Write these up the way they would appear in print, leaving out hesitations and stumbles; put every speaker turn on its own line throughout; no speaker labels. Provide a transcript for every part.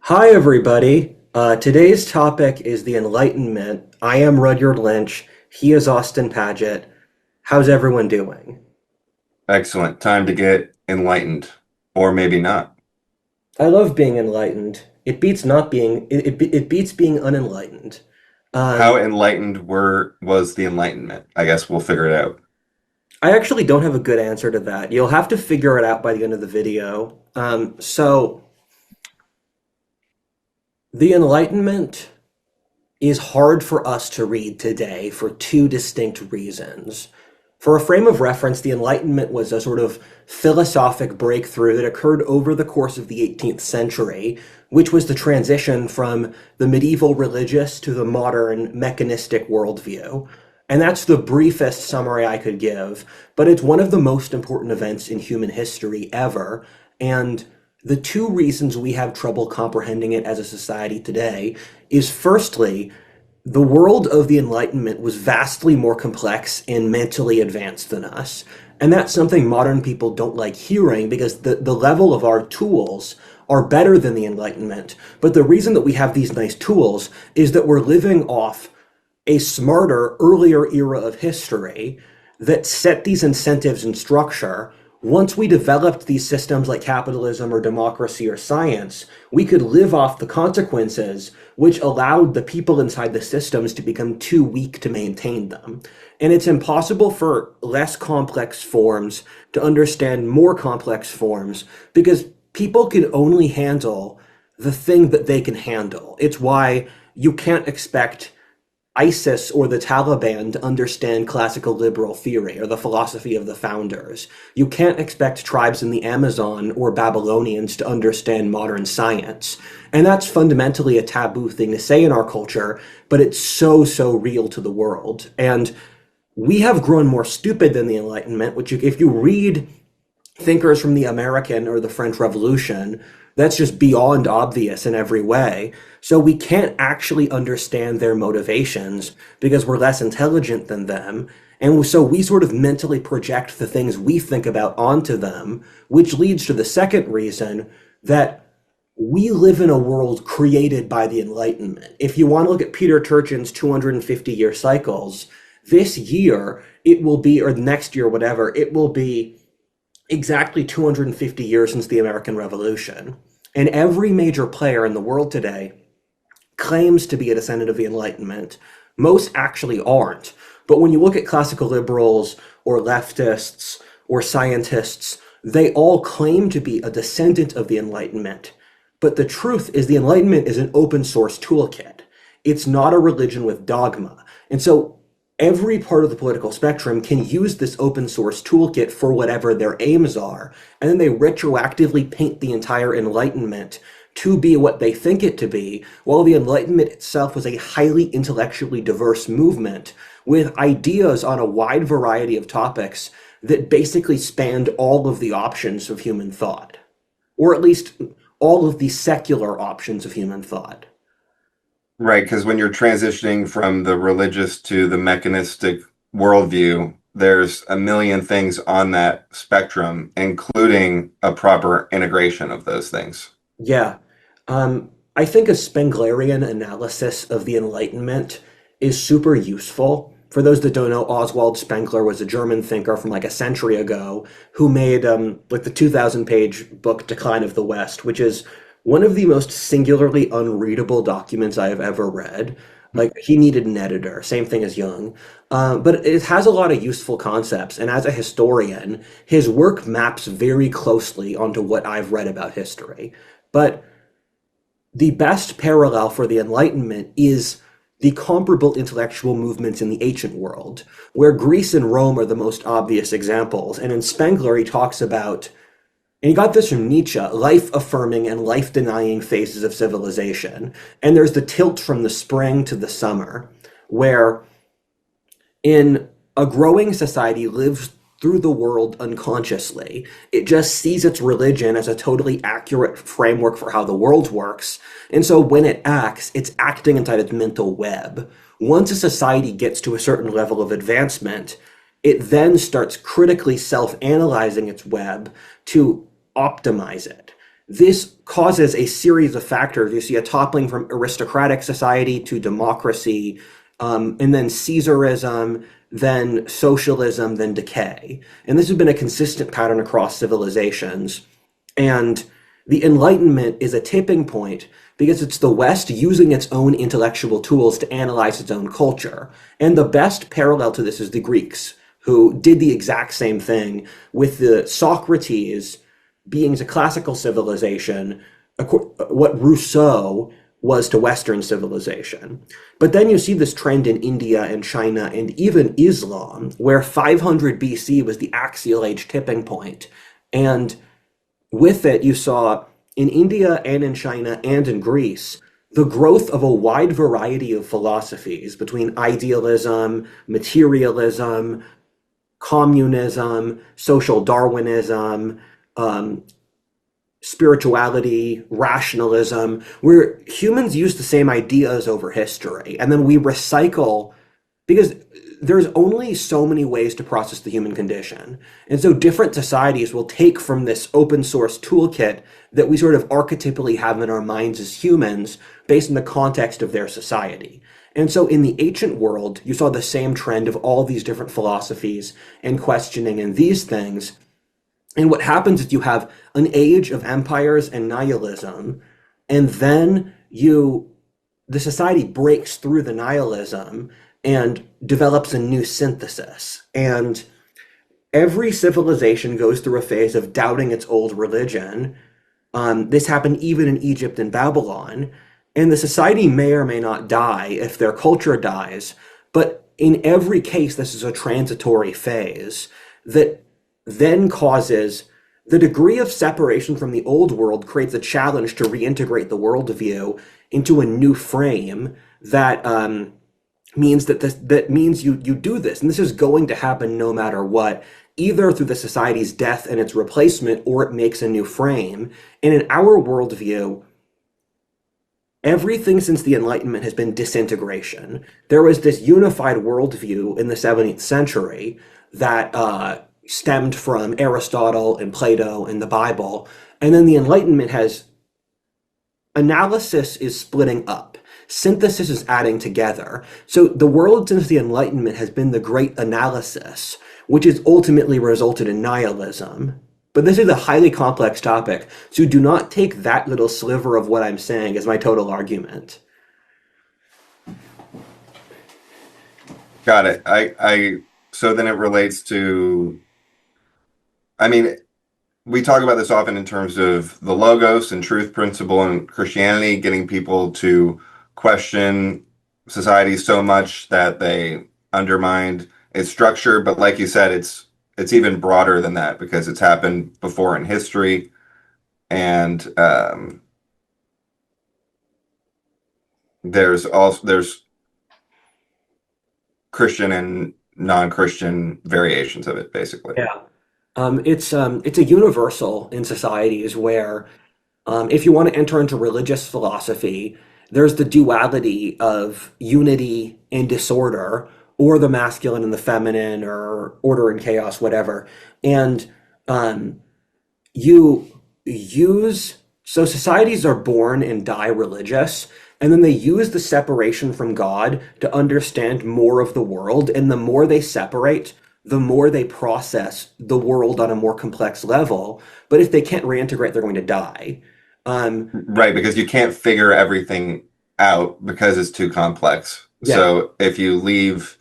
Hi, everybody. Today's topic is the Enlightenment. I am Rudyard Lynch. He is Austin Paget. How's everyone doing?
Excellent. Time to get enlightened. Or maybe not.
I love being enlightened. It beats not being. It beats being unenlightened.
How
Um,
enlightened was the Enlightenment? I guess we'll figure it out.
I actually don't have a good answer to that. You'll have to figure it out by the end of the video. So the Enlightenment is hard for us to read today for two distinct reasons. For a frame of reference, the Enlightenment was a sort of philosophic breakthrough that occurred over the course of the 18th century, which was the transition from the medieval religious to the modern mechanistic worldview. And that's the briefest summary I could give, but it's one of the most important events in human history ever. And the two reasons we have trouble comprehending it as a society today is firstly, the world of the Enlightenment was vastly more complex and mentally advanced than us. And that's something modern people don't like hearing because the level of our tools are better than the Enlightenment. But the reason that we have these nice tools is that we're living off a smarter, earlier era of history that set these incentives and structure. Once we developed these systems like capitalism or democracy or science, we could live off the consequences, which allowed the people inside the systems to become too weak to maintain them. And it's impossible for less complex forms to understand more complex forms because people can only handle the thing that they can handle. It's why you can't expect ISIS or the Taliban to understand classical liberal theory or the philosophy of the founders. You can't expect tribes in the Amazon or Babylonians to understand modern science. And that's fundamentally a taboo thing to say in our culture, but it's so, so real to the world. And we have grown more stupid than the Enlightenment, which if you read thinkers from the American or the French Revolution, that's just beyond obvious in every way. So we can't actually understand their motivations because we're less intelligent than them. And so we sort of mentally project the things we think about onto them, which leads to the second reason that we live in a world created by the Enlightenment. If you want to look at Peter Turchin's 250-year cycles, this year it will be, or next year, whatever, it will be exactly 250 years since the American Revolution. And every major player in the world today claims to be a descendant of the Enlightenment. Most actually aren't. But when you look at classical liberals or leftists or scientists, they all claim to be a descendant of the Enlightenment. But the truth is the Enlightenment is an open source toolkit. It's not a religion with dogma. And so every part of the political spectrum can use this open source toolkit for whatever their aims are, and then they retroactively paint the entire Enlightenment to be what they think it to be, while the Enlightenment itself was a highly intellectually diverse movement with ideas on a wide variety of topics that basically spanned all of the options of human thought, or at least all of the secular options of human thought.
Right, because when you're transitioning from the religious to the mechanistic worldview, there's a million things on that spectrum, including a proper integration of those things.
Yeah. I think a Spenglerian analysis of the Enlightenment is super useful. For those that don't know, Oswald Spengler was a German thinker from like a century ago who made like the 2,000-page book Decline of the West, which is one of the most singularly unreadable documents I have ever read. Like he needed an editor, same thing as Jung. But it has a lot of useful concepts, and as a historian, his work maps very closely onto what I've read about history. But the best parallel for the Enlightenment is the comparable intellectual movements in the ancient world, where Greece and Rome are the most obvious examples. And in Spengler, he talks about, and he got this from Nietzsche, life-affirming and life-denying phases of civilization. And there's the tilt from the spring to the summer, where in a growing society lives through the world unconsciously. It just sees its religion as a totally accurate framework for how the world works. And so when it acts, it's acting inside its mental web. Once a society gets to a certain level of advancement, it then starts critically self-analyzing its web to optimize it. this causes a series of factors. You see a toppling from aristocratic society to democracy, and then Caesarism, then socialism, then decay. And this has been a consistent pattern across civilizations. And the Enlightenment is a tipping point because it's the West using its own intellectual tools to analyze its own culture. And the best parallel to this is the Greeks, who did the exact same thing with the Socrates being a classical civilization, what Rousseau was to Western civilization. But then you see this trend in India and China and even Islam, where 500 BC was the axial age tipping point. And with it, you saw in India and in China and in Greece, the growth of a wide variety of philosophies between idealism, materialism, communism, social Darwinism, spirituality, rationalism, where humans use the same ideas over history, and then we recycle because there's only so many ways to process the human condition. And so different societies will take from this open source toolkit that we sort of archetypally have in our minds as humans based on the context of their society. And so in the ancient world, you saw the same trend of all these different philosophies and questioning and these things. And what happens is you have an age of empires and nihilism, and then the society breaks through the nihilism and develops a new synthesis. And every civilization goes through a phase of doubting its old religion. This happened even in Egypt and Babylon. And the society may or may not die if their culture dies. But in every case, this is a transitory phase that then causes the degree of separation from the old world creates a challenge to reintegrate the worldview into a new frame that means that means you do this, and this is going to happen no matter what, either through the society's death and its replacement, or it makes a new frame. And in our worldview, everything since the Enlightenment has been disintegration. There was this unified worldview in the 17th century that stemmed from Aristotle and Plato and the Bible. And then the Enlightenment has analysis is splitting up. Synthesis is adding together. So the world since the Enlightenment has been the great analysis, which has ultimately resulted in nihilism. But this is a highly complex topic, so do not take that little sliver of what I'm saying as my total argument.
Got it. So then it relates to, I mean, we talk about this often in terms of the logos and truth principle and Christianity, getting people to question society so much that they undermine its structure. But like you said, it's even broader than that because it's happened before in history. And there's Christian and non-Christian variations of it, basically.
Yeah. It's a universal in societies where if you want to enter into religious philosophy, there's the duality of unity and disorder, or the masculine and the feminine, or order and chaos, whatever. And so societies are born and die religious, and then they use the separation from God to understand more of the world. And the more they separate, the more they process the world on a more complex level. But if they can't reintegrate, they're going to die.
Right, because you can't figure everything out because it's too complex.
Yeah.
So if you leave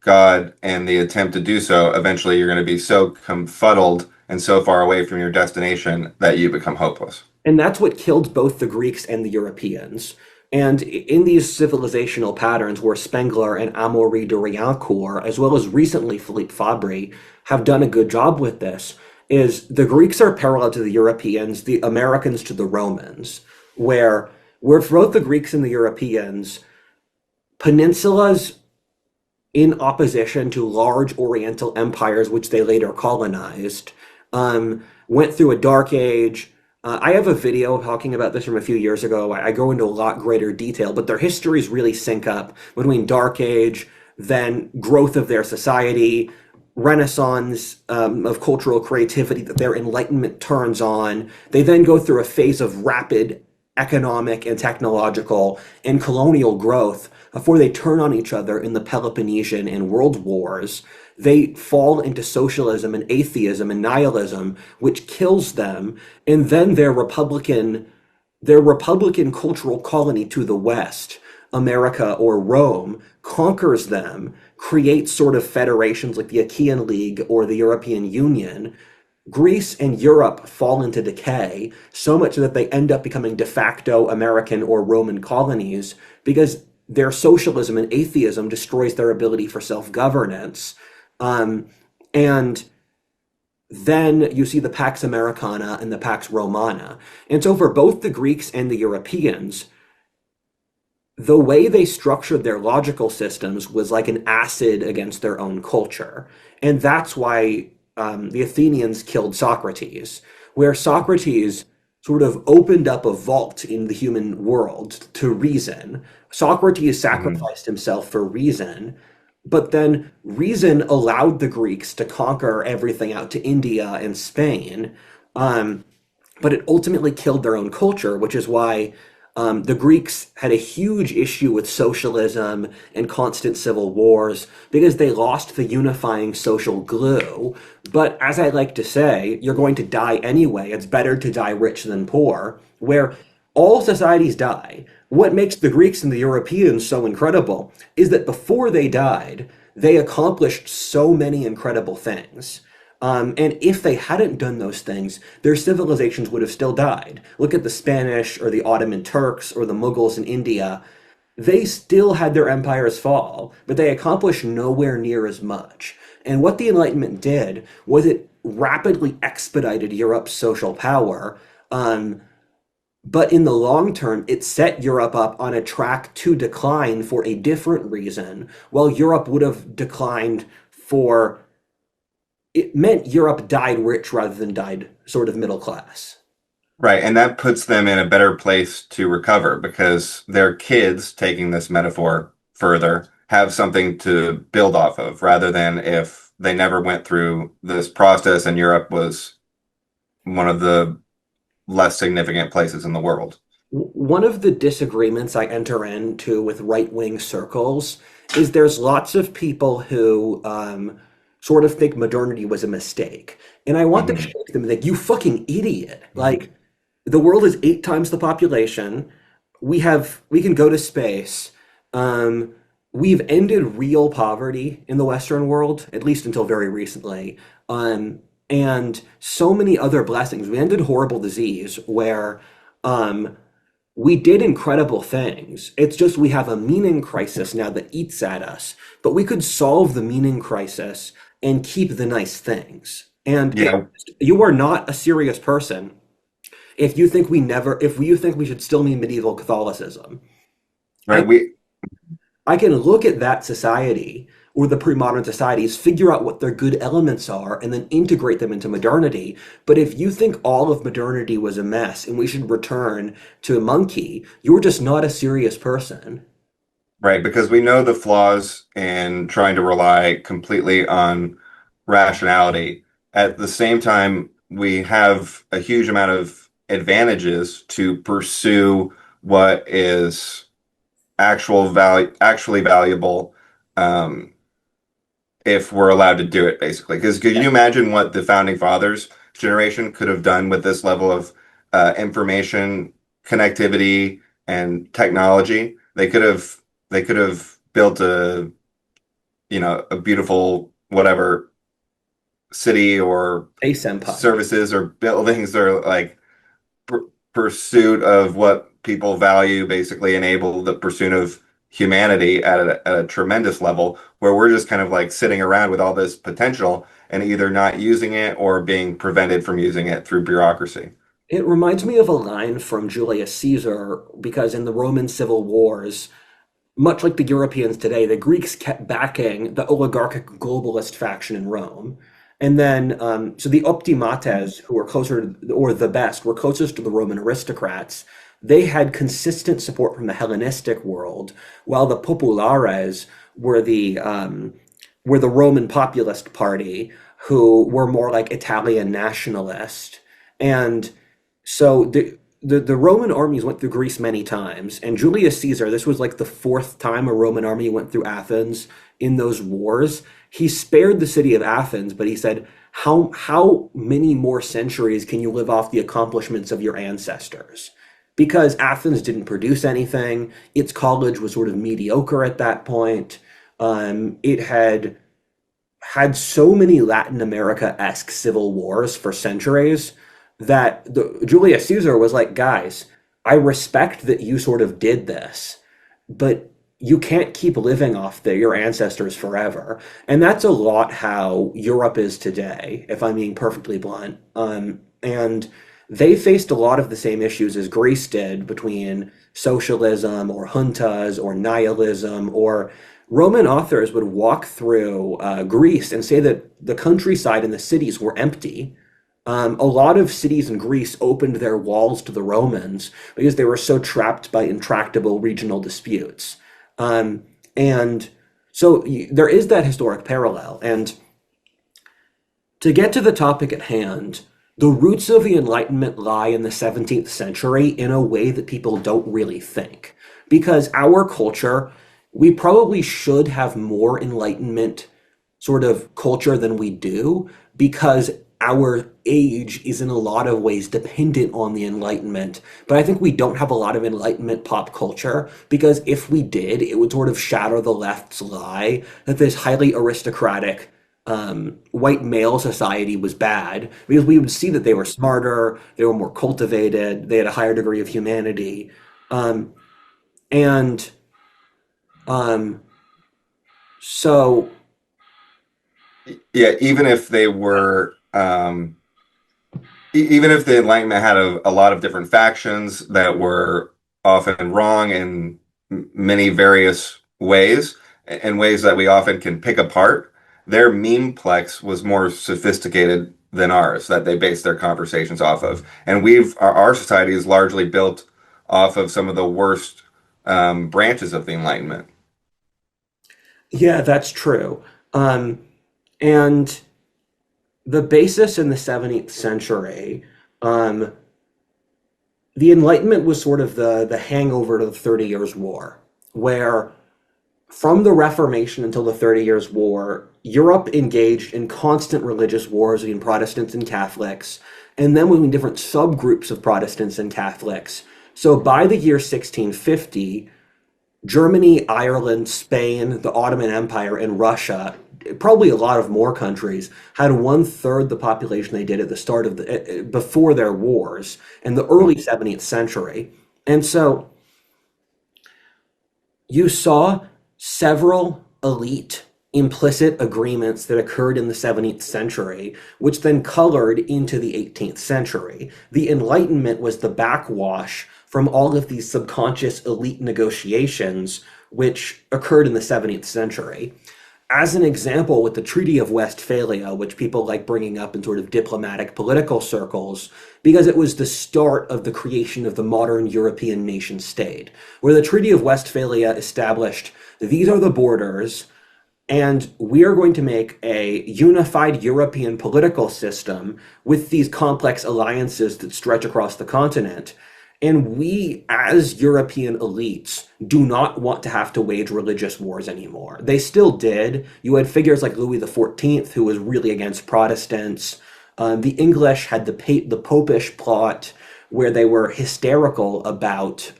God and the attempt to do so, eventually you're going to be so confuddled and so far away from your destination that you become hopeless.
And that's what killed both the Greeks and the Europeans. And in these civilizational patterns where Spengler and Amaury de Riancourt, as well as recently Philippe Fabry, have done a good job with this, is the Greeks are parallel to the Europeans, the Americans to the Romans, where for both the Greeks and the Europeans, peninsulas in opposition to large Oriental empires, which they later colonized, went through a dark age. I have a video talking about this from a few years ago. I go into a lot greater detail, but their histories really sync up between Dark Age, then growth of their society, renaissance of cultural creativity that their Enlightenment turns on. They then go through a phase of rapid economic and technological and colonial growth before they turn on each other in the Peloponnesian and World Wars. They fall into socialism and atheism and nihilism, which kills them, and then their republican cultural colony to the west, America or Rome, conquers them, creates sort of federations like the Achaean League or the European Union. Greece and Europe fall into decay, so much that they end up becoming de facto American or Roman colonies because their socialism and atheism destroys their ability for self-governance. And then you see the Pax Americana and the Pax Romana. And so for both the Greeks and the Europeans, the way they structured their logical systems was like an acid against their own culture. And that's why the Athenians killed Socrates, where Socrates sort of opened up a vault in the human world to reason. Socrates
Mhm.
sacrificed himself for reason, but then reason allowed the Greeks to conquer everything out to India and Spain. Um, but it ultimately killed their own culture, which is why the Greeks had a huge issue with socialism and constant civil wars because they lost the unifying social glue. But as I like to say, you're going to die anyway. It's better to die rich than poor, where all societies die. What makes the Greeks and the Europeans so incredible is that before they died, they accomplished so many incredible things. And if they hadn't done those things, their civilizations would have still died. Look at the Spanish or the Ottoman Turks or the Mughals in India. They still had their empires fall, but they accomplished nowhere near as much. And what the Enlightenment did was it rapidly expedited Europe's social power. But in the long term, it set Europe up on a track to decline for a different reason, while Europe would have declined for it meant Europe died rich rather than died sort of middle class.
Right, and that puts them in a better place to recover because their kids, taking this metaphor further, have something to build off of rather than if they never went through this process and Europe was one of the less significant places in the world.
One of the disagreements I enter into with right-wing circles is there's lots of people who sort of think modernity was a mistake. And I want to
Mhm.
shake them like, you fucking idiot. Like, the world is 8 times the population. We can go to space. Um, we've ended real poverty in the Western world, at least until very recently. And so many other blessings. We ended horrible disease where um, we did incredible things. It's just we have a meaning crisis now that eats at us. But we could solve the meaning crisis and keep the nice things. And
Yeah,
you are not a serious person if you think we should still be medieval Catholicism. I
right.
I can look at that society or the pre-modern societies, figure out what their good elements are, and then integrate them into modernity. But if you think all of modernity was a mess and we should return to a monkey, you're just not a serious person.
Right, because we know the flaws in trying to rely completely on rationality. At the same time, we have a huge amount of advantages to pursue what is actually valuable, um, if we're allowed to do it, basically. Because could you imagine what the founding fathers generation could have done with this level of information, connectivity, and technology? They could have built a beautiful whatever city or
Ace Empire.
services or buildings or like pursuit of what people value basically enable the pursuit of humanity at a tremendous level where we're just kind of like sitting around with all this potential and either not using it or being prevented from using it through bureaucracy.
It reminds me of a line from Julius Caesar because in the Roman civil wars, much like the Europeans today, the Greeks kept backing the oligarchic globalist faction in Rome. And then, so the optimates, who were closer, or the best, were closest to the Roman aristocrats. They had consistent support from the Hellenistic world, while the populares were were the Roman populist party, who were more like Italian nationalist. And so the Roman armies went through Greece many times, and Julius Caesar, this was like the fourth time a Roman army went through Athens in those wars. He spared the city of Athens, but he said, how many more centuries can you live off the accomplishments of your ancestors? Because Athens didn't produce anything, its college was sort of mediocre at that point. It had so many Latin America-esque civil wars for centuries that Julius Caesar was like, guys, I respect that you sort of did this, but you can't keep living off your ancestors forever. And that's a lot how Europe is today, if I'm being perfectly blunt. And they faced a lot of the same issues as Greece did between socialism or juntas or nihilism, or Roman authors would walk through Greece and say that the countryside and the cities were empty. A lot of cities in Greece opened their walls to the Romans because they were so trapped by intractable regional disputes. And so there is that historic parallel. And to get to the topic at hand, the roots of the Enlightenment lie in the 17th century in a way that people don't really think. Because our culture, we probably should have more Enlightenment sort of culture than we do, because our age is in a lot of ways dependent on the Enlightenment. But I think we don't have a lot of Enlightenment pop culture, because if we did, it would sort of shatter the left's lie that this highly aristocratic white male society was bad, because we would see that they were smarter, they were more cultivated, they had a higher degree of humanity. And so,
Yeah, even if they were, even if the Enlightenment had a lot of different factions that were often wrong in many various ways, in ways that we often can pick apart, their memeplex was more sophisticated than ours, that they base their conversations off of. And our society is largely built off of some of the worst branches of the Enlightenment.
yeah, that's true. And the basis in the 17th century, um, the Enlightenment was sort of the hangover to the 30 Years' War, where from the Reformation until the 30 Years' War, Europe engaged in constant religious wars between Protestants and Catholics, and then between different subgroups of Protestants and Catholics. So by the year 1650, Germany, Ireland, Spain, the Ottoman Empire, and Russia, probably a lot of more countries, had one third the population they did at the start of before their wars in the early 17th century. And so you saw several elite implicit agreements that occurred in the 17th century, which then colored into the 18th century. The Enlightenment was the backwash from all of these subconscious elite negotiations, which occurred in the 17th century. As an example, with the Treaty of Westphalia, which people like bringing up in sort of diplomatic political circles, because it was the start of the creation of the modern European nation state, where the Treaty of Westphalia established these are the borders, and we are going to make a unified European political system with these complex alliances that stretch across the continent. And we, as European elites, do not want to have to wage religious wars anymore. They still did. You had figures like Louis XIV, who was really against Protestants. The English had the Popish plot, where they were hysterical about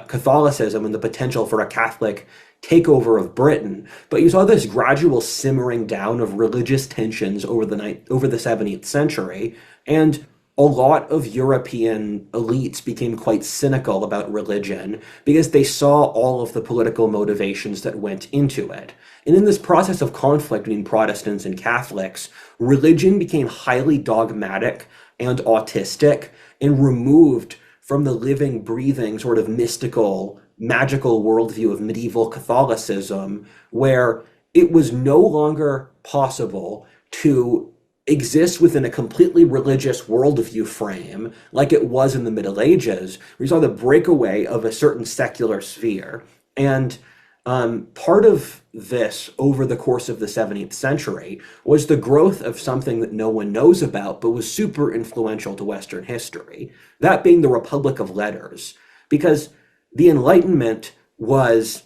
Catholicism and the potential for a Catholic takeover of Britain. But you saw this gradual simmering down of religious tensions over the 17th century, and a lot of European elites became quite cynical about religion because they saw all of the political motivations that went into it. And in this process of conflict between Protestants and Catholics, religion became highly dogmatic and autistic and removed from the living, breathing, sort of mystical, magical worldview of medieval Catholicism, where it was no longer possible to exist within a completely religious worldview frame like it was in the Middle Ages. We saw the breakaway of a certain secular sphere. And Part of this over the course of the 17th century was the growth of something that no one knows about but was super influential to Western history, that being the Republic of Letters. Because the Enlightenment was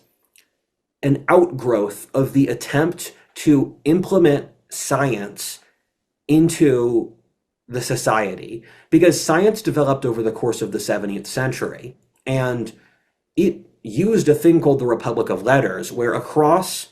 an outgrowth of the attempt to implement science into the society. Because science developed over the course of the 17th century, and it used a thing called the Republic of Letters, where across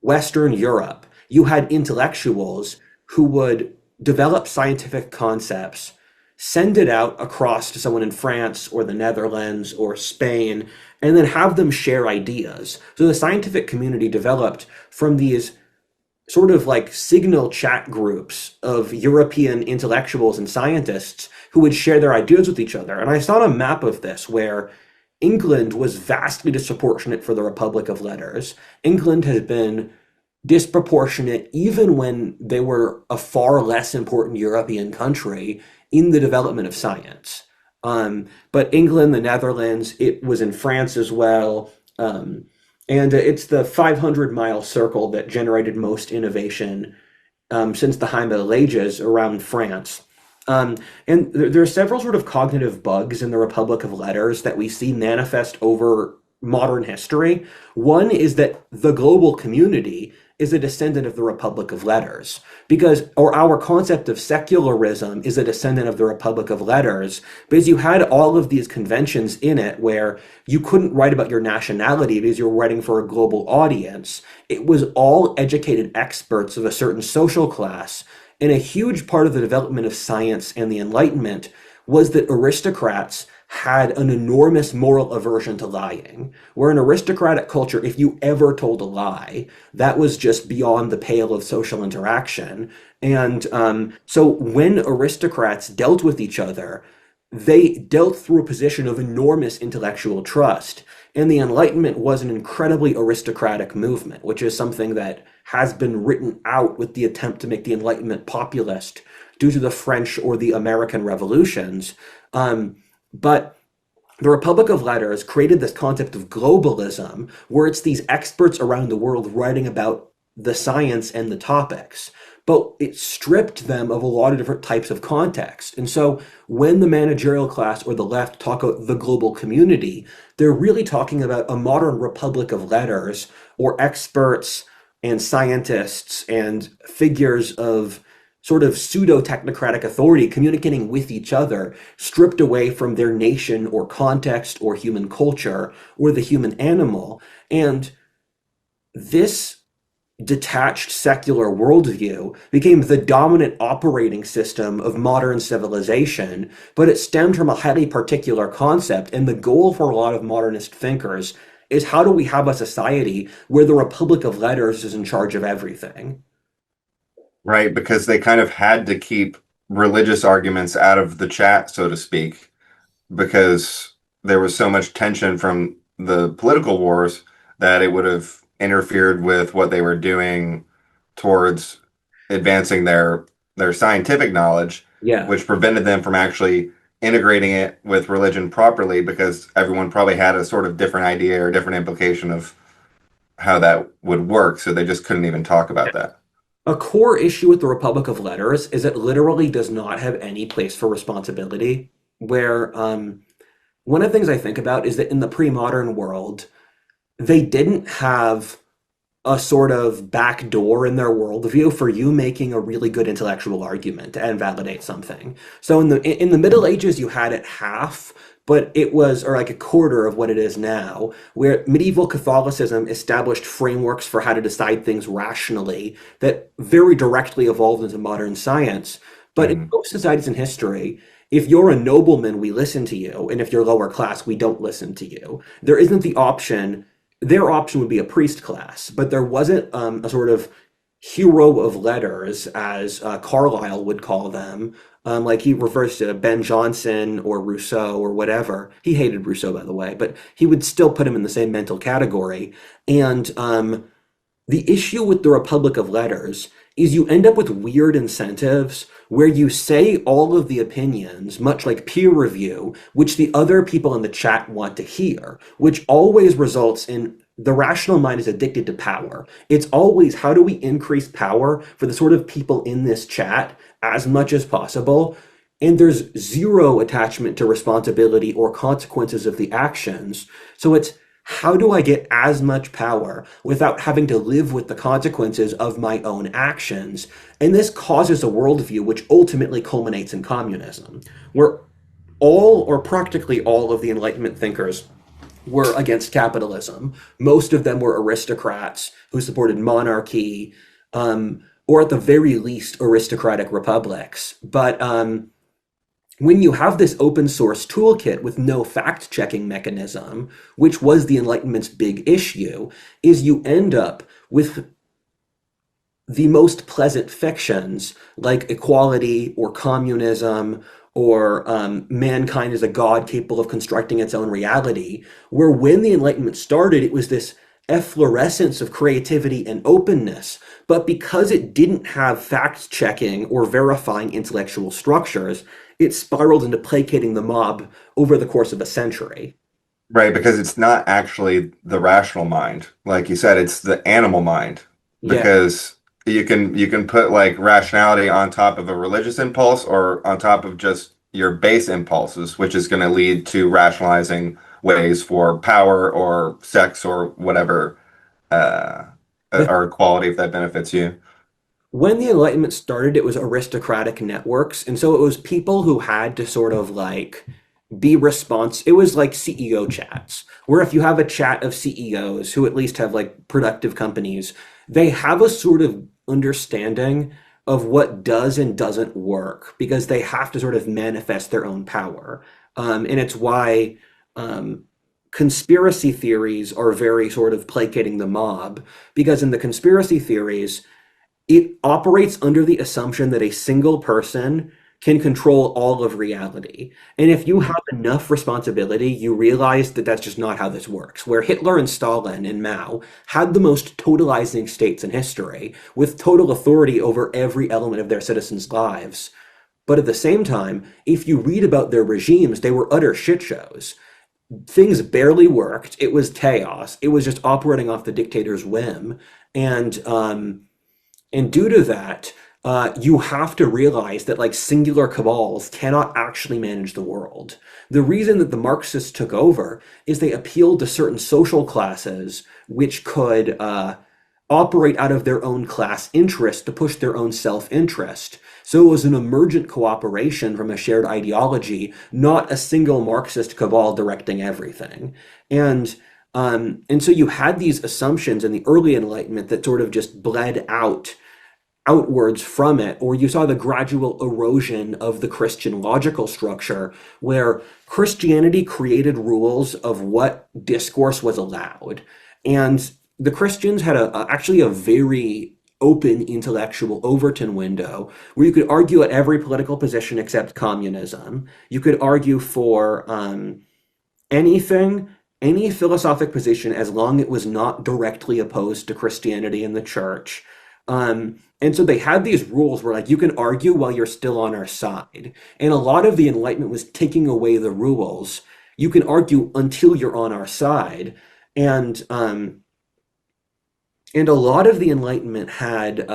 Western Europe, you had intellectuals who would develop scientific concepts, send it out across to someone in France or the Netherlands or Spain, and then have them share ideas. So the scientific community developed from these sort of like signal chat groups of European intellectuals and scientists who would share their ideas with each other. And I saw a map of this where England was vastly disproportionate for the Republic of Letters. England has been disproportionate even when they were a far less important European country in the development of science. But England, the Netherlands, it was in France as well. And it's the 500-mile circle that generated most innovation since the High Middle Ages around France. And there are several sort of cognitive bugs in the Republic of Letters that we see manifest over modern history. One is that the global community is a descendant of the Republic of Letters, because, or our concept of secularism is a descendant of the Republic of Letters, because you had all of these conventions in it where you couldn't write about your nationality because you were writing for a global audience. It was all educated experts of a certain social class. And a huge part of the development of science and the Enlightenment was that aristocrats had an enormous moral aversion to lying. Where in aristocratic culture, if you ever told a lie, that was just beyond the pale of social interaction. And so when aristocrats dealt with each other, they dealt through a position of enormous intellectual trust. And the Enlightenment was an incredibly aristocratic movement, which is something that has been written out with the attempt to make the Enlightenment populist due to the French or the American revolutions. But the Republic of Letters created this concept of globalism, where it's these experts around the world writing about the science and the topics. But it stripped them of a lot of different types of context. And so when the managerial class or the left talk about the global community, they're really talking about a modern Republic of Letters, or experts and scientists and figures of sort of pseudo-technocratic authority communicating with each other, stripped away from their nation or context or human culture or the human animal. And this detached secular worldview became the dominant operating system of modern civilization, but it stemmed from a highly particular concept. And the goal for a lot of modernist thinkers is, how do we have a society where the Republic of Letters is in charge of everything?
Right, because they kind of had to keep religious arguments out of the chat, so to speak, because there was so much tension from the political wars that it would have interfered with what they were doing towards advancing their scientific knowledge,
Yeah.
which prevented them from actually integrating it with religion properly, because everyone probably had a sort of different idea or different implication of how that would work, so they just couldn't even talk about that.
A core issue with the Republic of Letters is it literally does not have any place for responsibility. Where one of the things I think about is that in the pre-modern world, they didn't have a sort of back door in their worldview for you making a really good intellectual argument and validate something. So in the Middle Ages, you had it half, but it was, or like a quarter of what it is now, where medieval Catholicism established frameworks for how to decide things rationally that very directly evolved into modern science. But in
Mhm.
most societies in history, if you're a nobleman, we listen to you, and if you're lower class, we don't listen to you. There isn't the option. Their option would be a priest class, but there wasn't a sort of hero of letters, as Carlyle would call them. Like he refers to Ben Jonson or Rousseau or whatever. He hated Rousseau, by the way, but he would still put him in the same mental category. And the issue with the Republic of Letters is you end up with weird incentives where you say all of the opinions, much like peer review, which the other people in the chat want to hear, which always results in the rational mind is addicted to power. It's always how do we increase power for the sort of people in this chat as much as possible. And there's zero attachment to responsibility or consequences of the actions. So it's how do I get as much power without having to live with the consequences of my own actions? And this causes a worldview which ultimately culminates in communism, where all or practically all of the Enlightenment thinkers were against capitalism. Most of them were aristocrats who supported monarchy, or at the very least, aristocratic republics. But when you have this open source toolkit with no fact checking mechanism, which was the Enlightenment's big issue, is you end up with the most pleasant fictions like equality or communism or mankind is a god capable of constructing its own reality, where when the Enlightenment started, it was this efflorescence of creativity and openness. But because it didn't have fact checking or verifying intellectual structures, it spiraled into placating the mob over the course of a century.
Right, because it's not actually the rational mind. Like you said, it's the animal mind.
Yeah.
Because you can put like rationality on top of a religious impulse or on top of just your base impulses, which is going to lead to rationalizing ways for power or sex or whatever uh
The
or equality if that benefits you.
When the Enlightenment started, it was aristocratic networks, and so it was people who had to sort of like it was like CEO chats, where if you have a chat of CEOs who at least have like productive companies, they have a sort of understanding of what does and doesn't work because they have to sort of manifest their own power. And it's why um, conspiracy theories are very sort of placating the mob, because in the conspiracy theories, it operates under the assumption that a single person can control all of reality. And if you have enough responsibility, you realize that that's just not how this works. Where Hitler and Stalin and Mao had the most totalizing states in history, with total authority over every element of their citizens' lives. But at the same time, if you read about their regimes, they were utter shit shows. Things barely worked. It was chaos. It was just operating off the dictator's whim. And and due to that, you have to realize that like singular cabals cannot actually manage the world. The reason that the Marxists took over is they appealed to certain social classes which could operate out of their own class interest to push their own self-interest. So it was an emergent cooperation from a shared ideology, not a single Marxist cabal directing everything. And so you had these assumptions in the early Enlightenment that sort of just bled outwards from it, or you saw the gradual erosion of the Christian logical structure, where Christianity created rules of what discourse was allowed. And the Christians had actually a very open intellectual Overton window where you could argue at every political position except communism. You could argue for anything, any philosophic position, as long as it was not directly opposed to Christianity and the church. And so they had these rules where like you can argue while you're still on our side. And a lot of the Enlightenment was taking away the rules. You can argue until you're on our side. And a lot of the Enlightenment had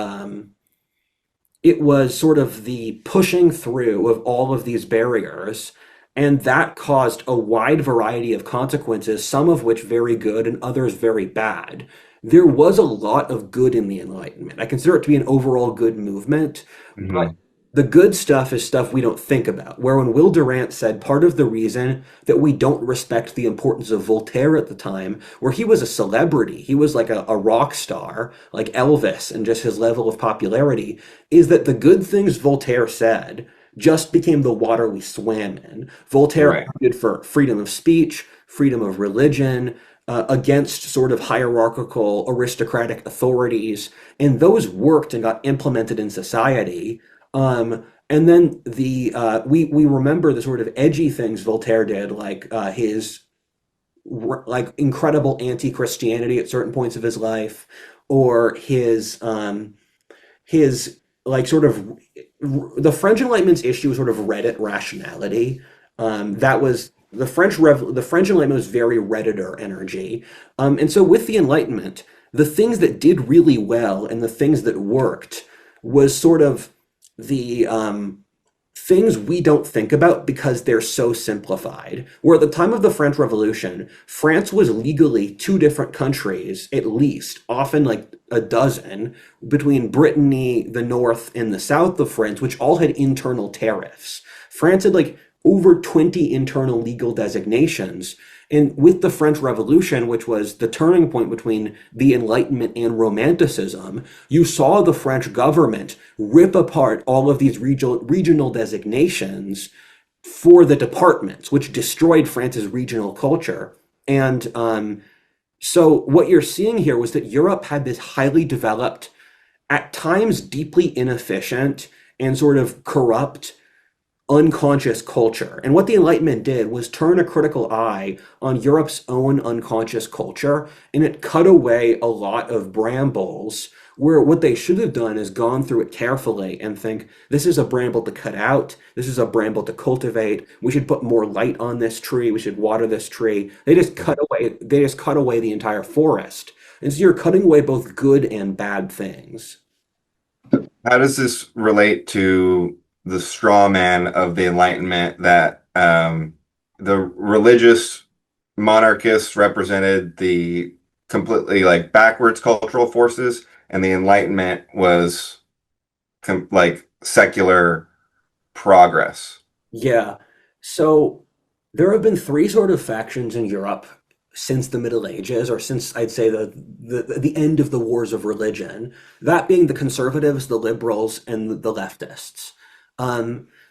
it was sort of the pushing through of all of these barriers, and that caused a wide variety of consequences, some of which very good and others very bad. There was a lot of good in the Enlightenment. I consider it to be an overall good movement, but
Hmm.
the good stuff is stuff we don't think about. Where when Will Durant said part of the reason that we don't respect the importance of Voltaire at the time, where he was a celebrity, he was like a rock star, like Elvis, and just his level of popularity, is that the good things Voltaire said just became the water we swam in. Voltaire
Right.
argued for freedom of speech, freedom of religion, against sort of hierarchical aristocratic authorities, and those worked and got implemented in society. And then we remember the sort of edgy things Voltaire did, like his like incredible anti-Christianity at certain points of his life, or his like sort of the French Enlightenment's issue was sort of Reddit rationality. That was the French Enlightenment was very Redditor energy, and so with the Enlightenment, the things that did really well and the things that worked was sort of the things we don't think about because they're so simplified. Where at the time of the French Revolution, France was legally two different countries, at least, often like a dozen, between Brittany, the north, and the south of France, which all had internal tariffs. France had like over 20 internal legal designations. And with the French Revolution, which was the turning point between the Enlightenment and Romanticism, you saw the French government rip apart all of these regional designations for the departments, which destroyed France's regional culture. And so what you're seeing here was that Europe had this highly developed, at times deeply inefficient and sort of corrupt unconscious culture. And what the Enlightenment did was turn a critical eye on Europe's own unconscious culture, and it cut away a lot of brambles where what they should have done is gone through it carefully and think, this is a bramble to cut out, this is a bramble to cultivate, we should put more light on this tree, we should water this tree. They just cut away the entire forest. And so you're cutting away both good and bad things.
How does this relate to the straw man of the Enlightenment that the religious monarchists represented the completely like backwards cultural forces, and the Enlightenment was like secular progress?
Yeah. So there have been three sort of factions in Europe since the Middle Ages, or since I'd say the end of the wars of religion, that being the conservatives, the liberals, and the leftists.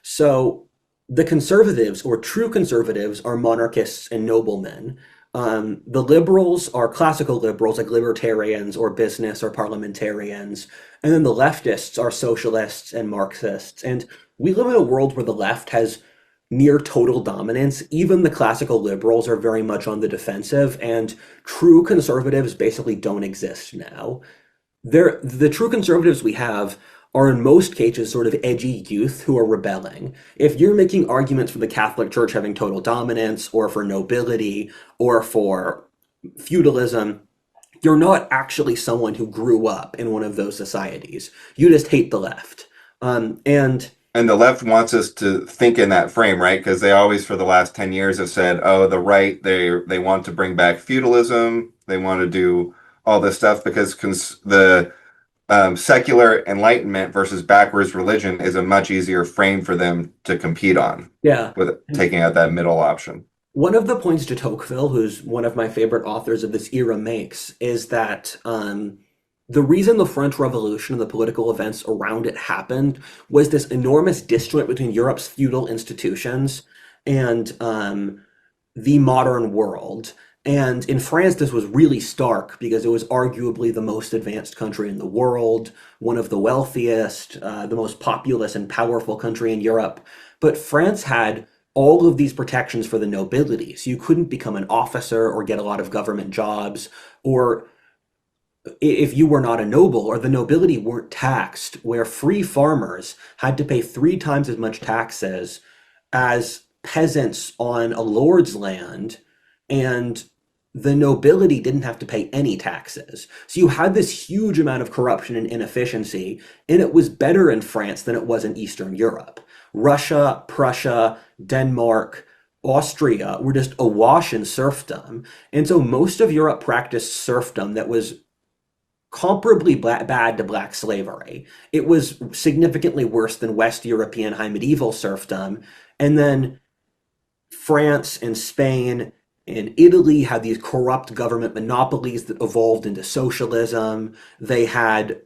So the conservatives, or true conservatives, are monarchists and noblemen. The liberals are classical liberals, like libertarians or business or parliamentarians. And then the leftists are socialists and Marxists. And we live in a world where the left has near total dominance. Even the classical liberals are very much on the defensive, and true conservatives basically don't exist now. The true conservatives we have are in most cases sort of edgy youth who are rebelling. If you're making arguments for the Catholic Church having total dominance, or for nobility, or for feudalism, you're not actually someone who grew up in one of those societies. You just hate the left. And
And the left wants us to think in that frame, right? Because they always, for the last 10 years, have said, oh, the right, they want to bring back feudalism. They want to do all this stuff because the secular Enlightenment versus backwards religion is a much easier frame for them to compete on
yeah,
with taking out that middle option.
one of the points de Tocqueville, who's one of my favorite authors of this era, makes is that the reason the French Revolution and the political events around it happened was this enormous disjoint between Europe's feudal institutions and the modern world. And in France, this was really stark because it was arguably the most advanced country in the world, one of the wealthiest, the most populous and powerful country in Europe. But France had all of these protections for the nobility. So you couldn't become an officer or get a lot of government jobs, or if you were not a noble, or the nobility weren't taxed, where free farmers had to pay three times as much taxes as peasants on a lord's land, and the nobility didn't have to pay any taxes. So you had this huge amount of corruption and inefficiency, and it was better in France than it was in Eastern Europe. Russia, Prussia, Denmark, Austria were just awash in serfdom. And so most of Europe practiced serfdom that was comparably bad to black slavery. It was significantly worse than West European high medieval serfdom. And then France and Spain and Italy had these corrupt government monopolies that evolved into socialism. They had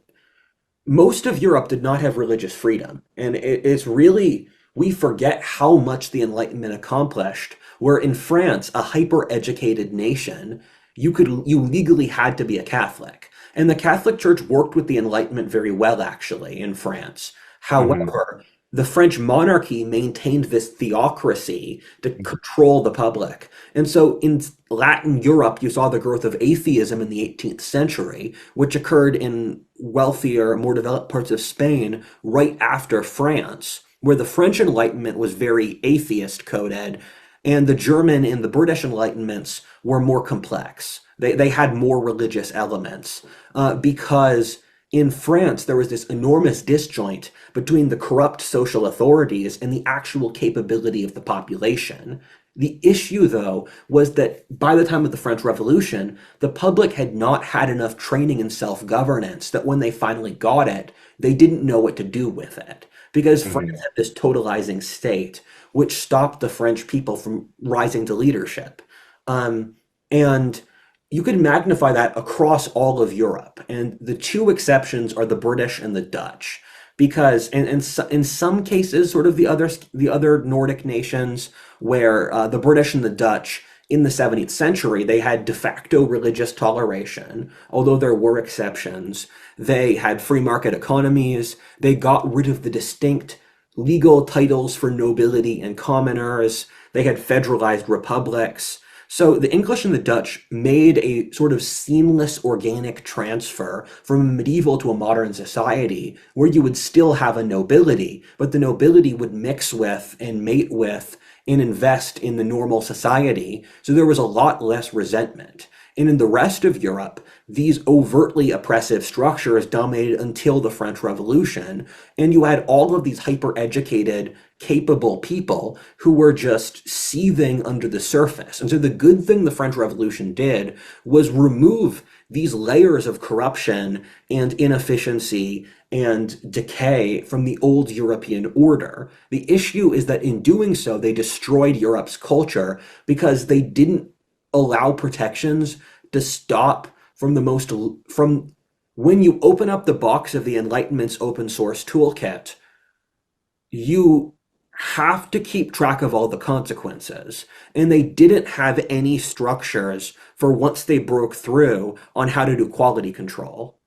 Most of Europe did not have religious freedom. And it's really, we forget how much the Enlightenment accomplished, where in France, a hyper-educated nation, you legally had to be a Catholic. And the Catholic Church worked with the Enlightenment very well, actually, in France.
Hmm.
However, the French monarchy maintained this theocracy to control the public. And so in Latin Europe, you saw the growth of atheism in the 18th century, which occurred in wealthier, more developed parts of Spain right after France, where the French Enlightenment was very atheist coded. And the German and the British Enlightenments were more complex. They had more religious elements because in France there was this enormous disjoint between the corrupt social authorities and the actual capability of the population. The issue, though, was that by the time of the French Revolution, the public had not had enough training in self-governance that when they finally got it, they didn't know what to do with it. Because France
Mhm.
had this totalizing state, which stopped the French people from rising to leadership. Um, and you could magnify that across all of Europe. And the two exceptions are the British and the Dutch. Because in some cases, sort of the other Nordic nations, where the British and the Dutch in the 17th century, they had de facto religious toleration, although there were exceptions. They had free market economies. They got rid of the distinct legal titles for nobility and commoners. They had federalized republics. So the English and the Dutch made a sort of seamless organic transfer from a medieval to a modern society where you would still have a nobility, but the nobility would mix with and mate with and invest in the normal society. So there was a lot less resentment. And in the rest of Europe, these overtly oppressive structures dominated until the French Revolution. And you had all of these hyper educated, capable people who were just seething under the surface. And so the good thing the French Revolution did was remove these layers of corruption and inefficiency and decay from the old European order. The issue is that in doing so, they destroyed Europe's culture because they didn't allow protections to stop from when you open up the box of the Enlightenment's open source toolkit, you have to keep track of all the consequences. And they didn't have any structures for once they broke through on how to do quality control.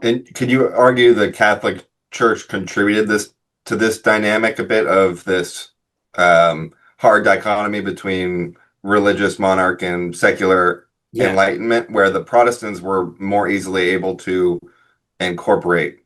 And could you argue the Catholic Church contributed this to this dynamic a bit of this hard dichotomy between religious monarch and secular
Yes.
enlightenment, where the Protestants were more easily able to incorporate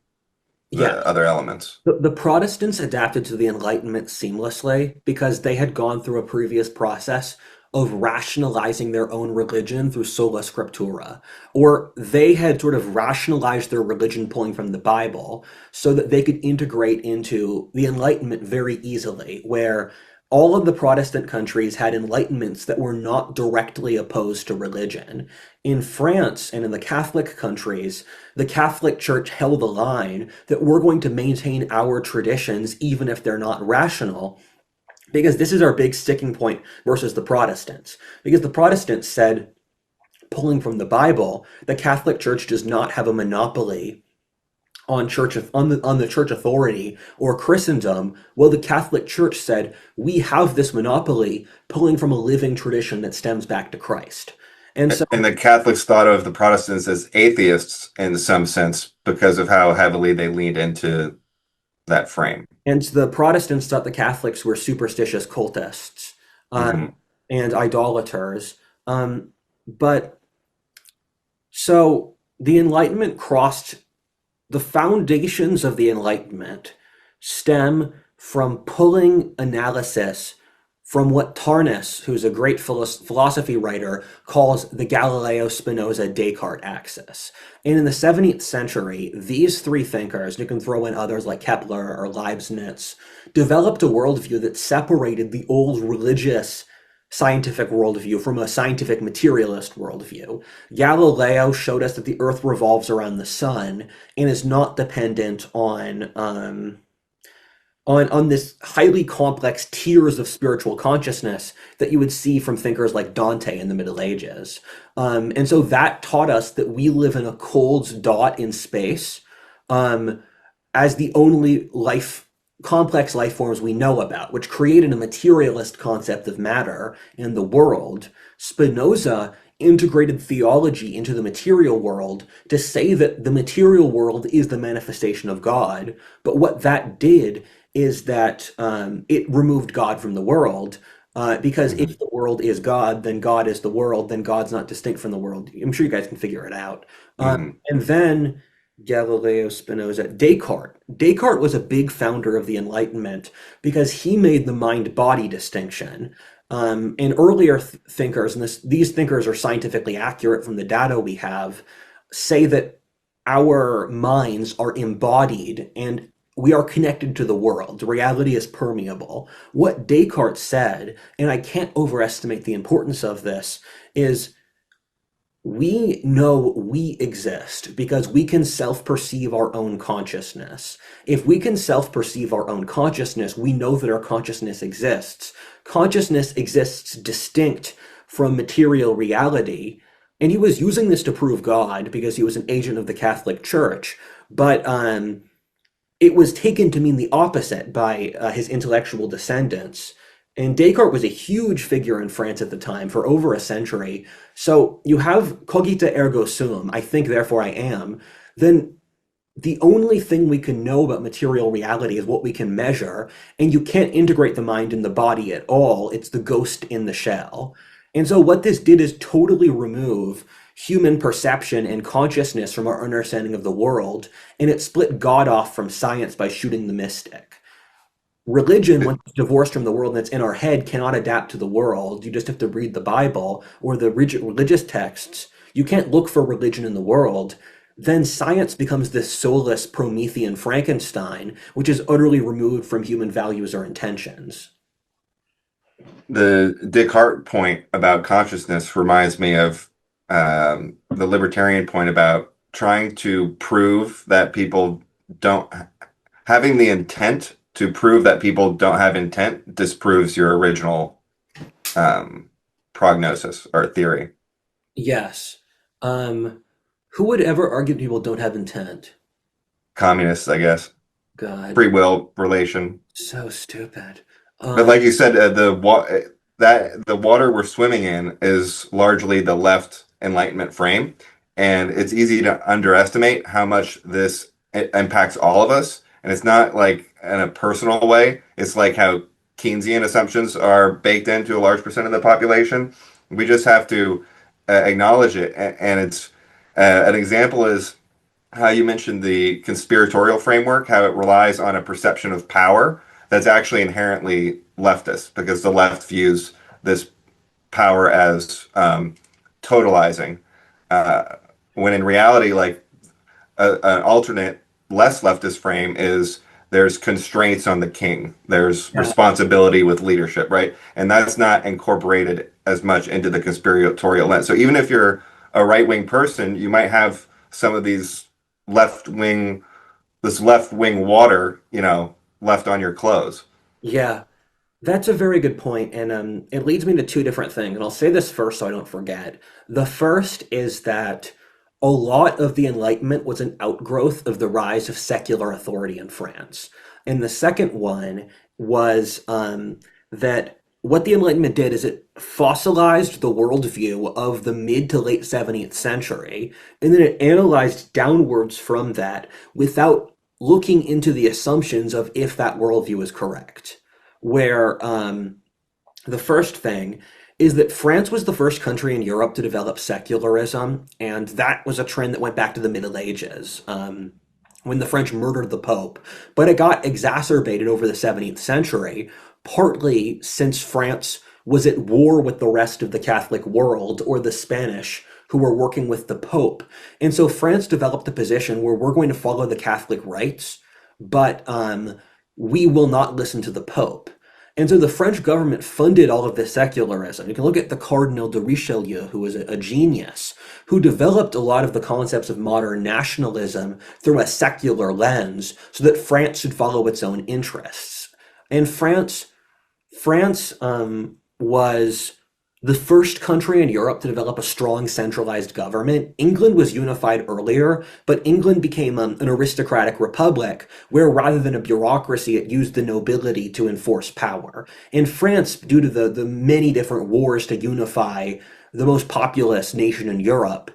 Yeah.
the other elements?
The Protestants adapted to the Enlightenment seamlessly because they had gone through a previous process of rationalizing their own religion through sola scriptura, or they had sort of rationalized their religion pulling from the Bible so that they could integrate into the Enlightenment very easily, where all of the Protestant countries had enlightenments that were not directly opposed to religion. In France and in the Catholic countries, the Catholic Church held the line that we're going to maintain our traditions even if they're not rational, because this is our big sticking point versus the Protestants. Because the Protestants said, pulling from the Bible, the Catholic Church does not have a monopoly on the church authority or Christendom. Well, the Catholic Church said, we have this monopoly pulling from a living tradition that stems back to Christ. And so
And the Catholics thought of the Protestants as atheists in some sense because of how heavily they leaned into that frame.
And the Protestants thought the Catholics were superstitious cultists
Hmm.
and idolaters. But so the Enlightenment crossed the foundations of the Enlightenment stem from pulling analysis from what Tarnas, who's a great philosophy writer, calls the Galileo Spinoza Descartes axis. And in the 17th century, these three thinkers, you can throw in others like Kepler or Leibniz, developed a worldview that separated the old religious scientific worldview from a scientific materialist worldview. Galileo showed us that the Earth revolves around the sun and is not dependent on this highly complex tiers of spiritual consciousness that you would see from thinkers like Dante in the Middle Ages. And so that taught us that we live in a cold dot in space um, as the only complex life forms we know about, which created a materialist concept of matter in the world. Spinoza integrated theology into the material world to say that the material world is the manifestation of God. But what that did is that it removed God from the world. Because
Hmm.
if the world is God, then God is the world, then God's not distinct from the world. I'm sure you guys can figure it out.
Hmm.
And then Galileo, Spinoza, Descartes. Descartes was a big founder of the Enlightenment because he made the mind body distinction. And earlier thinkers, and these thinkers are scientifically accurate from the data we have, say that our minds are embodied and we are connected to the world. Reality is permeable. What Descartes said, and I can't overestimate the importance of this, is we know we exist because we can self-perceive our own consciousness. If we can self-perceive our own consciousness, we know that our consciousness exists. Consciousness exists distinct from material reality. And he was using this to prove God because he was an agent of the Catholic Church. But it was taken to mean the opposite by his intellectual descendants. And Descartes was a huge figure in France at the time for over a century. So you have cogita ergo sum, I think, therefore I am. Then the only thing we can know about material reality is what we can measure, and you can't integrate the mind in the body at all. It's the ghost in the shell. And so what this did is totally remove human perception and consciousness from our understanding of the world, and it split God off from science by shooting the mystic. Religion, once it's divorced from the world and it's in our head, cannot adapt to the world. You just have to read the Bible or the religious texts. You can't look for religion in the world. Then science becomes this soulless Promethean Frankenstein, which is utterly removed from human values or intentions.
The Descartes point about consciousness reminds me of the libertarian point about trying to prove that people don't having the intent to prove that people don't have intent disproves your original prognosis or theory.
Yes. Who would ever argue people don't have intent?
Communists, I guess.
God,
Free will relation.
so stupid.
But like you said, the water we're swimming in is largely the left Enlightenment frame, and it's easy to underestimate how much this it impacts all of us. And it's not like in a personal way. It's like how Keynesian assumptions are baked into a large percent of the population. We just have to acknowledge it. And it's an example is how you mentioned the conspiratorial framework, how it relies on a perception of power that's actually inherently leftist because the left views this power as totalizing, when in reality, like an alternate, less leftist frame is there's constraints on the king, there's
Yeah.
responsibility with leadership, right? And that's not incorporated as much into the conspiratorial lens. So even if you're a right wing person, you might have some of these left wing, this left wing water, left on your clothes.
Yeah, that's a very good point, and it leads me to two different things. And I'll say this first so I don't forget. The first is that a lot of the Enlightenment was an outgrowth of the rise of secular authority in France. And the second one was that what the Enlightenment did is it fossilized the worldview of the mid to late 17th century, and then it analyzed downwards from that without looking into the assumptions of if that worldview is correct. Where the first thing is that France was the first country in Europe to develop secularism, and that was a trend that went back to the Middle Ages, when the French murdered the Pope. But it got exacerbated over the 17th century, partly since France was at war with the rest of the Catholic world, or the Spanish, who were working with the Pope. And so France developed a position where we're going to follow the Catholic rites, but we will not listen to the Pope. And so the French government funded all of this secularism. You can look at the Cardinal de Richelieu, who was a genius, who developed a lot of the concepts of modern nationalism through a secular lens so that France should follow its own interests. And France was the first country in Europe to develop a strong centralized government. England was unified earlier, but England became an aristocratic republic where rather than a bureaucracy, it used the nobility to enforce power. In France, due to the many different wars to unify the most populous nation in Europe,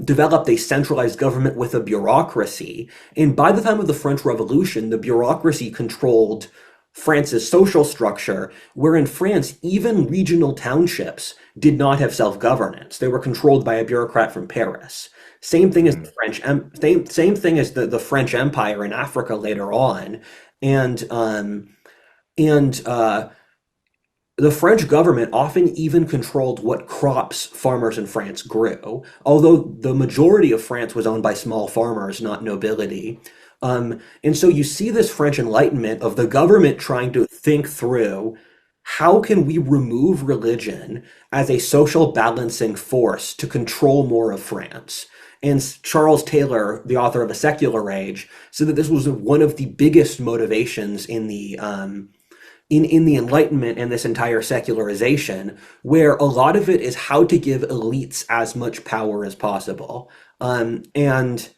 developed a centralized government with a bureaucracy. And by the time of the French Revolution, the bureaucracy controlled France's social structure, where in France, even regional townships did not have self-governance. They were controlled by a bureaucrat from Paris. Same thing as the same thing as the French Empire in Africa later on. And and the French government often even controlled what crops farmers in France grew, although the majority of France was owned by small farmers, not nobility. And so you see this French Enlightenment of the government trying to think through how can we remove religion as a social balancing force to control more of France? And Charles Taylor, the author of A Secular Age, said that this was one of the biggest motivations in the Enlightenment and this entire secularization, where a lot of it is how to give elites as much power as possible. And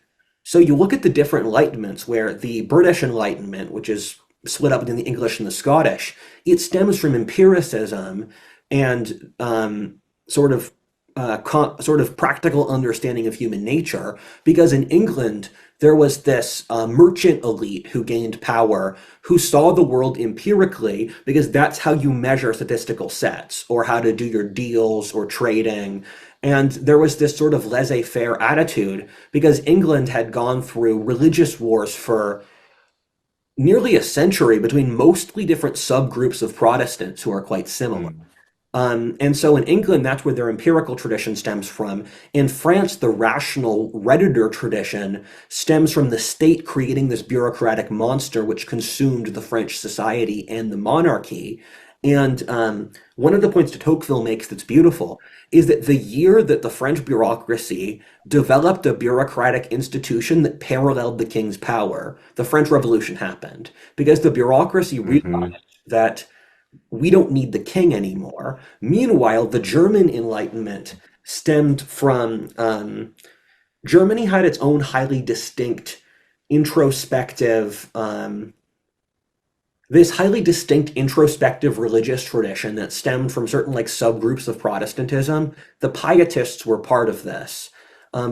so you look at the different Enlightenments, where the British Enlightenment, which is split up between the English and the Scottish, it stems from empiricism and sort of practical understanding of human nature, because in England there was this merchant elite who gained power, who saw the world empirically, because that's how you measure statistical sets or how to do your deals or trading. And there was this sort of laissez-faire attitude because England had gone through religious wars for nearly a century between mostly different subgroups of Protestants who are quite similar.
Mm.
And so in England, that's where their empirical tradition stems from. In France, the rational redditor tradition stems from the state creating this bureaucratic monster which consumed the French society and the monarchy. And one of the points de Tocqueville makes that's beautiful is that the year that the French bureaucracy developed a bureaucratic institution that paralleled the king's power, the French Revolution happened. Because the bureaucracy
Hmm.
realized that we don't need the king anymore. Meanwhile, the German Enlightenment stemmed from Germany had its own highly distinct introspective this highly distinct introspective religious tradition that stemmed from certain like subgroups of Protestantism. The Pietists were part of this.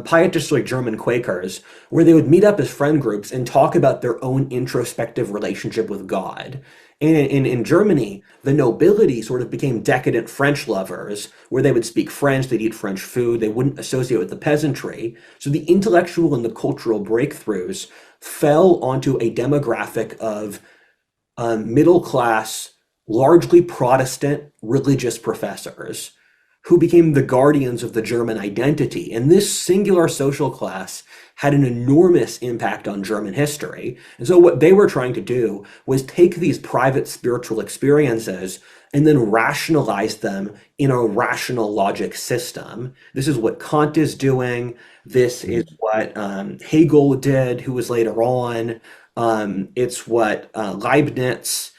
Pietists were like German Quakers, where they would meet up as friend groups and talk about their own introspective relationship with God. And in Germany, the nobility sort of became decadent French lovers, where they would speak French, they'd eat French food, they wouldn't associate with the peasantry. So the intellectual and the cultural breakthroughs fell onto a demographic of middle class, largely Protestant religious professors who became the guardians of the German identity. And this singular social class had an enormous impact on German history. And so what they were trying to do was take these private spiritual experiences and then rationalize them in a rational logic system. This is what Kant is doing. This is what Hegel did, who was later on. It's what Leibniz,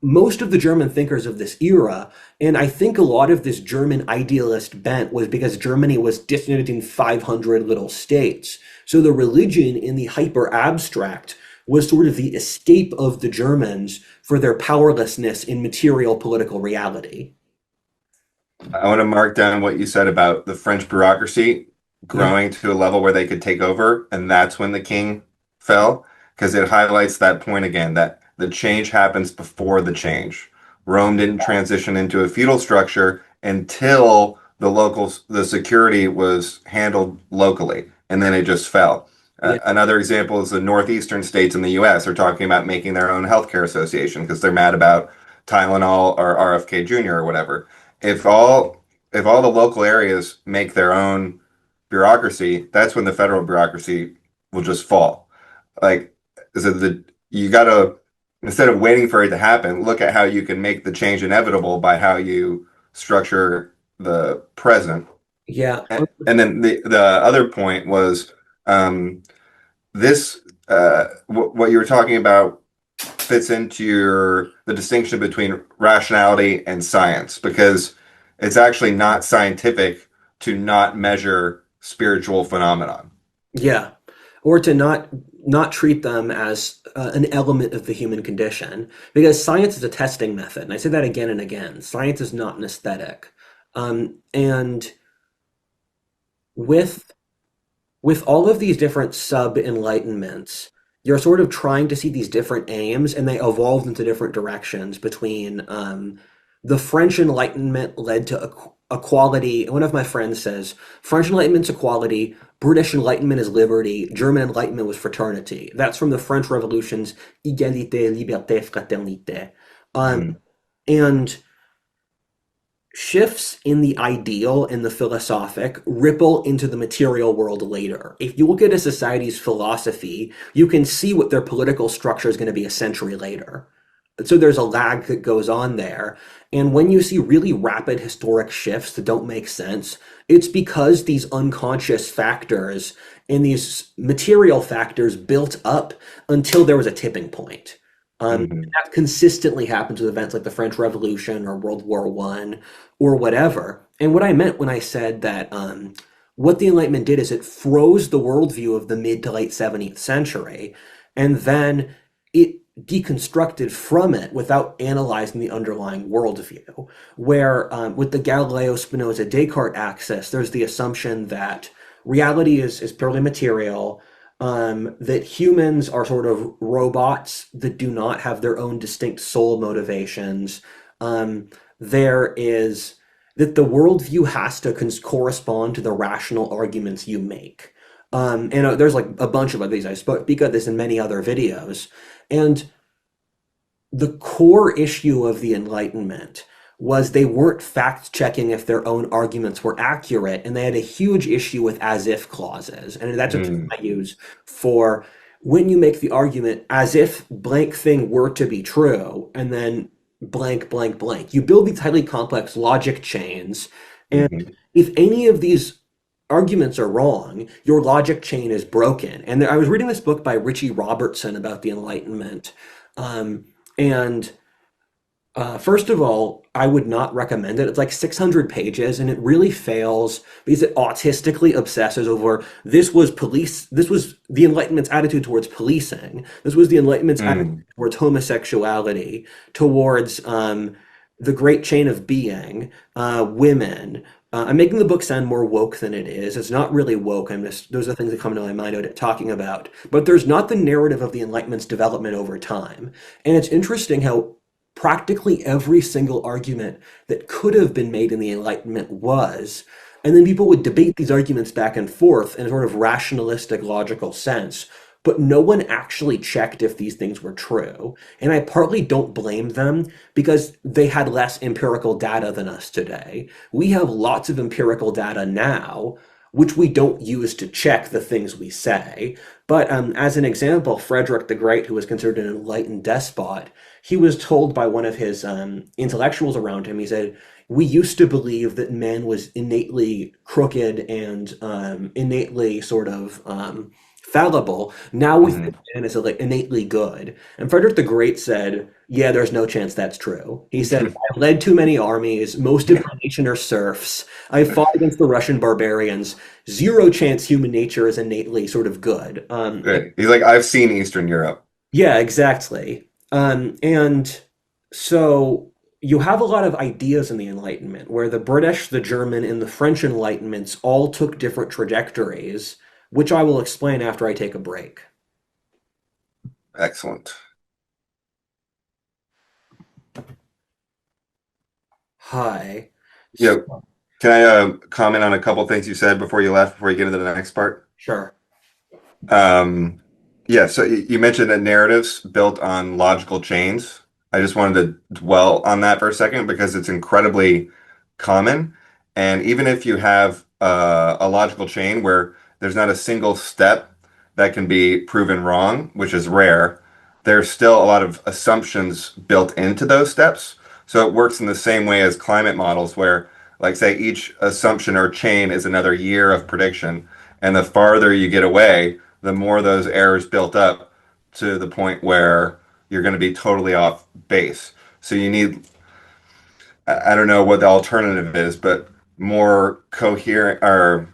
most of the German thinkers of this era, and I think a lot of this German idealist bent was because Germany was disunited in 500 little states. So the religion in the hyper abstract was sort of the escape of the Germans for their powerlessness in material political reality.
I want to mark down what you said about the French bureaucracy
Yeah,
growing to a level where they could take over, and that's when the king fell, because it highlights that point again that the change happens before the change. Rome didn't transition into a feudal structure until the security was handled locally, and then it just fell.
yeah,
Another example is the northeastern states in the U.S. are talking about making their own healthcare association because they're mad about Tylenol or RFK Jr. or whatever. If all the local areas make their own bureaucracy, that's when the federal bureaucracy will just fall. Like, so you gotta, instead of waiting for it to happen, look at how you can make the change inevitable by how you structure the present.
yeah,
And then the other point was this what you were talking about fits into the distinction between rationality and science, because it's actually not scientific to not measure spiritual phenomenon.
yeah. Or to not treat them as an element of the human condition, because science is a testing method, and I say that again and again. Science is not an aesthetic, and with with all of these different sub-enlightenments, you're sort of trying to see these different aims, and they evolved into different directions between the French Enlightenment led to equality. One of my friends says French Enlightenment's equality, British Enlightenment is liberty, German Enlightenment was fraternity. That's from the French Revolution's égalité, liberté, fraternité. Um,
Mhm.
and shifts in the ideal and the philosophic ripple into the material world later. If you look at a society's philosophy, you can see what their political structure is going to be a century later. So there's a lag that goes on there. And when you see really rapid historic shifts that don't make sense, it's because these unconscious factors and these material factors built up until there was a tipping point.
Hmm.
That consistently happens with events like the French Revolution or World War One or whatever. And what I meant when I said that what the Enlightenment did is it froze the worldview of the mid to late 17th century, and then it deconstructed from it without analyzing the underlying worldview. Where with the Galileo Spinoza Descartes axis, there's the assumption that reality is purely material, that humans are sort of robots that do not have their own distinct soul motivations. There is that the worldview has to correspond to the rational arguments you make. And there's like a bunch of other these. I speak of this in many other videos. And the core issue of the Enlightenment was they weren't fact checking if their own arguments were accurate, and they had a huge issue with as if clauses. And that's a term I use for when you make the argument as if blank thing were to be true, and then blank, blank, blank. You build these highly complex logic chains, and
Hmm.
if any of these arguments are wrong, your logic chain is broken. And I was reading this book by Richie Robertson about the Enlightenment. And first of all, I would not recommend it. It's like 600 pages and it really fails because it autistically obsesses over this was the Enlightenment's attitude towards policing. This was the Enlightenment's attitude
Mm.
towards homosexuality, towards the great chain of being, women. I'm making the book sound more woke than it is. It's not really woke. I'm just, those are things that come to my mind out talking about. But there's not the narrative of the Enlightenment's development over time. And it's interesting how practically every single argument that could have been made in the Enlightenment was. And then people would debate these arguments back and forth in a sort of rationalistic, logical sense. But no one actually checked if these things were true. And I partly don't blame them because they had less empirical data than us today. We have lots of empirical data now, which we don't use to check the things we say. But as an example, Frederick the Great, who was considered an enlightened despot, he was told by one of his intellectuals around him, he said, we used to believe that man was innately crooked and innately sort of fallible. Now we think
Hmm.
man is like innately good. And Frederick the Great said, yeah, there's no chance that's true. He said, I've led too many armies. Most of my nation are serfs. I fought against the Russian barbarians. Zero chance human nature is innately sort of good.
Good. He's like, I've seen Eastern Europe.
Yeah, exactly. And so you have a lot of ideas in the Enlightenment where the British, the German, and the French Enlightenments all took different trajectories, which I will explain after I take a break.
Excellent.
Hi.
Yeah. Can I comment on a couple things you said before you left, before you get into the next part?
Sure.
Um, yeah, so you mentioned that narratives built on logical chains. I just wanted to dwell on that for a second because it's incredibly common. And even if you have a logical chain where there's not a single step that can be proven wrong, which is rare, there's still a lot of assumptions built into those steps. So it works in the same way as climate models, where, like, say, each assumption or chain is another year of prediction. And the farther you get away, the more those errors built up to the point where you're going to be totally off base. So you need, I don't know what the alternative is, but more coherent or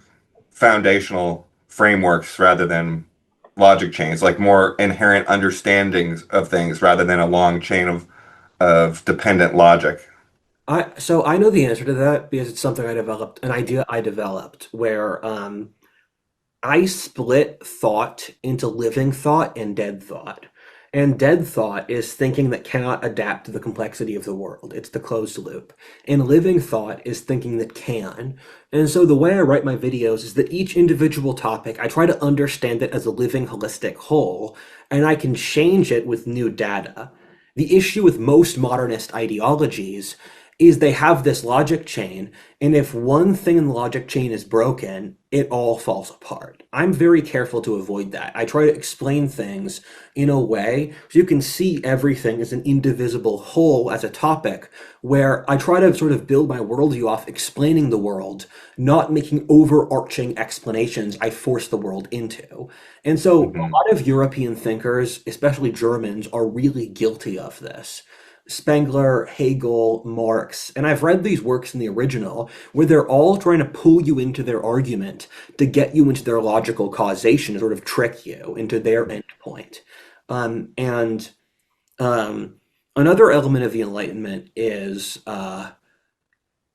foundational frameworks rather than logic chains, like more inherent understandings of things rather than a long chain of dependent logic.
I know the answer to that because it's something I developed, an idea I developed where I split thought into living thought and dead thought. And dead thought is thinking that cannot adapt to the complexity of the world. It's the closed loop. And living thought is thinking that can. And so the way I write my videos is that each individual topic, I try to understand it as a living holistic whole, and I can change it with new data. The issue with most modernist ideologies is they have this logic chain, and if one thing in the logic chain is broken, it all falls apart. I'm very careful to avoid that. I try to explain things in a way so you can see everything as an indivisible whole as a topic, where I try to sort of build my worldview off explaining the world, not making overarching explanations I force the world into. And so a
Hmm.
lot of European thinkers, especially Germans, are really guilty of this. Spengler, Hegel, Marx, and I've read these works in the original where they're all trying to pull you into their argument to get you into their logical causation, to sort of trick you into their endpoint. And another element of the Enlightenment is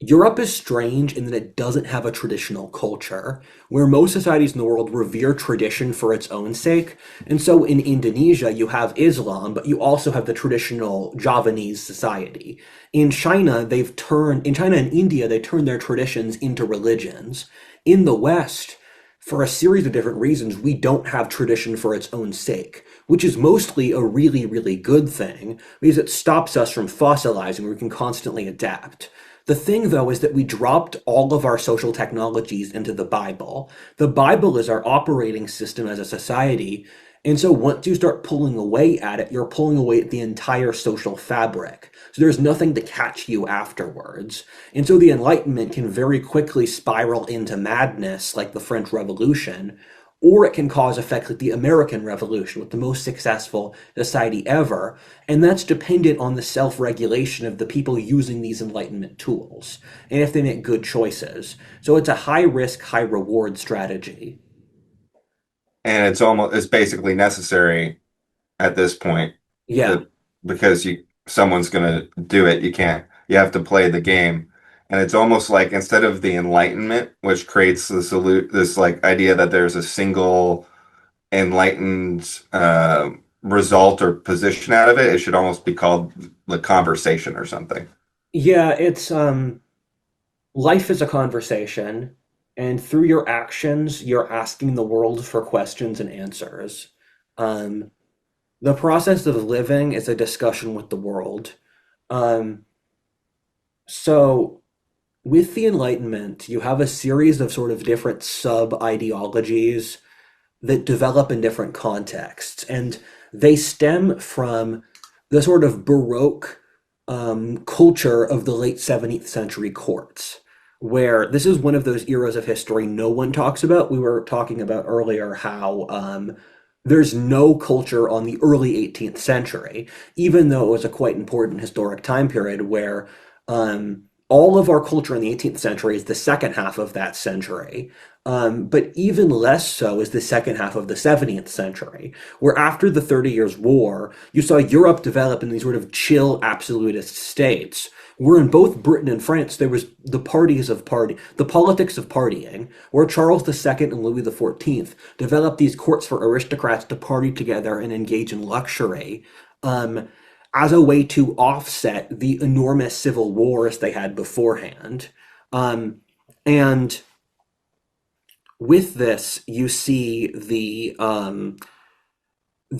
Europe is strange in that it doesn't have a traditional culture, where most societies in the world revere tradition for its own sake. And so in Indonesia, you have Islam, but you also have the traditional Javanese society. In China and India, they turn their traditions into religions. In the West, for a series of different reasons, we don't have tradition for its own sake, which is mostly a really, really good thing because it stops us from fossilizing where we can constantly adapt. The thing, though, is that we dropped all of our social technologies into the Bible. The Bible is our operating system as a society. And so once you start pulling away at it, you're pulling away at the entire social fabric. So there's nothing to catch you afterwards. And so the Enlightenment can very quickly spiral into madness like the French Revolution, or it can cause effects like the American Revolution with the most successful society ever. And that's dependent on the self-regulation of the people using these Enlightenment tools and if they make good choices. So it's a high risk, high reward strategy.
And it's basically necessary at this point
Yeah.
that because someone's gonna do it, you have to play the game. And it's almost like instead of the Enlightenment, which creates this like idea that there's a single enlightened result or position out of it, it should almost be called the conversation or something.
Yeah, it's life is a conversation, and through your actions, you're asking the world for questions and answers. Um, the process of living is a discussion with the world. Um, so with the Enlightenment, you have a series of sort of different sub-ideologies that develop in different contexts, and they stem from the sort of Baroque culture of the late 17th century courts, where this is one of those eras of history no one talks about. We were talking about earlier how there's no culture on the early 18th century, even though it was a quite important historic time period where all of our culture in the 18th century is the second half of that century. But even less so is the second half of the 17th century, where after the 30 Years' War, you saw Europe develop in these sort of chill absolutist states, where in both Britain and France there was the politics of partying, where Charles II and Louis XIV developed these courts for aristocrats to party together and engage in luxury, um, as a way to offset the enormous civil wars they had beforehand. And with this, you see the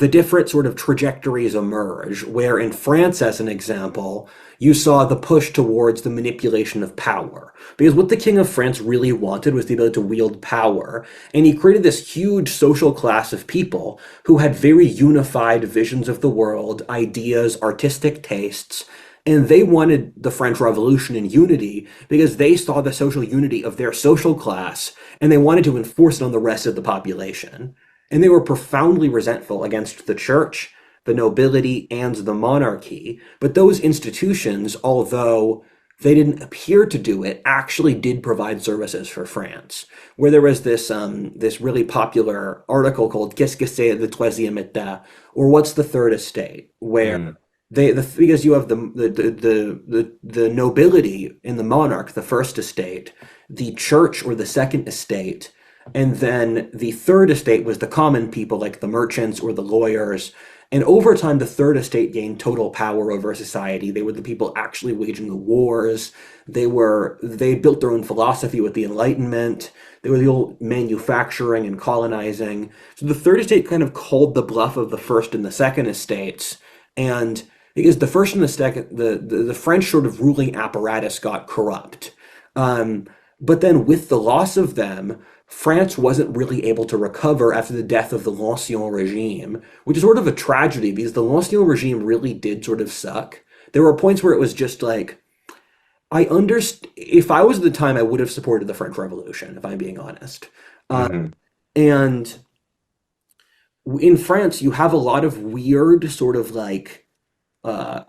different sort of trajectories emerge, where in France, as an example, you saw the push towards the manipulation of power. Because what the King of France really wanted was the ability to wield power. And he created this huge social class of people who had very unified visions of the world, ideas, artistic tastes. And they wanted the French Revolution in unity because they saw the social unity of their social class and they wanted to enforce it on the rest of the population. And they were profoundly resentful against the church, the nobility, and the monarchy. But those institutions, although they didn't appear to do it, actually did provide services for France. Where there was this really popular article called "Qu'est-ce que c'est le troisième état?" or "What's the third estate?" where
Mm.
because you have the nobility in the monarch, the first estate, the church or the second estate, and then the third estate was the common people like the merchants or the lawyers. And over time, the third estate gained total power over society. They were the people actually waging the wars. They built their own philosophy with the Enlightenment. They were the old manufacturing and colonizing. So the third estate kind of called the bluff of the first and the second estates. And because the first and the second, the French sort of ruling apparatus got corrupt. Um, but then with the loss of them, France wasn't really able to recover after the death of the L'Ancien regime, which is sort of a tragedy because the L'Ancien regime really did sort of suck. There were points where it was just like, if I was at the time, I would have supported the French Revolution, if I'm being honest. Uh,
Hmm.
and in France, you have a lot of weird, sort of like, uh,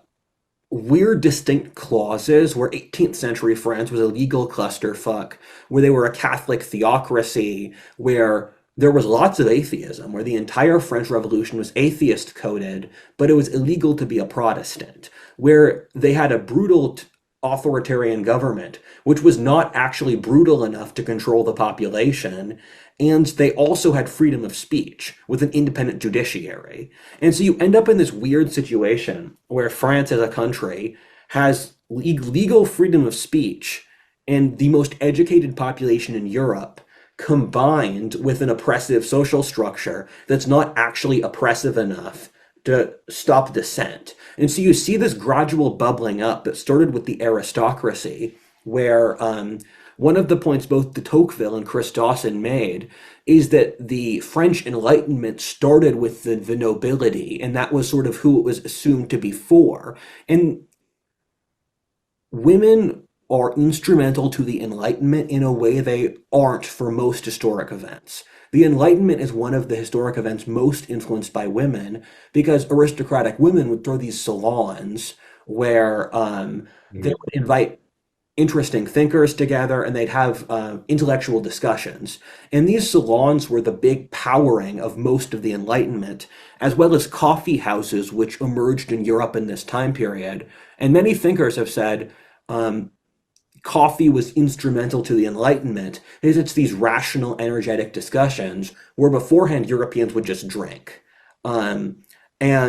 weird distinct clauses where 18th century France was a legal clusterfuck, where they were a Catholic theocracy, where there was lots of atheism, where the entire French Revolution was atheist coded, but it was illegal to be a Protestant, where they had a brutal authoritarian government, which was not actually brutal enough to control the population. And they also had freedom of speech with an independent judiciary. And so you end up in this weird situation where France as a country has legal freedom of speech and the most educated population in Europe combined with an oppressive social structure that's not actually oppressive enough to stop dissent. And so you see this gradual bubbling up that started with the aristocracy, where one of the points both de Tocqueville and Chris Dawson made is that the French Enlightenment started with the nobility, and that was sort of who it was assumed to be for. And women are instrumental to the Enlightenment in a way they aren't for most historic events. The Enlightenment is one of the historic events most influenced by women because aristocratic women would throw these salons where they would invite interesting thinkers together and they'd have intellectual discussions. And these salons were the big powering of most of the Enlightenment, as well as coffee houses, which emerged in Europe in this time period. And many thinkers have said um, coffee was instrumental to the Enlightenment because it's these rational, energetic discussions where beforehand Europeans would just drink. Um,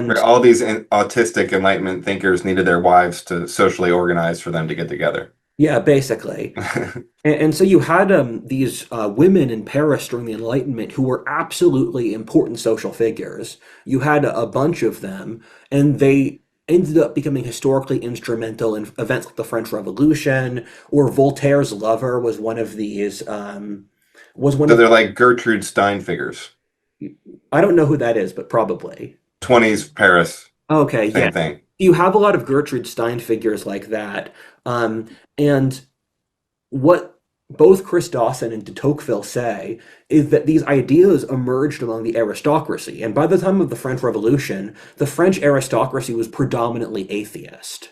Right,
and
all these autistic Enlightenment thinkers needed their wives to socially organize for them to get together.
yeah, basically. And so you had these women in Paris during the Enlightenment who were absolutely important social figures. You had a bunch of them, and they ended up becoming historically instrumental in events like the French Revolution, or Voltaire's lover was one of these. Was one
So
of
they're like Gertrude Stein figures.
I don't know who that is, but probably.
20s Paris,
Okay, yeah.
same thing.
You have a lot of Gertrude Stein figures like that, and what both Chris Dawson and de Tocqueville say is that these ideas emerged among the aristocracy. And by the time of the French Revolution, the French aristocracy was predominantly atheist.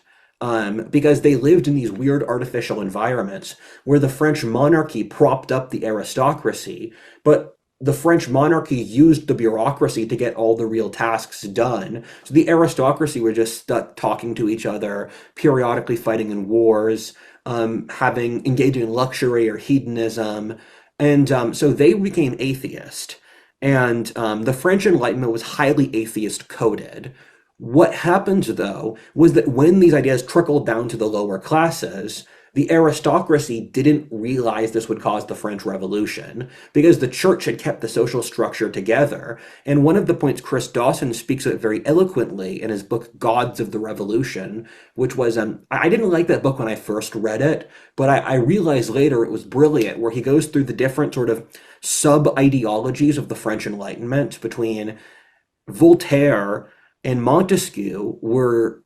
Because they lived in these weird artificial environments where the French monarchy propped up the aristocracy, but the French monarchy used the bureaucracy to get all the real tasks done. So the aristocracy were just stuck talking to each other, periodically fighting in wars, having engaging in luxury or hedonism, and so they became atheist. And the French Enlightenment was highly atheist coded. What happened, though, was that when these ideas trickled down to the lower classes, the aristocracy didn't realize this would cause the French Revolution because the church had kept the social structure together. And one of the points Chris Dawson speaks of it very eloquently in his book Gods of the Revolution, which was I didn't like that book when I first read it, but I realized later it was brilliant, where he goes through the different sort of sub ideologies of the French Enlightenment between Voltaire and Montesquieu were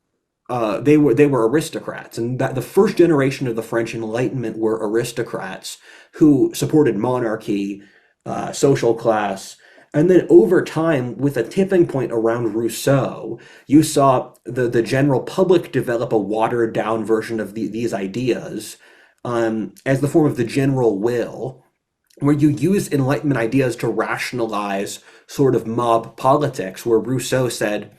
they were aristocrats, and that the first generation of the French Enlightenment were aristocrats who supported monarchy, social class, and then over time, with a tipping point around Rousseau, you saw the general public develop a watered down version of these ideas as the form of the general will, where you use Enlightenment ideas to rationalize sort of mob politics, where Rousseau said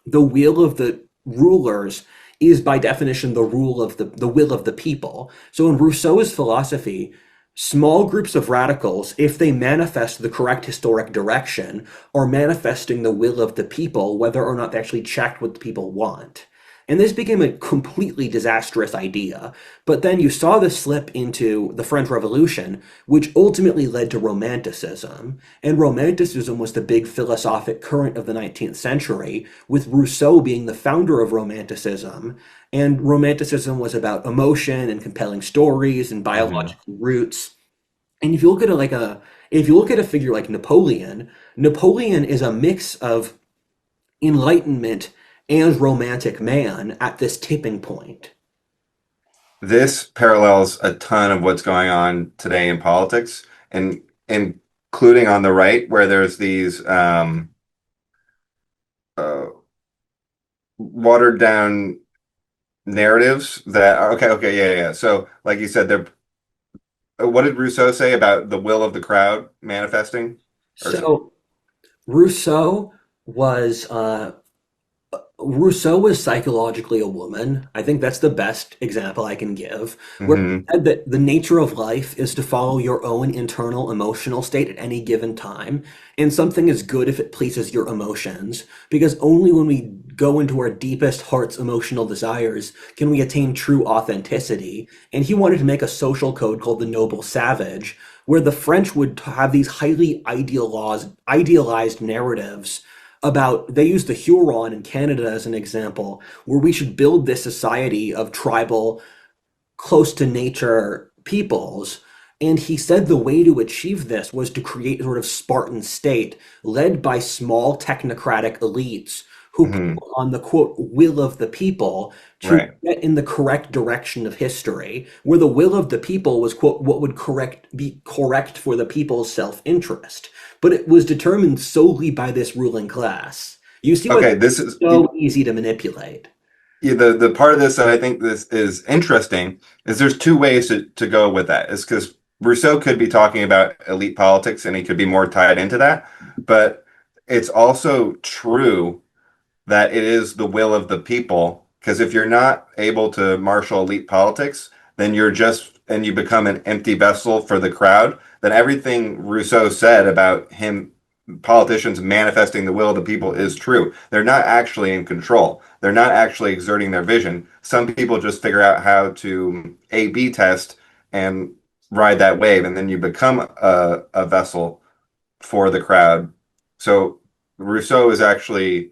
the will of the rulers is by definition the rule of the will of the people. So in Rousseau's philosophy, small groups of radicals, if they manifest the correct historic direction, are manifesting the will of the people, whether or not they actually checked what the people want. And this became a completely disastrous idea. But then you saw this slip into the French Revolution, which ultimately led to Romanticism. And Romanticism was the big philosophic current of the 19th century, with Rousseau being the founder of Romanticism. And Romanticism was about emotion and compelling stories and
Hmm.
biological roots. And if you look at if you look at a figure like Napoleon, Napoleon is a mix of Enlightenment and romantic man at this tipping point.
This parallels a ton of what's going on today in politics, and including on the right, where there's these uh, watered down narratives that are okay, okay, yeah, yeah. So, like you said, they're what did Rousseau say about the will of the crowd manifesting? Or so,
So Rousseau was uh, Rousseau was psychologically a woman. I think that's the best example I can give, where he
hmm,
said that the nature of life is to follow your own internal emotional state at any given time, and something is good if it pleases your emotions, because only when we go into our deepest heart's emotional desires can we attain true authenticity. And he wanted to make a social code called the noble savage, where the French would have these highly idealized narratives about they use the Huron in Canada as an example, where we should build this society of tribal, close to nature peoples. And he said the way to achieve this was to create a sort of Spartan state led by small technocratic elites who
hmm,
pull on the quote will of the people to
right.
get in the correct direction of history, where the will of the people was quote what would correct be correct for the people's self-interest. But it was determined solely by this ruling class. You see why
Okay,
it's
this is
so easy to manipulate.
yeah, the part of this that I think this is interesting is there's two ways to go with that. Is because Rousseau could be talking about elite politics and he could be more tied into that, but it's also true that it is the will of the people. Because if you're not able to marshal elite politics, then you're just, and you become an empty vessel for the crowd, then everything Rousseau said about him, politicians manifesting the will of the people is true. They're not actually in control. They're not actually exerting their vision. Some people just figure out how to A/B test and ride that wave, and then you become a vessel for the crowd. So Rousseau is actually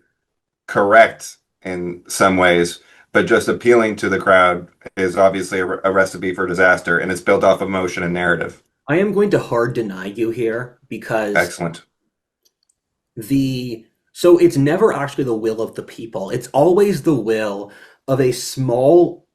correct in some ways, but just appealing to the crowd is obviously a recipe for disaster, and it's built off emotion and narrative.
I am going to hard deny you here because
Excellent.
the so it's never actually the will of the people. It's always the will of a small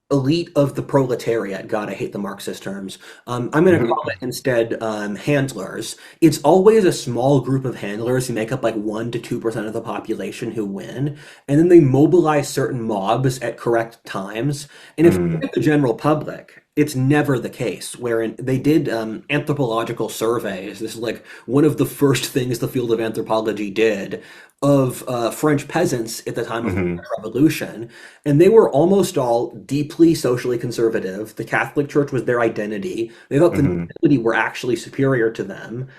elite of the proletariat. God, I hate the Marxist terms. I'm going to call it instead handlers. It's always a small group of handlers who make up like 1 to 2% of the population who win, and then they mobilize certain mobs at correct times. And if you look
Mm,
at the general public, it's never the case. Wherein they did anthropological surveys. This is like one of the first things the field of anthropology did of French peasants at the time of the
mhm,
French Revolution, and they were almost all deeply socially conservative. The Catholic Church was their identity. They thought the
mhm,
nobility were actually superior to them.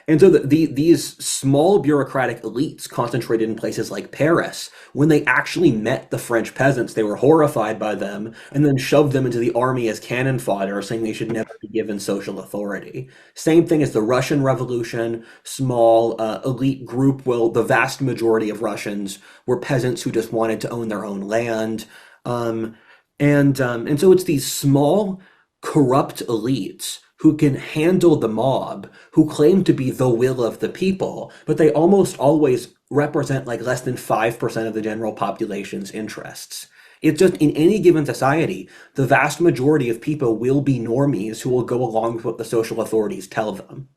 And so these small bureaucratic elites concentrated in places like Paris, when they actually met the French peasants, they were horrified by them and then shoved them into the army as cannon fodder, saying they should never be given social authority. Same thing as the Russian Revolution, small elite group. Well, the vast majority of Russians were peasants who just wanted to own their own land. Um, and so it's these small, corrupt elites who can handle the mob, who claim to be the will of the people, but they almost always represent like less than 5% of the general population's interests. It's just in any given society, the vast majority of people will be normies who will go along with what the social authorities tell them.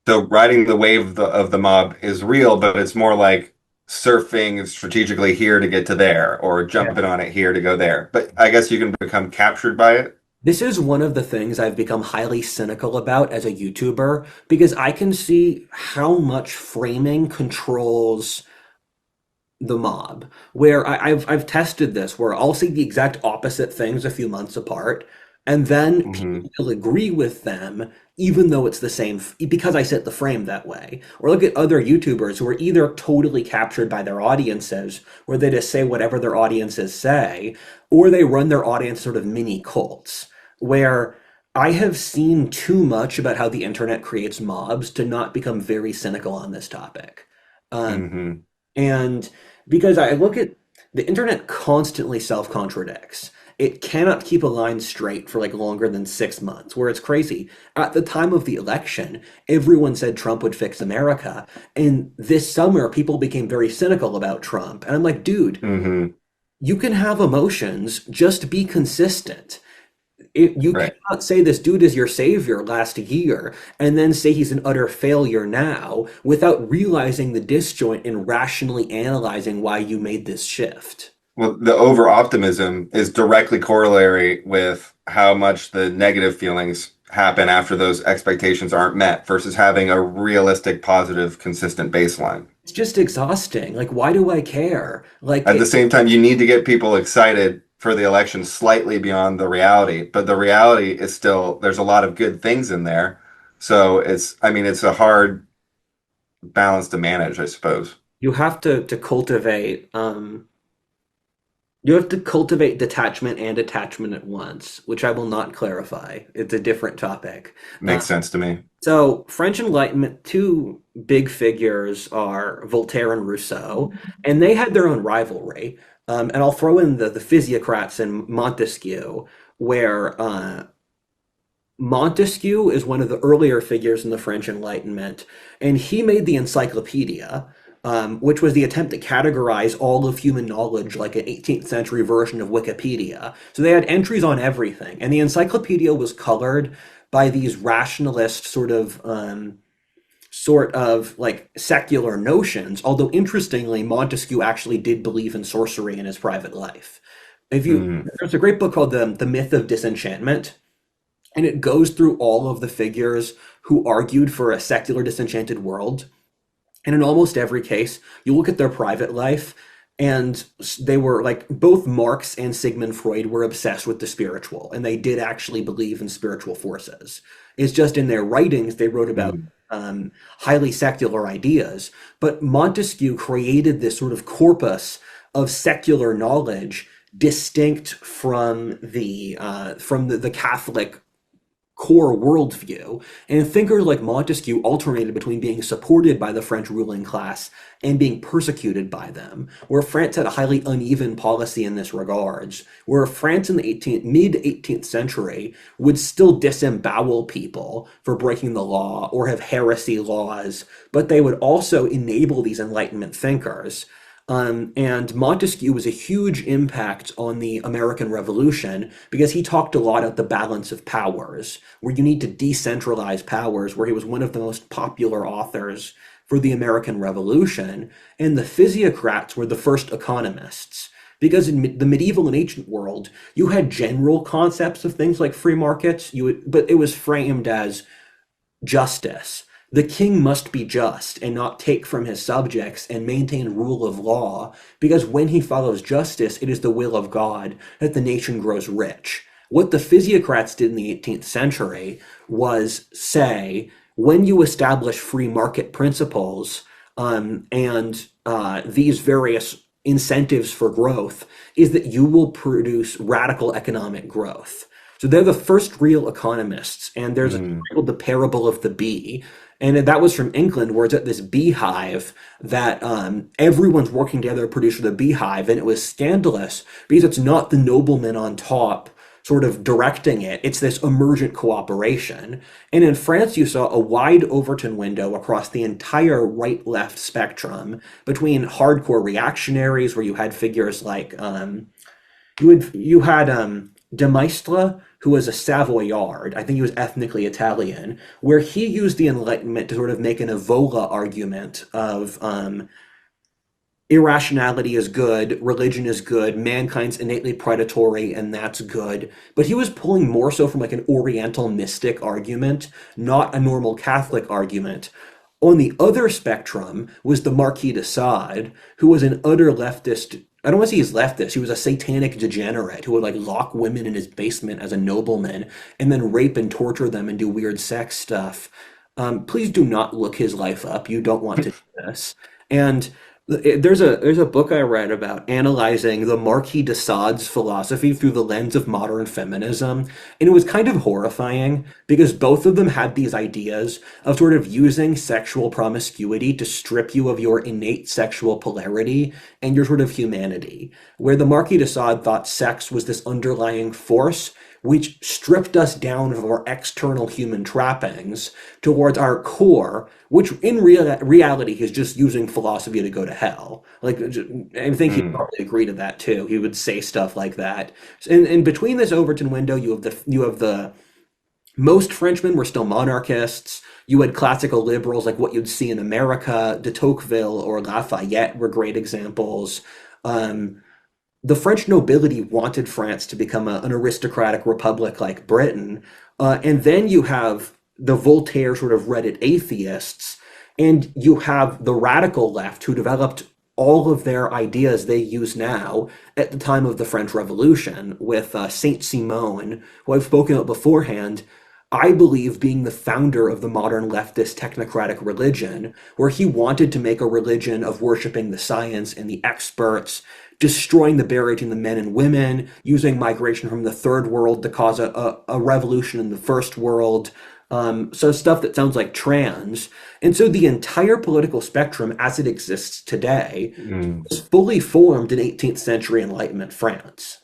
so riding the wave of the mob is real, but it's more like surfing strategically here to get to there, or jumping on it here to go there. But I guess you can become captured by it.
This is one of the things I've become highly cynical about as a YouTuber because I can see how much framing controls the mob. Where I've tested this, where I'll see the exact opposite things a few months apart. And then
Hmm.
people will agree with them, even though it's the same, because I set the frame that way. Or look at other YouTubers who are either totally captured by their audiences, where they just say whatever their audiences say, or they run their audience sort of mini cults, where I have seen too much about how the internet creates mobs to not become very cynical on this topic. Um,
Hmm.
and because I look at the internet constantly self-contradicts. It cannot keep a line straight for like longer than 6 months, where it's crazy. At the time of the election, everyone said Trump would fix America. And this summer, people became very cynical about Trump. And I'm like, dude,
Hmm.
you can have emotions, just be consistent. You
Right.
cannot say this dude is your savior last year and then say he's an utter failure now without realizing the disjoint and rationally analyzing why you made this shift.
Well, the over optimism is directly corollary with how much the negative feelings happen after those expectations aren't met versus having a realistic, positive, consistent baseline.
It's just exhausting. Like, why do I care? Like,
At the same time, you need to get people excited for the election slightly beyond the reality, but the reality is still there's a lot of good things in there. So I mean, it's a hard balance to manage, I suppose.
you have to cultivate you have to cultivate detachment and attachment at once, which I will not clarify. It's a different topic.
Makes sense to me.
So, French Enlightenment, two big figures are Voltaire and Rousseau, and they had their own rivalry. And I'll throw in the physiocrats and Montesquieu, where Montesquieu is one of the earlier figures in the French Enlightenment, and he made the encyclopedia, which was the attempt to categorize all of human knowledge like an 18th century version of Wikipedia. So they had entries on everything, and the encyclopedia was colored by these rationalist sort of like secular notions. Although interestingly, Montesquieu actually did believe in sorcery in his private life. If you
Mm,
There's a great book called the Myth of Disenchantment, and it goes through all of the figures who argued for a secular disenchanted world. And in almost every case, you look at their private life, and they were like both Marx and Sigmund Freud were obsessed with the spiritual, and they did actually believe in spiritual forces. It's just in their writings they wrote about
mm,
highly secular ideas. But Montesquieu created this sort of corpus of secular knowledge distinct from the Catholic core worldview. And thinkers like Montesquieu alternated between being supported by the French ruling class and being persecuted by them, where France had a highly uneven policy in this regards, where France in the mid 18th century would still disembowel people for breaking the law or have heresy laws, but they would also enable these Enlightenment thinkers. And Montesquieu was a huge impact on the American Revolution because he talked a lot about the balance of powers, where you need to decentralize powers, where he was one of the most popular authors for the American Revolution. And the physiocrats were the first economists. Because in the medieval and ancient world, you had general concepts of things like free markets, but it was framed as justice. The king must be just and not take from his subjects and maintain rule of law, because when he follows justice, it is the will of God that the nation grows rich. What the physiocrats did in the 18th century was say, when you establish free market principles and these various incentives for growth, is that you will produce radical economic growth. So they're the first real economists, and there's a
mm.
called the parable of the bee, and that was from England, where it's at this beehive that everyone's working together to produce the beehive, and it was scandalous because it's not the nobleman on top sort of directing it. It's this emergent cooperation. And in France, you saw a wide Overton window across the entire right-left spectrum between hardcore reactionaries, where you had figures like you had de Maistre, who was a Savoyard. I think he was ethnically Italian, where he used the Enlightenment to sort of make an Evola argument of irrationality is good, religion is good, mankind's innately predatory, and that's good. But he was pulling more so from like an Oriental mystic argument, not a normal Catholic argument. On the other spectrum was the Marquis de Sade, who was an utter leftist I don't want to say he's leftist. He was a satanic degenerate who would like lock women in his basement as a nobleman and then rape and torture them and do weird sex stuff. Please do not look his life up. You don't want to do this. And there's a book I read about analyzing the Marquis de Sade's philosophy through the lens of modern feminism, and it was kind of horrifying because both of them had these ideas of sort of using sexual promiscuity to strip you of your innate sexual polarity and your sort of humanity. Where the Marquis de Sade thought sex was this underlying force which stripped us down of our external human trappings towards our core, which in reality is just using philosophy to go to hell. Like, I think he'd
Mm,
probably agree to that too. He would say stuff like that. And between this Overton window, you have the most Frenchmen were still monarchists. You had classical liberals like what you'd see in America. De Tocqueville or Lafayette were great examples. Um, the French nobility wanted France to become an aristocratic republic like Britain. And then you have the Voltaire sort of Reddit atheists, and you have the radical left who developed all of their ideas they use now at the time of the French Revolution with Saint Simon, who I've spoken about beforehand. I believe being the founder of the modern leftist technocratic religion, where he wanted to make a religion of worshiping the science and the experts, destroying the barrier between the men and women, using migration from the third world to cause a revolution in the first world. So stuff that sounds like trans. And so the entire political spectrum as it exists today
mm.
was fully formed in 18th century Enlightenment France.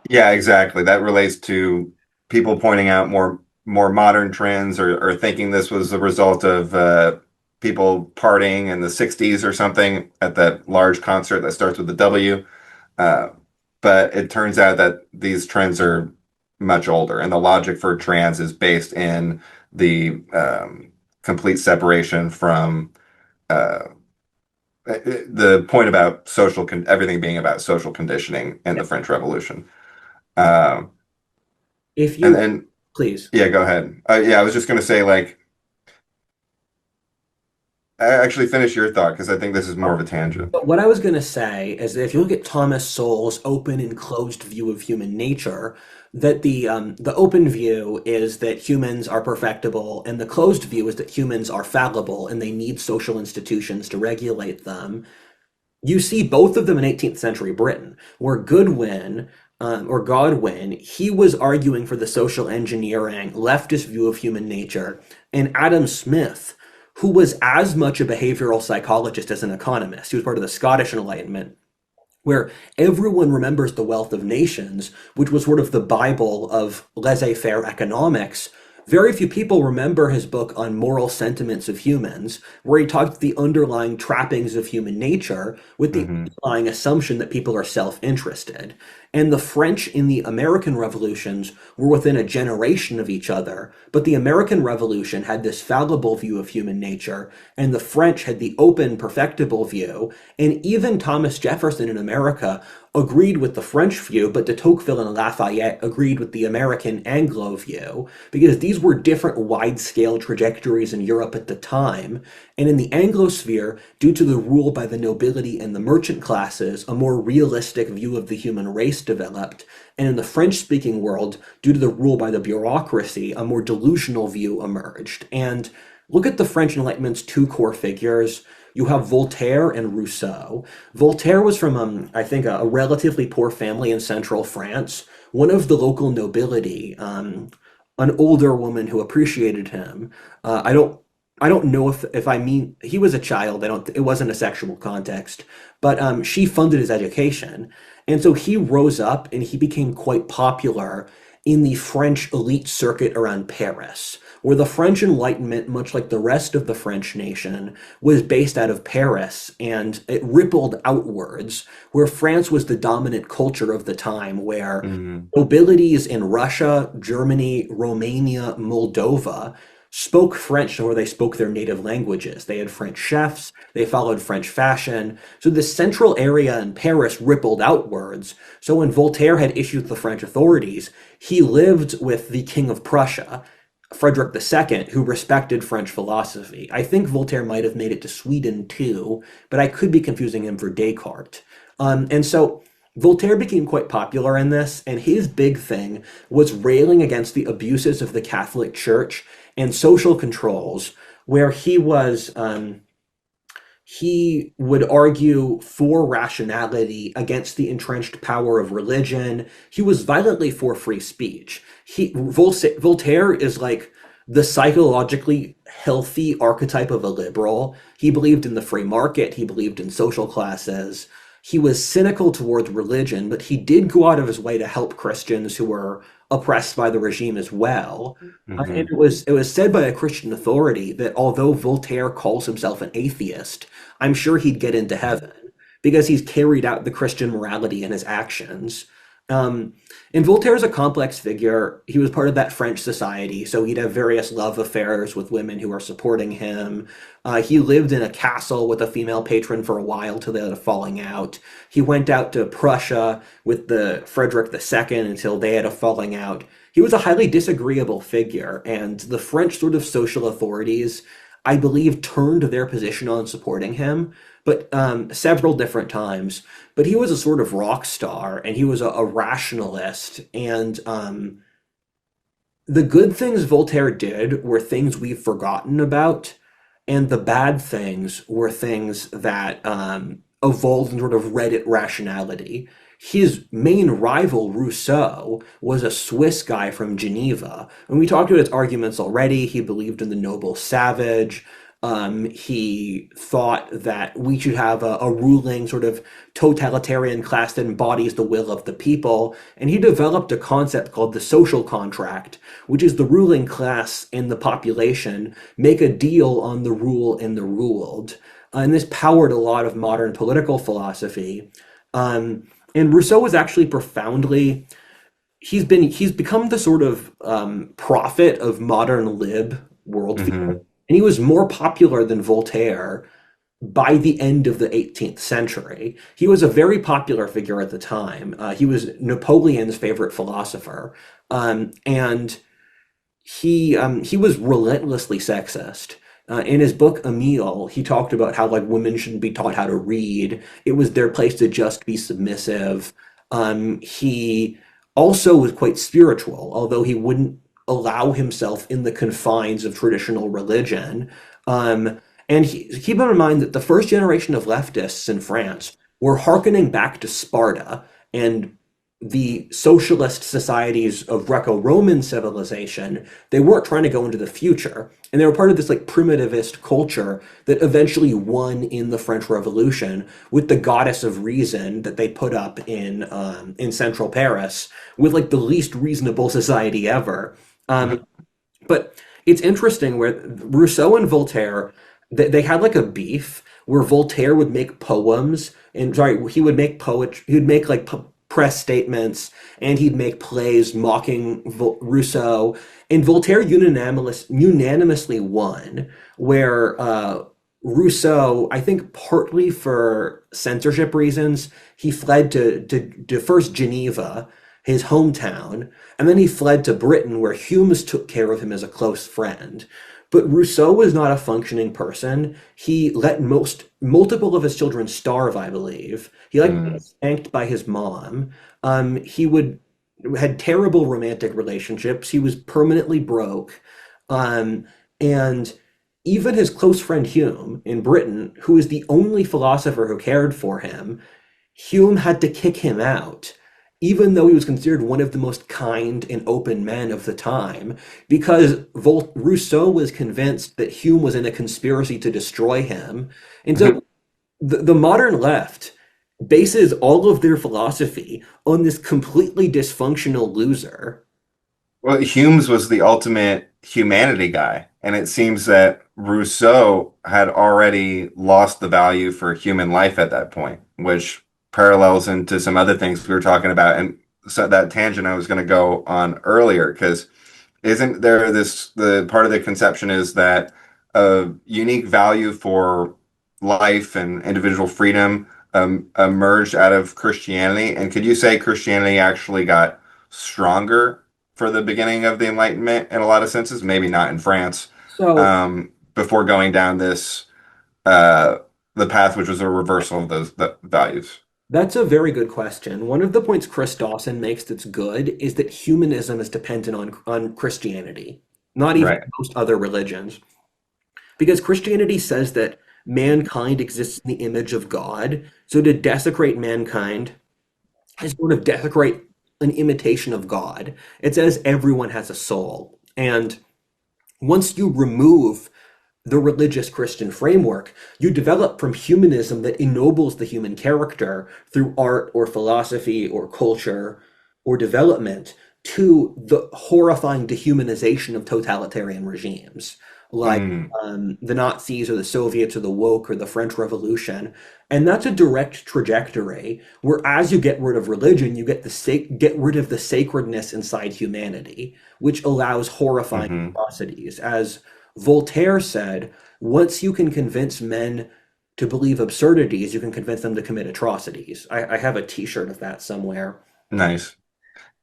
Yeah, exactly. That relates to people pointing out more modern trends or thinking this was the result of people partying in the 60s or something at that large concert that starts with the W. Uh, but it turns out that these trends are much older, and the logic for trans is based in the complete separation from uh, the point about everything being about social conditioning in the French Revolution. Uh,
If
and
you
and
please.
yeah, go ahead. Yeah, I was just going to say, like, actually finish your thought because I think this is more of a tangent.
But what I was going to say is that if you look at Thomas Sowell's open and closed view of human nature, that the open view is that humans are perfectible, and the closed view is that humans are fallible and they need social institutions to regulate them. You see both of them in 18th century Britain, where Goodwin or Godwin, he was arguing for the social engineering, leftist view of human nature, and Adam Smith, who was as much a behavioral psychologist as an economist. He was part of the Scottish Enlightenment, where everyone remembers The Wealth of Nations, which was sort of the Bible of laissez-faire economics. Very few people remember his book on moral sentiments of humans, where he talks the underlying trappings of human nature with the
Hmm.
underlying assumption that people are self-interested. And the French in the American revolutions were within a generation of each other, but the American Revolution had this fallible view of human nature, and the French had the open, perfectible view. And even Thomas Jefferson in America agreed with the French view, but de Tocqueville and Lafayette agreed with the American Anglo view, because these were different wide-scale trajectories in Europe at the time. And in the Anglosphere, due to the rule by the nobility and the merchant classes, a more realistic view of the human race developed. And in the French-speaking world, due to the rule by the bureaucracy, a more delusional view emerged. And look at the French Enlightenment's two core figures. You have Voltaire and Rousseau. Voltaire was from, I think, a relatively poor family in central France. One of the local nobility, an older woman who appreciated him. I don't know if I mean he was a child. I don't. It wasn't a sexual context, but she funded his education, and so he rose up and he became quite popular in the French elite circuit around Paris, where the French Enlightenment, much like the rest of the French nation, was based out of Paris, and it rippled outwards, where France was the dominant culture of the time, where
Hmm.
nobilities in Russia, Germany, Romania, Moldova spoke French where they spoke their native languages. They had French chefs, they followed French fashion. So the central area in Paris rippled outwards. So when Voltaire had issues with the French authorities, he lived with the King of Prussia Frederick II, who respected French philosophy. I think Voltaire might have made it to Sweden too, but I could be confusing him for Descartes. And so Voltaire became quite popular in this, and his big thing was railing against the abuses of the Catholic Church and social controls, where he would argue for rationality against the entrenched power of religion. He was violently for free speech. Voltaire is like the psychologically healthy archetype of a liberal. He believed in the free market, he believed in social classes. He was cynical toward religion, but he did go out of his way to help Christians who were oppressed by the regime as well. And
Hmm.
it was said by a Christian authority that although Voltaire calls himself an atheist, I'm sure he'd get into heaven because he's carried out the Christian morality in his actions. Um, and Voltaire's a complex figure. He was part of that French society, so he'd have various love affairs with women who are supporting him. He lived in a castle with a female patron for a while till they had a falling out. He went out to Prussia with the Frederick II until they had a falling out. He was a highly disagreeable figure, and the French sort of social authorities, I believe, turned their position on supporting him, but several different times. But he was a sort of rock star, and he was a rationalist. And the good things Voltaire did were things we've forgotten about, and the bad things were things that evolved in sort of Reddit rationality. His main rival, Rousseau, was a Swiss guy from Geneva. And we talked about his arguments already. He believed in the noble savage. He thought that we should have a ruling sort of totalitarian class that embodies the will of the people. And he developed a concept called the social contract, which is the ruling class and the population make a deal on the rule and the ruled. And this powered a lot of modern political philosophy. And Rousseau was actually profoundly he's become the sort of prophet of modern lib worldview,
Hmm.
and he was more popular than Voltaire by the end of the 18th century. He was a very popular figure at the time. He was Napoleon's favorite philosopher, and he was relentlessly sexist. In his book Emile, he talked about how like women shouldn't be taught how to read. It was their place to just be submissive. He also was quite spiritual, although he wouldn't allow himself in the confines of traditional religion. And keep in mind that the first generation of leftists in France were hearkening back to Sparta and the socialist societies of Greco-Roman civilization. They weren't trying to go into the future, and they were part of this like primitivist culture that eventually won in the French Revolution with the goddess of reason that they put up in central Paris with like the least reasonable society ever. But it's interesting where Rousseau and Voltaire, they had like a beef where Voltaire would make poems and sorry, he would make poetry, he would make like press statements and he'd make plays mocking Rousseau. And Voltaire unanimously won, where Rousseau, I think partly for censorship reasons, he fled to first Geneva, his hometown, and then he fled to Britain, where Hume took care of him as a close friend. But Rousseau was not a functioning person. He let multiple of his children starve, I believe. He liked being
Hmm.
spanked by his mom. He would had terrible romantic relationships. He was permanently broke. Um, and even his close friend Hume in Britain, who is the only philosopher who cared for him, Hume had to kick him out, even though he was considered one of the most kind and open men of the time, because Rousseau was convinced that Hume was in a conspiracy to destroy him. And so the modern left bases all of their philosophy on this completely dysfunctional loser.
Well, Hume's was the ultimate humanity guy, and it seems that Rousseau had already lost the value for human life at that point, which parallels into some other things we were talking about. And so that tangent I was going to go on earlier, because isn't there the part of the conception is that a unique value for life and individual freedom emerged out of Christianity? And could you say Christianity actually got stronger for the beginning of the Enlightenment in a lot of senses, maybe not in France,
So
before going down this uh, the path which was a reversal of those values.
that's a very good question. One of the points Chris Dawson makes that's good is that humanism is dependent on Christianity, not even
Right.
most other religions. Because Christianity says that mankind exists in the image of God. So to desecrate mankind is sort of desecrate an imitation of God. It says everyone has a soul. And once you remove the religious Christian framework, you develop from humanism that ennobles the human character through art or philosophy or culture or development to the horrifying dehumanization of totalitarian regimes like
Mm,
the Nazis or the Soviets or the woke or the French Revolution. And that's a direct trajectory where as you get rid of religion, you get rid of the sacredness inside humanity, which allows horrifying
hmm.
atrocities. As Voltaire said, once you can convince men to believe absurdities, you can convince them to commit atrocities. I have a t-shirt of that somewhere.
Nice.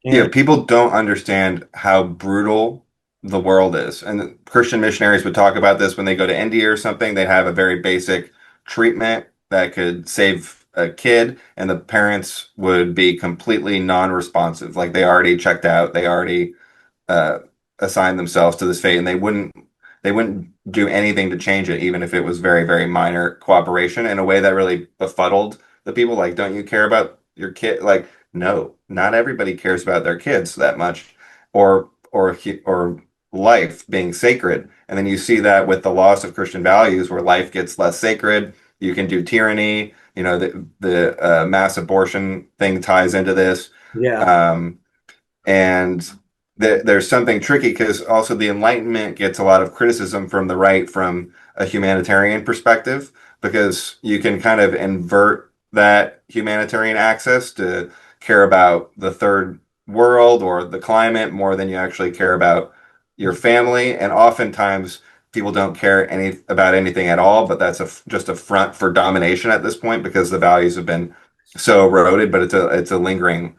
Yeah,
And
people don't understand how brutal the world is. And Christian missionaries would talk about this when they go to India or something. They'd have a very basic treatment that could save a kid, and the parents would be completely non-responsive. Like they already checked out, they already uh, assign themselves to this fate, and they wouldn't do anything to change it, even if it was very, very minor cooperation in a way that really befuddled the people. Like, don't you care about your kid? Like, no, not everybody cares about their kids that much, or life being sacred. And then you see that with the loss of Christian values, where life gets less sacred. You can do tyranny. The mass abortion thing ties into this.
yeah,
Um, and there's something tricky because also the Enlightenment gets a lot of criticism from the right from a humanitarian perspective, because you can kind of invert that humanitarian access to care about the third world or the climate more than you actually care about your family. And oftentimes people don't care about anything at all, but that's just a front for domination at this point because the values have been so eroded, but it's a lingering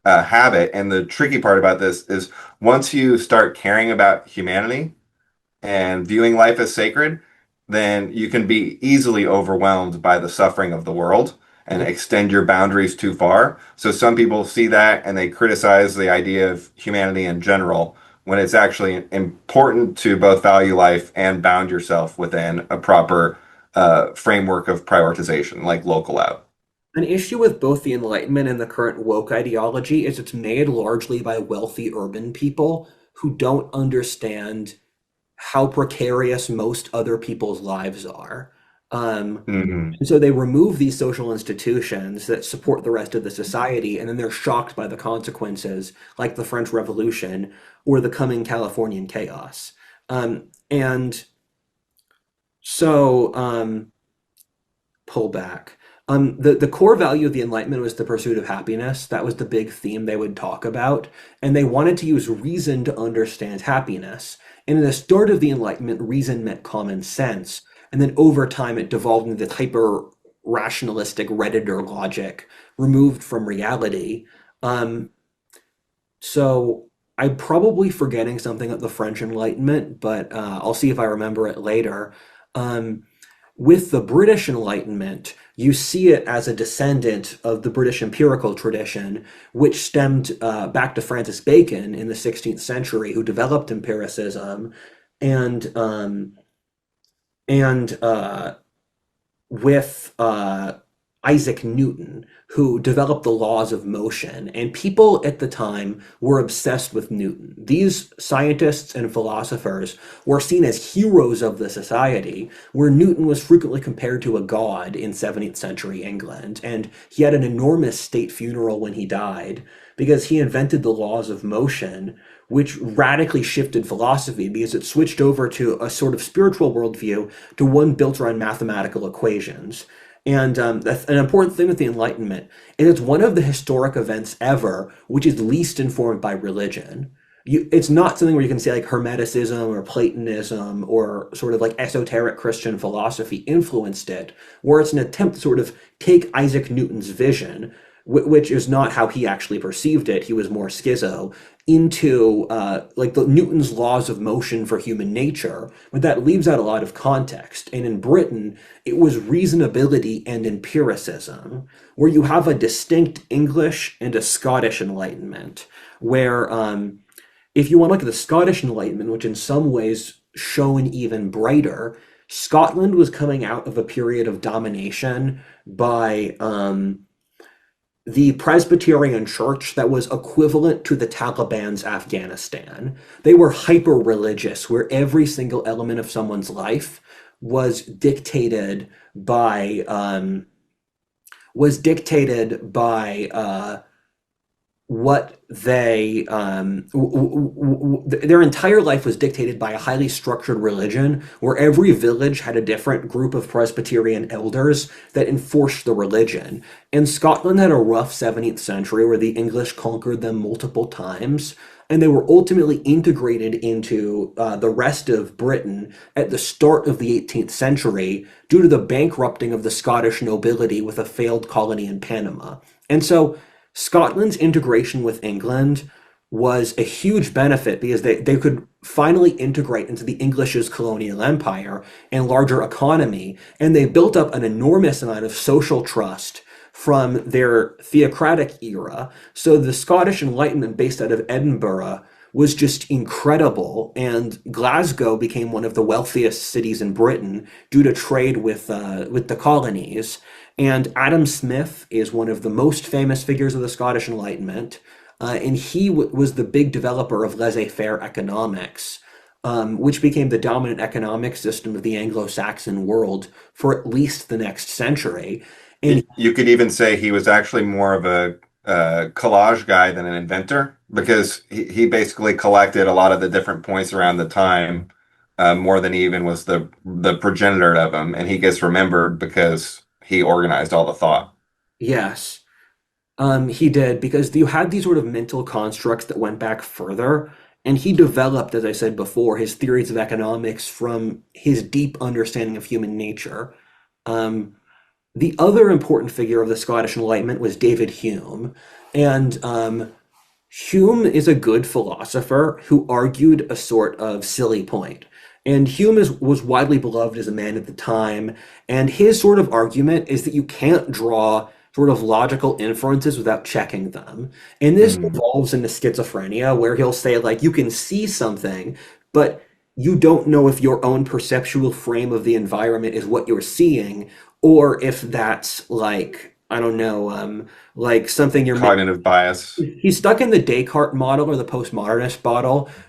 habit. And the tricky part about this is once you start caring about humanity and viewing life as sacred, then you can be easily overwhelmed by the suffering of the world and
yeah.
extend your boundaries too far. So some people see that and they criticize the idea of humanity in general when it's actually important to both value life and bound yourself within a proper framework of prioritization, like local out.
An issue with both the Enlightenment and the current woke ideology is it's made largely by wealthy urban people who don't understand how precarious most other people's lives are. Um,
Hmm.
and so they remove these social institutions that support the rest of the society, and then they're shocked by the consequences, like the French Revolution or the coming Californian chaos. And so pull back. The core value of the Enlightenment was the pursuit of happiness. That was the big theme they would talk about. And they wanted to use reason to understand happiness. And in the start of the Enlightenment, reason meant common sense. And then over time, it devolved into this hyper rationalistic Redditor logic removed from reality. Um, so I'm probably forgetting something of the French Enlightenment, but I'll see if I remember it later. Um, with the British Enlightenment, you see it as a descendant of the British empirical tradition, which stemmed back to Francis Bacon in the 16th century, who developed empiricism, and and with Isaac Newton, who developed the laws of motion. And people at the time were obsessed with Newton. These scientists and philosophers were seen as heroes of the society, where Newton was frequently compared to a god in 17th century England. And he had an enormous state funeral when he died because he invented the laws of motion, which radically shifted philosophy because it switched over to a sort of spiritual worldview to one built around mathematical equations. And that's an important thing with the Enlightenment. And it's one of the historic events ever which is least informed by religion. It's not something where you can say like Hermeticism or Platonism or sort of like esoteric Christian philosophy influenced it, where it's an attempt to sort of take Isaac Newton's vision, which is not how he actually perceived it. He was more schizo into like the Newton's laws of motion for human nature, but that leaves out a lot of context. And in Britain, it was reasonability and empiricism, where you have a distinct English and a Scottish Enlightenment, where if you want to look at the Scottish Enlightenment, which in some ways shone even brighter, Scotland was coming out of a period of domination by the Presbyterian Church that was equivalent to the Taliban's Afghanistan. They were hyper religious, where every single element of someone's life was dictated by what they their entire life was dictated by a highly structured religion where every village had a different group of Presbyterian elders that enforced the religion. And Scotland had a rough 17th century where the English conquered them multiple times, and they were ultimately integrated into the rest of Britain at the start of the 18th century due to the bankrupting of the Scottish nobility with a failed colony in Panama. And so Scotland's integration with England was a huge benefit because they could finally integrate into the English's colonial empire and larger economy, and they built up an enormous amount of social trust from their theocratic era. So the Scottish Enlightenment based out of Edinburgh was just incredible, and Glasgow became one of the wealthiest cities in Britain due to trade with the colonies. And Adam Smith is one of the most famous figures of the Scottish Enlightenment, and he was the big developer of laissez-faire economics, which became the dominant economic system of the Anglo-Saxon world for at least the next century. And
You could even say he was actually more of a collage guy than an inventor, because he basically collected a lot of the different points around the time, more than he even was the progenitor of them, and he gets remembered because he organized all the thought.
yes, he did, because you had these sort of mental constructs that went back further, and he developed, as I said before, his theories of economics from his deep understanding of human nature. Um, the other important figure of the Scottish Enlightenment was David Hume, and Hume is a good philosopher who argued a sort of silly point. And Hume was widely beloved as a man at the time. And his sort of argument is that you can't draw sort of logical inferences without checking them. And this
Mm.
evolves into schizophrenia, where he'll say, like, you can see something, but you don't know if your own perceptual frame of the environment is what you're seeing, or if that's like, I don't know, like something you're
Cognitive bias.
he's stuck in the Descartes model or the postmodernist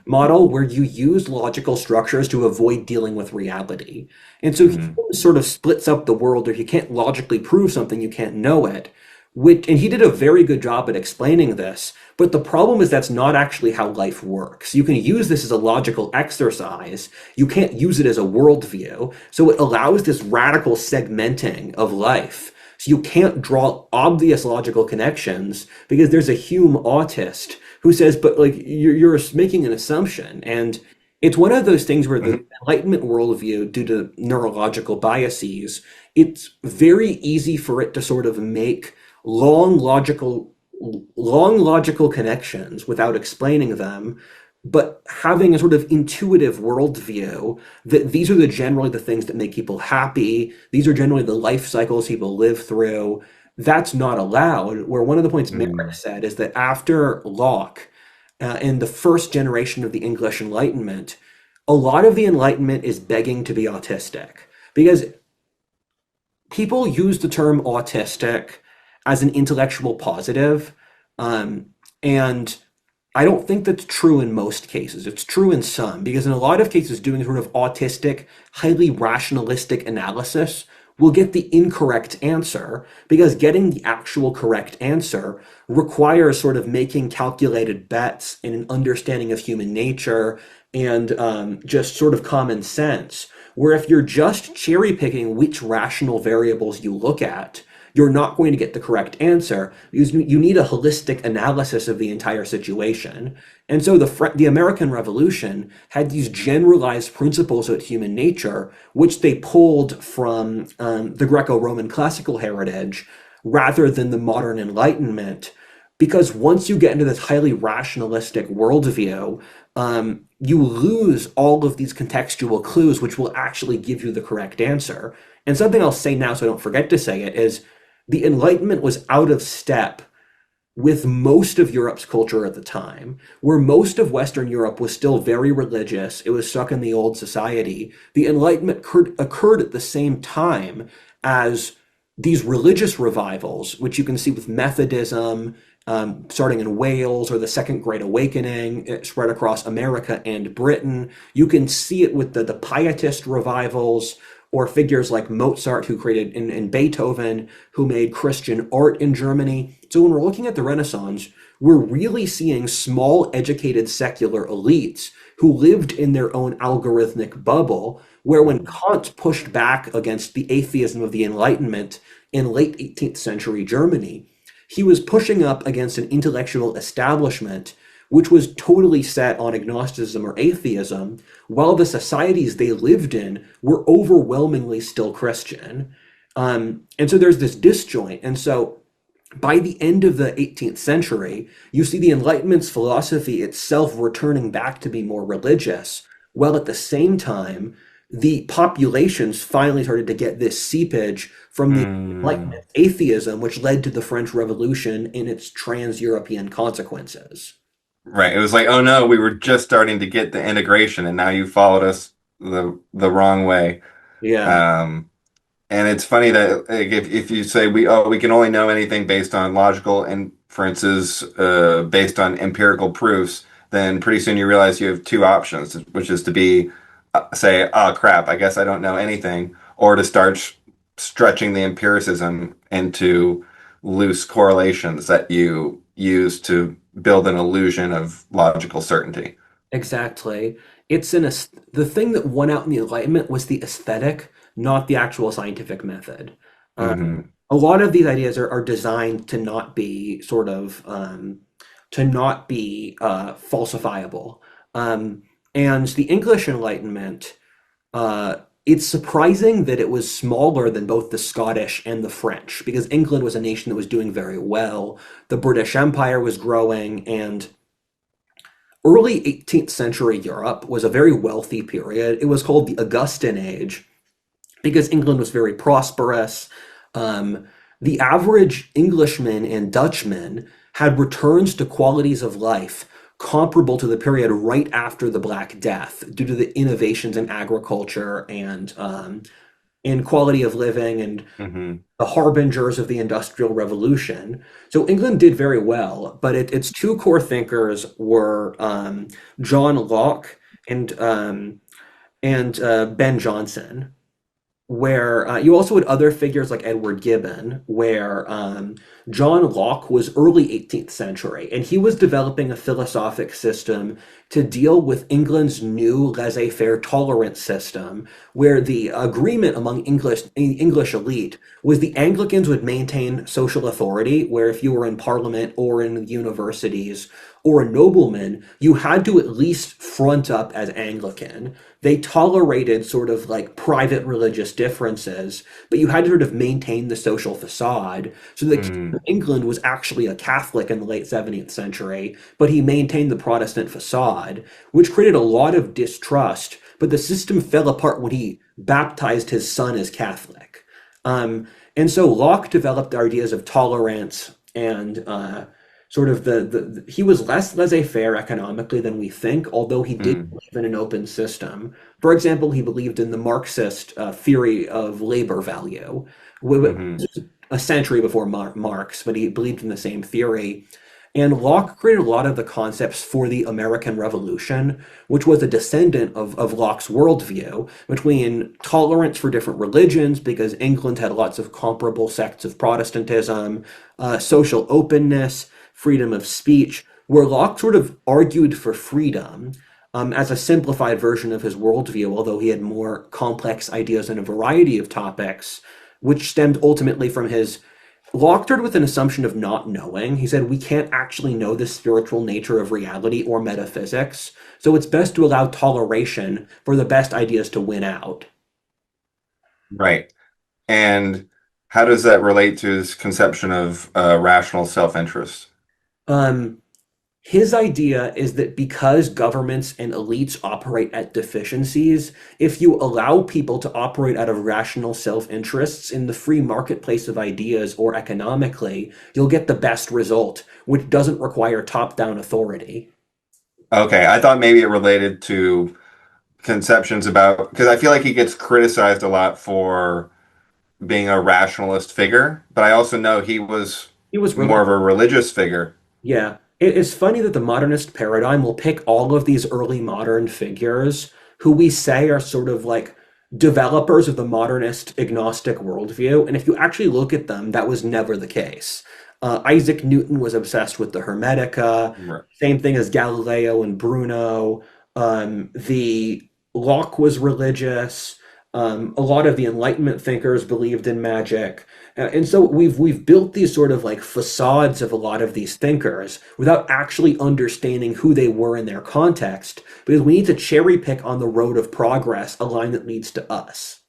model where you use logical structures to avoid dealing with reality. And so he
Mm.
sort of splits up the world, or you can't logically prove something, you can't know it. And he did a very good job at explaining this, but the problem is that's not actually how life works. You can use this as a logical exercise. You can't use it as a worldview. So it allows this radical segmenting of life. So you can't draw obvious logical connections because there's a Hume autist who says, but like you're making an assumption. And it's one of those things where the
Mhm.
Enlightenment worldview, due to neurological biases, it's very easy for it to sort of make long logical long logical connections without explaining them, but having a sort of intuitive worldview that these are generally the things that make people happy, these are generally the life cycles people live through, that's not allowed. Where one of the points Merrick
Mm.
said is that after Locke, in the first generation of the English Enlightenment, a lot of the Enlightenment is begging to be autistic because people use the term autistic as an intellectual positive, um, and I don't think that's true in most cases. It's true in some, because in a lot of cases, doing sort of autistic, highly rationalistic analysis will get the incorrect answer, because getting the actual correct answer requires sort of making calculated bets and an understanding of human nature and just sort of common sense. Where if you're just cherry picking which rational variables you look at, you're not going to get the correct answer because you need a holistic analysis of the entire situation. And so the American Revolution had these generalized principles about human nature, which they pulled from the Greco-Roman classical heritage, rather than the modern Enlightenment. Because once you get into this highly rationalistic worldview, you lose all of these contextual clues, which will actually give you the correct answer. And something I'll say now, so I don't forget to say it, is the Enlightenment was out of step with most of Europe's culture at the time, where most of Western Europe was still very religious. It was stuck in the old society. The Enlightenment occurred at the same time as these religious revivals, which you can see with Methodism, starting in Wales, or the Second Great Awakening. It spread across America and Britain. You can see it with the Pietist revivals, or figures like Mozart, who created, and Beethoven, who made Christian art in Germany. So when we're looking at the Renaissance, we're really seeing small, educated, secular elites who lived in their own algorithmic bubble, where when Kant pushed back against the atheism of the Enlightenment in late 18th century Germany, he was pushing up against an intellectual establishment which was totally set on agnosticism or atheism, while the societies they lived in were overwhelmingly still Christian. And so there's this disjoint. And so by the end of the 18th century, you see the Enlightenment's philosophy itself returning back to be more religious, while at the same time, the populations finally started to get this seepage from the
Mm.
Enlightenment atheism, which led to the French Revolution and its trans-European consequences.
Right. It was like, oh no, we were just starting to get the integration, and now you followed us the wrong way.
Yeah,
Um, And it's funny that like, if you say we can only know anything based on logical inferences, based on empirical proofs, then pretty soon you realize you have two options, which is to be say, oh crap, I guess I don't know anything, or to start stretching the empiricism into loose correlations that you use to build an illusion of logical certainty.
exactly. The thing that won out in the Enlightenment was the aesthetic, not the actual scientific method. Um,
Hmm.
a lot of these ideas are designed to not be falsifiable. Um, and the English Enlightenment, it's surprising that it was smaller than both the Scottish and the French, because England was a nation that was doing very well. The British Empire was growing, and early 18th century Europe was a very wealthy period. It was called the Augustan Age because England was very prosperous. Um, the average Englishman and Dutchman had returns to qualities of life comparable to the period right after the Black Death due to the innovations in agriculture and in quality of living and
Hmm.
the harbingers of the Industrial Revolution. So England did very well, but its two core thinkers were John Locke and Ben Jonson, where you also had other figures like Edward Gibbon, where John Locke was early 18th century, and he was developing a philosophic system to deal with England's new laissez-faire tolerance system, where the agreement among English elite was the Anglicans would maintain social authority, where if you were in parliament or in universities or a nobleman, you had to at least front up as Anglican. They tolerated sort of like private religious differences, but you had to sort of maintain the social facade. So the King of
Mm.
England was actually a Catholic in the late 17th century, but he maintained the Protestant facade, which created a lot of distrust. But the system fell apart when he baptized his son as Catholic. And so Locke developed ideas of tolerance and sort of he was less laissez-faire economically than we think, although he did
Mm.
believe in an open system. For example, he believed in the Marxist theory of labor value,
Hmm.
a century before Marx, but he believed in the same theory. And Locke created a lot of the concepts for the American Revolution, which was a descendant of Locke's worldview, between tolerance for different religions, because England had lots of comparable sects of Protestantism, social openness, freedom of speech, where Locke sort of argued for freedom as a simplified version of his worldview, although he had more complex ideas on a variety of topics, which stemmed ultimately from his Locke started with an assumption of not knowing. He said we can't actually know the spiritual nature of reality or metaphysics, so it's best to allow toleration for the best ideas to win out.
Right. And How does that relate to his conception of rational self-interest?
Um, His idea is that because governments and elites operate at deficiencies, if you allow people to operate out of rational self-interests in the free marketplace of ideas or economically, you'll get the best result, which doesn't require top-down authority.
Okay, I thought maybe it related to conceptions about, because I feel like he gets criticized a lot for being a rationalist figure, but I also know he was
He was
more
religious.
of a religious figure.
Yeah, it's funny that the modernist paradigm will pick all of these early modern figures who we say are sort of like developers of the modernist agnostic worldview. And if you actually look at them, that was never the case. Isaac Newton was obsessed with the Hermetica,
Right.
same thing as Galileo and Bruno. The Locke was religious. A lot of the Enlightenment thinkers believed in magic. And so we've built these sort of like facades of a lot of these thinkers without actually understanding who they were in their context, because we need to cherry pick on the road of progress, a line that leads to us.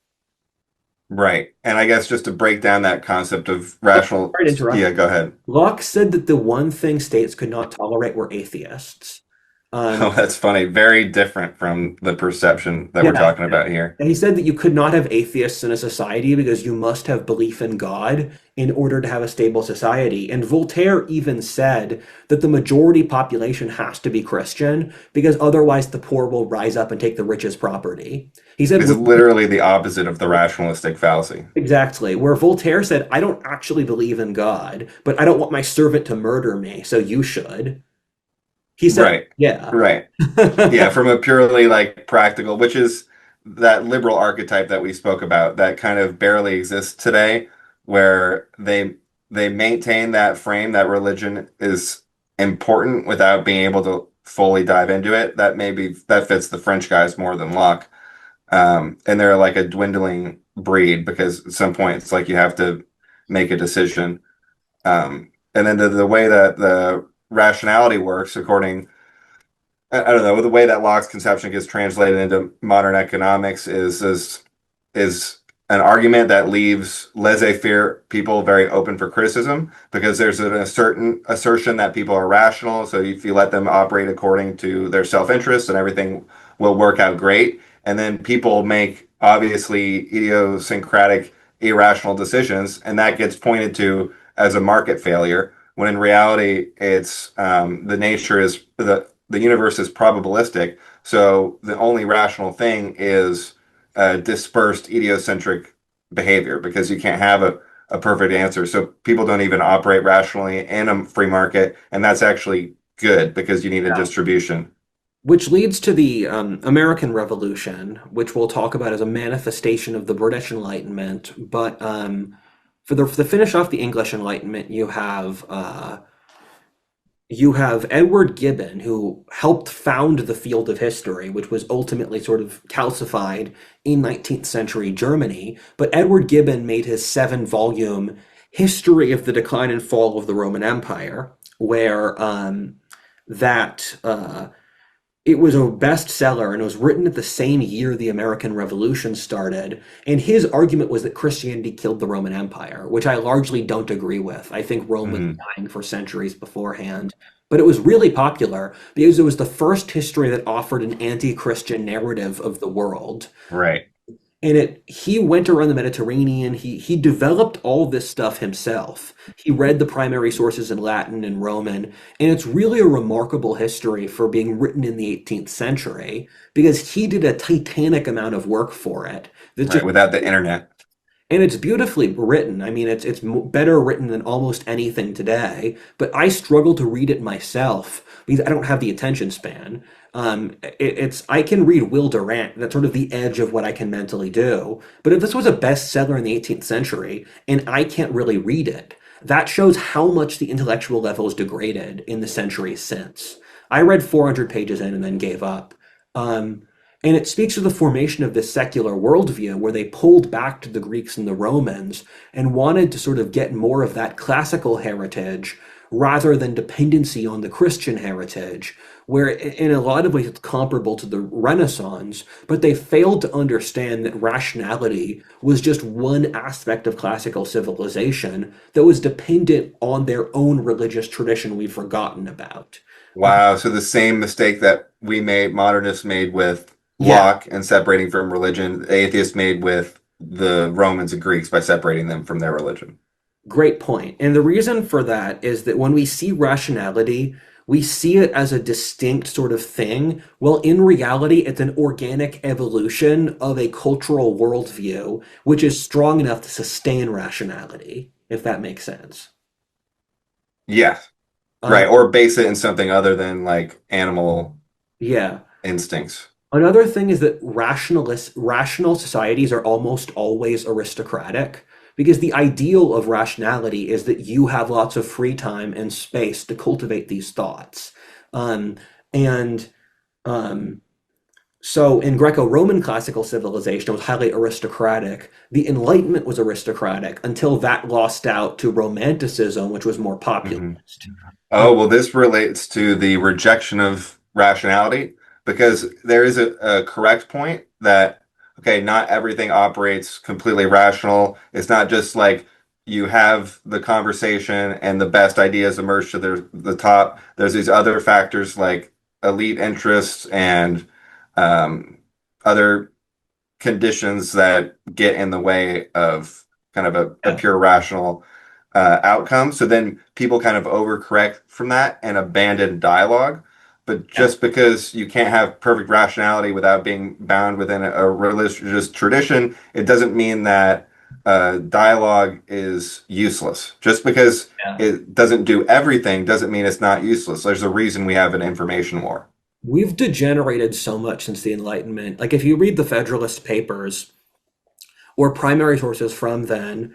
Right. And I guess just to break down that concept of
Oh,
rational,
sorry to interrupt.
yeah, go ahead.
Locke said that the one thing states could not tolerate were atheists. Um,
Oh, that's funny. Very different from the perception that we're
yeah,
talking about here.
and he said that you could not have atheists in a society because you must have belief in God in order to have a stable society. And Voltaire even said that the majority population has to be Christian because otherwise the poor will rise up and take the rich's property. He said
It's literally the opposite of the rationalistic fallacy.
exactly where Voltaire said, I don't actually believe in God, but I don't want my servant to murder me, so you should. He said,
Right.
yeah.
Right. Yeah, from a purely like practical, which is that liberal archetype that we spoke about that kind of barely exists today, where they maintain that frame that religion is important without being able to fully dive into it. That maybe that fits the French guys more than Locke. And they're like a dwindling breed because at some point it's like you have to make a decision. And then the way that the rationality works, according I don't know, the way that Locke's conception gets translated into modern economics is an argument that leaves laissez-faire people very open for criticism because there's a certain assertion that people are rational. So if you let them operate according to their self-interest, and everything will work out great. And then people make obviously idiosyncratic, irrational decisions, and that gets pointed to as a market failure. When in reality, it's the nature is the universe is probabilistic. So the only rational thing is dispersed idiocentric behavior because you can't have a perfect answer. So people don't even operate rationally in a free market. And that's actually good because you need a distribution.
Which leads to the American Revolution, which we'll talk about as a manifestation of the British Enlightenment. But for the finish off the English Enlightenment, you have Edward Gibbon, who helped found the field of history, which was ultimately sort of calcified in 19th century Germany. But Edward Gibbon made his 7-volume History of the Decline and Fall of the Roman Empire, where that it was a bestseller and it was written at the same year the American Revolution started. And his argument was that Christianity killed the Roman Empire, which I largely don't agree with. I think Rome was
Mhm.
dying for centuries beforehand. But it was really popular because it was the first history that offered an anti-Christian narrative of the world.
Right.
And he went around the Mediterranean. He developed all this stuff himself. He read the primary sources in Latin and Roman, and it's really a remarkable history for being written in the 18th century because he did a titanic amount of work for it. That
Right.
just
Without the internet.
and it's beautifully written. I mean, it's better written than almost anything today. But I struggle to read it myself because I don't have the attention span. It's I can read Will Durant. That's sort of the edge of what I can mentally do. But if this was a bestseller in the 18th century and I can't really read it, that shows how much the intellectual level is degraded in the centuries since. I read 400 pages in and then gave up. Um, and it speaks to the formation of this secular worldview where they pulled back to the Greeks and the Romans and wanted to sort of get more of that classical heritage rather than dependency on the Christian heritage, where in a lot of ways it's comparable to the Renaissance, but they failed to understand that rationality was just one aspect of classical civilization that was dependent on their own religious tradition we've forgotten about.
Wow. So the same mistake that we made, modernists made with
Yeah,
Locke and separating from religion, atheists made with the Romans and Greeks by separating them from their religion.
great point. And the reason for that is that when we see rationality, we see it as a distinct sort of thing. Well, in reality, it's an organic evolution of a cultural worldview, which is strong enough to sustain rationality, if that makes sense.
Yes.
Um,
Right. Or base it in something other than like animal
yeah.
instincts.
Another thing is that rational societies are almost always aristocratic because the ideal of rationality is that you have lots of free time and space to cultivate these thoughts. Um, and um, so in Greco-Roman classical civilization, it was highly aristocratic. The Enlightenment was aristocratic until that lost out to Romanticism, which was more
Hmm.
populist. Uh,
Oh, well, this relates to the rejection of rationality because there is a correct point that, okay, not everything operates completely rational. It's not just like you have the conversation and the best ideas emerge to the top. There's these other factors like elite interests and um, other conditions that get in the way of kind of a
yeah,
pure rational outcome. So then people kind of overcorrect from that and abandon dialogue. But
yeah.
just because you can't have perfect rationality without being bound within a religious tradition, it doesn't mean that dialogue is useless. Just because
Yeah.
it doesn't do everything doesn't mean it's not useless. There's a reason we have an information war.
We've degenerated so much since the Enlightenment. Like if you read the Federalist Papers or primary sources from then,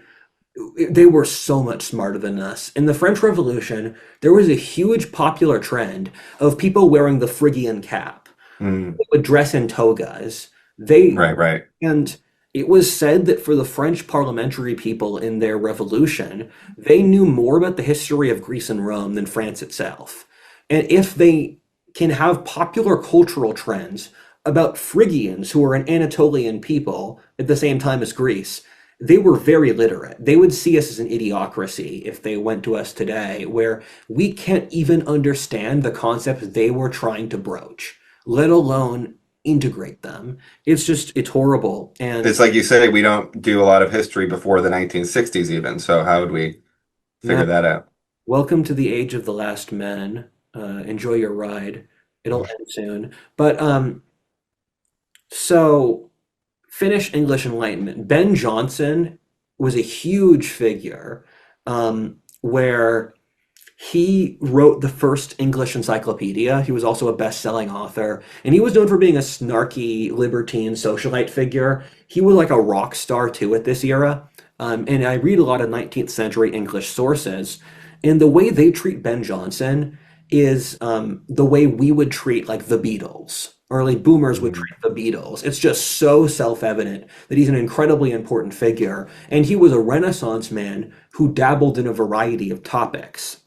they were so much smarter than us. In the French Revolution, there was a huge popular trend of people wearing the Phrygian cap.
Mm,
They would dress in togas. They
right, right.
and it was said that for the French parliamentary people in their revolution, they knew more about the history of Greece and Rome than France itself. And if they can have popular cultural trends about Phrygians, who are an Anatolian people at the same time as Greece, they were very literate. They would see us as an idiocracy if they went to us today, where we can't even understand the concepts they were trying to broach, let alone integrate them. It's horrible.
It's
And
like you say, we don't do a lot of history before the 1960s even. So how would we
yeah,
figure that out?
welcome to the age of the last men. Enjoy your ride. It'll end soon. But so Finnish English Enlightenment. Ben Jonson was a huge figure where he wrote the first English encyclopedia. He was also a best-selling author, and he was known for being a snarky, libertine socialite figure. He was like a rock star too at this era. And I read a lot of 19th century English sources, and the way they treat Ben Jonson is the way we would treat like the Beatles. Early boomers would
Mhm.
treat the Beatles. It's just so self-evident that he's an incredibly important figure, and he was a Renaissance man who dabbled in a variety of topics.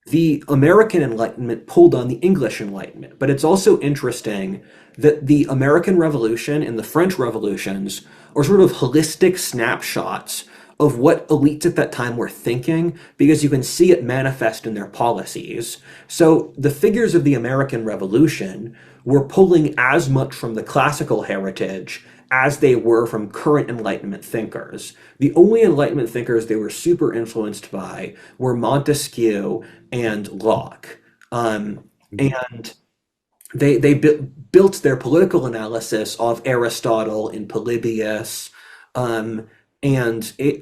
The American Enlightenment pulled on the English Enlightenment, but it's also interesting that the American Revolution and the French revolutions are sort of holistic snapshots of what elites at that time were thinking because you can see it manifest in their policies. So the figures of the American Revolution were pulling as much from the classical heritage as they were from current Enlightenment thinkers. The only Enlightenment thinkers they were super influenced by were Montesquieu and Locke. And built their political analysis off Aristotle and Polybius. Um,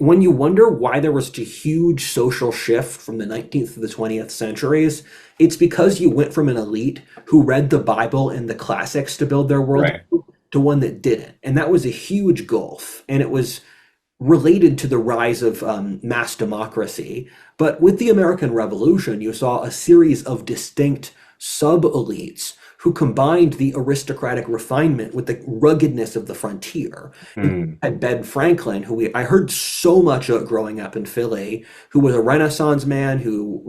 when you wonder why there was such a huge social shift from the 19th to the 20th centuries, it's because you went from an elite who read the Bible and the classics to build their world
Right.
to one that didn't. And that was a huge gulf. And it was related to the rise of mass democracy. But with the American Revolution, you saw a series of distinct sub elites who combined the aristocratic refinement with the ruggedness of the frontier. And
Mm.
had Ben Franklin, I heard so much of growing up in Philly, who was a Renaissance man who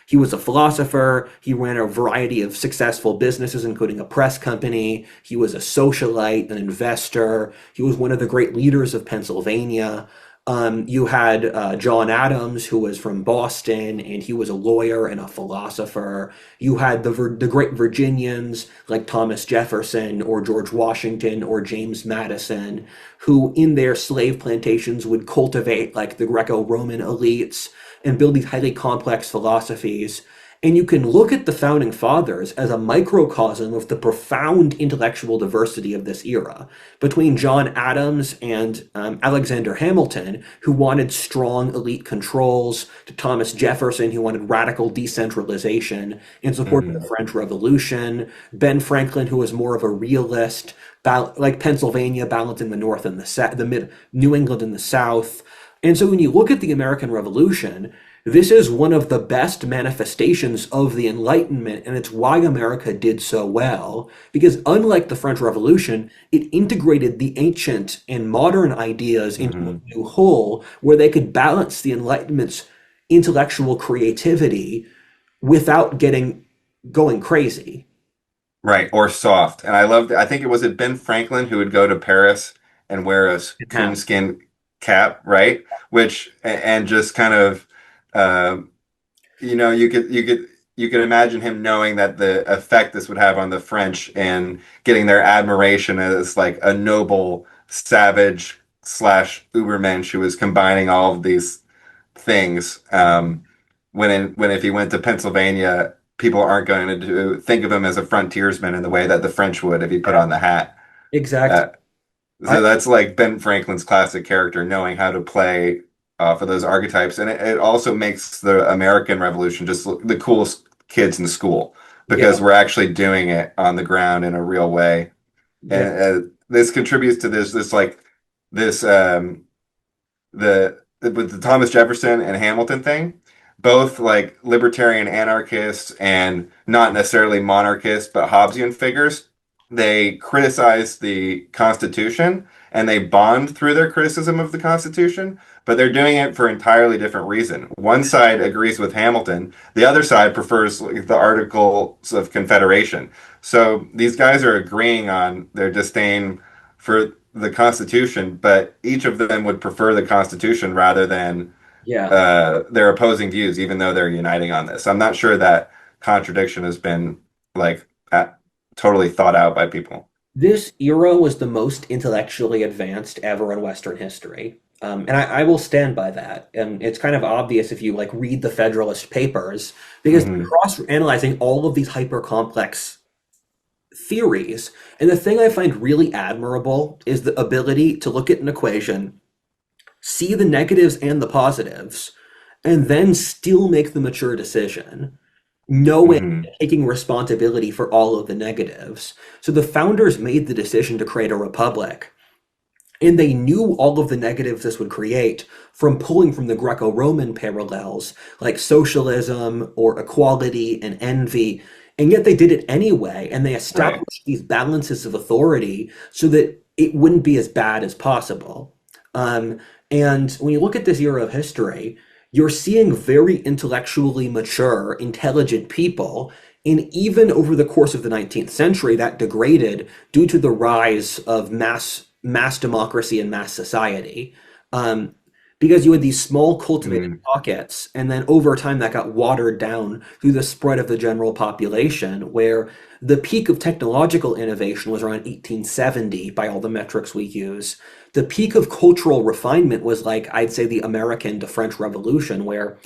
he was a philosopher. He ran a variety of successful businesses, including a press company. He was a socialite, an investor. He was one of the great leaders of Pennsylvania. You had John Adams, who was from Boston, and he was a lawyer and a philosopher. You had the great Virginians like Thomas Jefferson or George Washington or James Madison, who in their slave plantations would cultivate like the Greco-Roman elites and build these highly complex philosophies. And you can look at the founding fathers as a microcosm of the profound intellectual diversity of this era, between John Adams and Alexander Hamilton, who wanted strong elite controls, to Thomas Jefferson, who wanted radical decentralization in support of the
Mhm.
French Revolution, Ben Franklin, who was more of a realist, like Pennsylvania, balancing the North and the South, New England and the South. And so when you look at the American Revolution, this is one of the best manifestations of the Enlightenment, and it's why America did so well. Because unlike the French Revolution, it integrated the ancient and modern ideas into
Mhm.
a new whole where they could balance the Enlightenment's intellectual creativity without going crazy.
Right, or soft. And I think it was Ben Franklin who would go to Paris and wear a
Yeah.
coonskin cap, right? And just kind of uh, you could imagine him knowing that the effect this would have on the French and getting their admiration as like a noble savage slash Ubermensch who was combining all of these things. When if he went to Pennsylvania, people aren't going to think of him as a frontiersman in the way that the French would if he put on the hat.
Exactly.
Uh, so that's like Ben Franklin's classic character, knowing how to play for those archetypes, and it also makes the American Revolution just the coolest kids in school
Yeah.
because we're actually doing it on the ground in a real way,
Yeah.
and this contributes to this with the Thomas Jefferson and Hamilton thing, both like libertarian anarchists and not necessarily monarchists, but Hobbesian figures, they criticize the Constitution and they bond through their criticism of the Constitution, but they're doing it for entirely different reason. One side agrees with Hamilton, the other side prefers like, the Articles of Confederation. So these guys are agreeing on their disdain for the Constitution, but each of them would prefer the Constitution rather than
Yeah.
their opposing views, even though they're uniting on this. I'm not sure that contradiction has been like totally thought out by people.
This era was the most intellectually advanced ever in Western history. And I will stand by that. And it's kind of obvious if you like read the Federalist Papers, because they're
Hmm.
cross-analyzing all of these hyper-complex theories. And the thing I find really admirable is the ability to look at an equation, see the negatives and the positives, and then still make the mature decision, knowing,
Hmm.
taking responsibility for all of the negatives. So the founders made the decision to create a republic, and they knew all of the negatives this would create from pulling from the Greco-Roman parallels, like socialism or equality and envy. And yet they did it anyway, and they
Right.
established these balances of authority so that it wouldn't be as bad as possible. Um, and when you look at this era of history, you're seeing very intellectually mature, intelligent people. And even over the course of the 19th century, that degraded due to the rise of mass democracy and mass society. Um, because you had these small cultivated
Mm.
pockets, and then over time that got watered down through the spread of the general population, where the peak of technological innovation was around 1870 by all the metrics we use. The peak of cultural refinement was like, I'd say, the American to French Revolution, where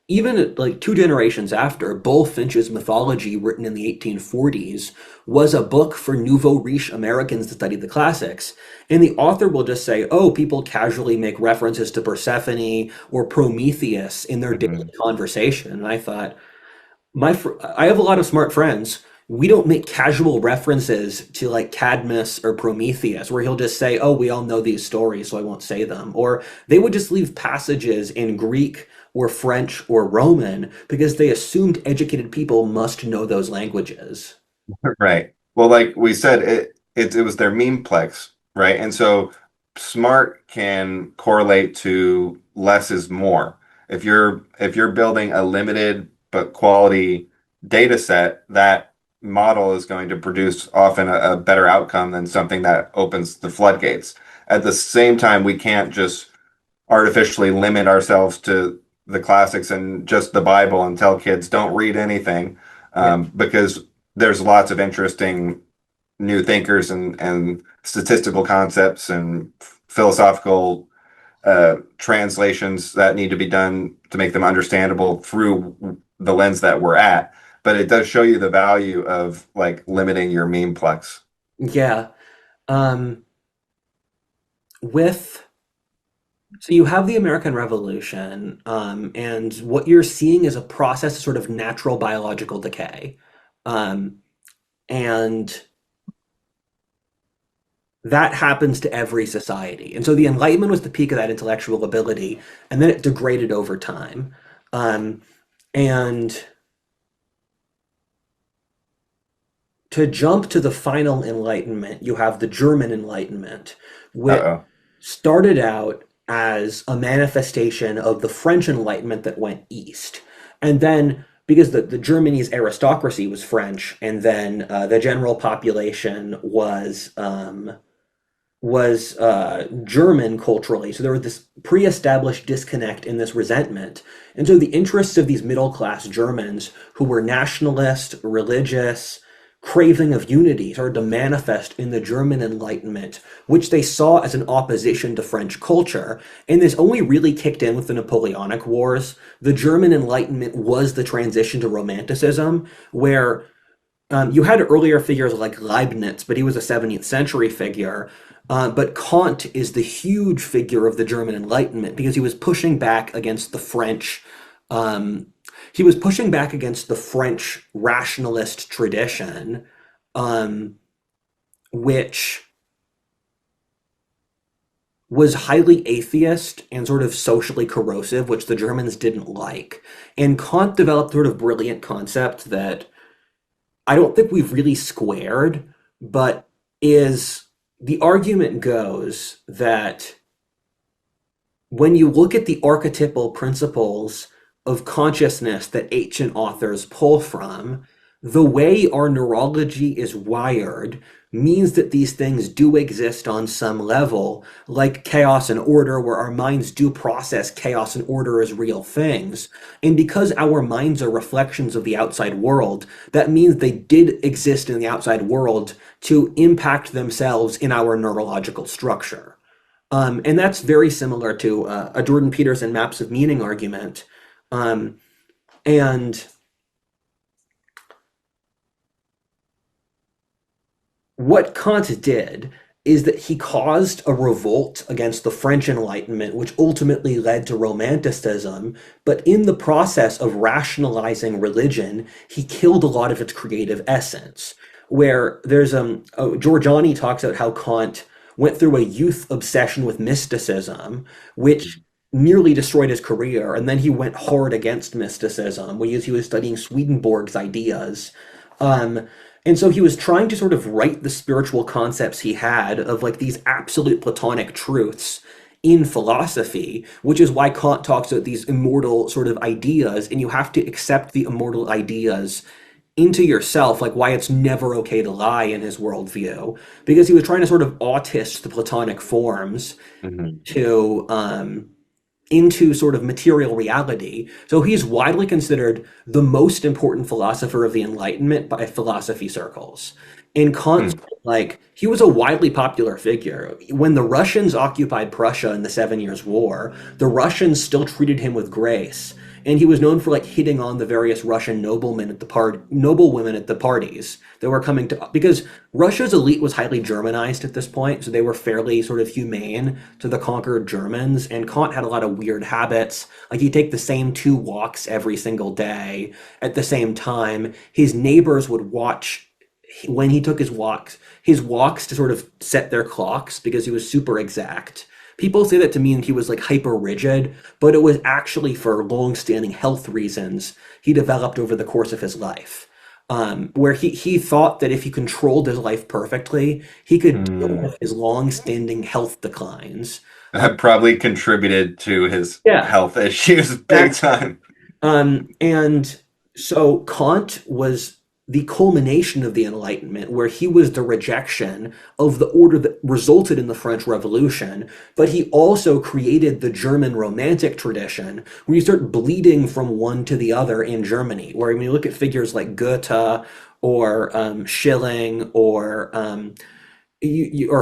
even like two generations after, Bull Finch's mythology, written in the 1840s, was a book for nouveau riche Americans to study the classics. And the author will just say, oh, people casually make references to Persephone or Prometheus in their daily
Hmm.
conversation. And I thought, I have a lot of smart friends. We don't make casual references to like Cadmus or Prometheus, where he'll just say, "Oh, we all know these stories, so I won't say them." Or they would just leave passages in Greek or French or Roman because they assumed educated people must know those languages.
Right. Well, like we said, it was their memeplex, right? And so smart can correlate to less is more. If you're building a limited but quality data set, that model is going to produce often a better outcome than something that opens the floodgates. At the same time, we can't just artificially limit ourselves to the classics and just the Bible and tell kids don't read anything,
Yeah.
because there's lots of interesting new thinkers and statistical concepts and philosophical translations that need to be done to make them understandable through the lens that we're at. But it does show you the value of like limiting your memeplex.
Yeah. Um, with So you have the American Revolution, and what you're seeing is a process of sort of natural biological decay. Um, and that happens to every society. And so the Enlightenment was the peak of that intellectual ability, and then it degraded over time. Um, and to jump to the final Enlightenment, you have the German Enlightenment, which
Uh-oh.
started out as a manifestation of the French Enlightenment that went east. And then, because the Germany's aristocracy was French, and then the general population was German culturally. So there was this pre-established disconnect and this resentment. And so the interests of these middle-class Germans who were nationalist, religious, craving of unity started to manifest in the German Enlightenment, which they saw as an opposition to French culture. And this only really kicked in with the Napoleonic Wars. The German Enlightenment was the transition to Romanticism, where you had earlier figures like Leibniz, but he was a 17th century figure. But Kant is the huge figure of the German Enlightenment because he was pushing back against the French. Um, he was pushing back against the French rationalist tradition, um, which was highly atheist and sort of socially corrosive, which the Germans didn't like. And Kant developed sort of brilliant concept that I don't think we've really squared, but is the argument goes that when you look at the archetypal principles of consciousness that ancient authors pull from, the way our neurology is wired means that these things do exist on some level, like chaos and order, where our minds do process chaos and order as real things. And because our minds are reflections of the outside world, that means they did exist in the outside world to impact themselves in our neurological structure. And that's very similar to a Jordan Peterson maps of meaning argument. Um, and what Kant did is that he caused a revolt against the French Enlightenment, which ultimately led to Romanticism. But in the process of rationalizing religion, he killed a lot of its creative essence. Where there's Giorgiani talks about how Kant went through a youth obsession with mysticism, which nearly destroyed his career, and then he went hard against mysticism, when he was studying Swedenborg's ideas. Um, and so he was trying to sort of write the spiritual concepts he had of like these absolute Platonic truths in philosophy, which is why Kant talks about these immortal sort of ideas, and you have to accept the immortal ideas into yourself, like why it's never okay to lie in his worldview, because he was trying to sort of autist the Platonic forms
Mhm.
to into sort of material reality. So he's widely considered the most important philosopher of the Enlightenment by philosophy circles. In Kant's,
Hmm.
like, he was a widely popular figure. When the Russians occupied Prussia in the Seven Years' War, the Russians still treated him with grace. And he was known for like hitting on the various Russian noblewomen at the parties that were coming to, because Russia's elite was highly Germanized at this point, so they were fairly sort of humane to the conquered Germans. And Kant had a lot of weird habits, like he'd take the same two walks every single day. At the same time, his neighbors would watch when he took his walks to sort of set their clocks because he was super exact. People say that to mean he was like hyper rigid, but it was actually for long-standing health reasons he developed over the course of his life. where he thought that if he controlled his life perfectly, he could deal
Hmm.
with his long-standing health declines.
That probably contributed to his
Yeah,
health issues big
exactly.
time.
And so Kant was the culmination of the Enlightenment, where he was the rejection of the order that resulted in the French Revolution, but he also created the German Romantic tradition, where you start bleeding from one to the other in Germany, where when you look at figures like Goethe or Schilling or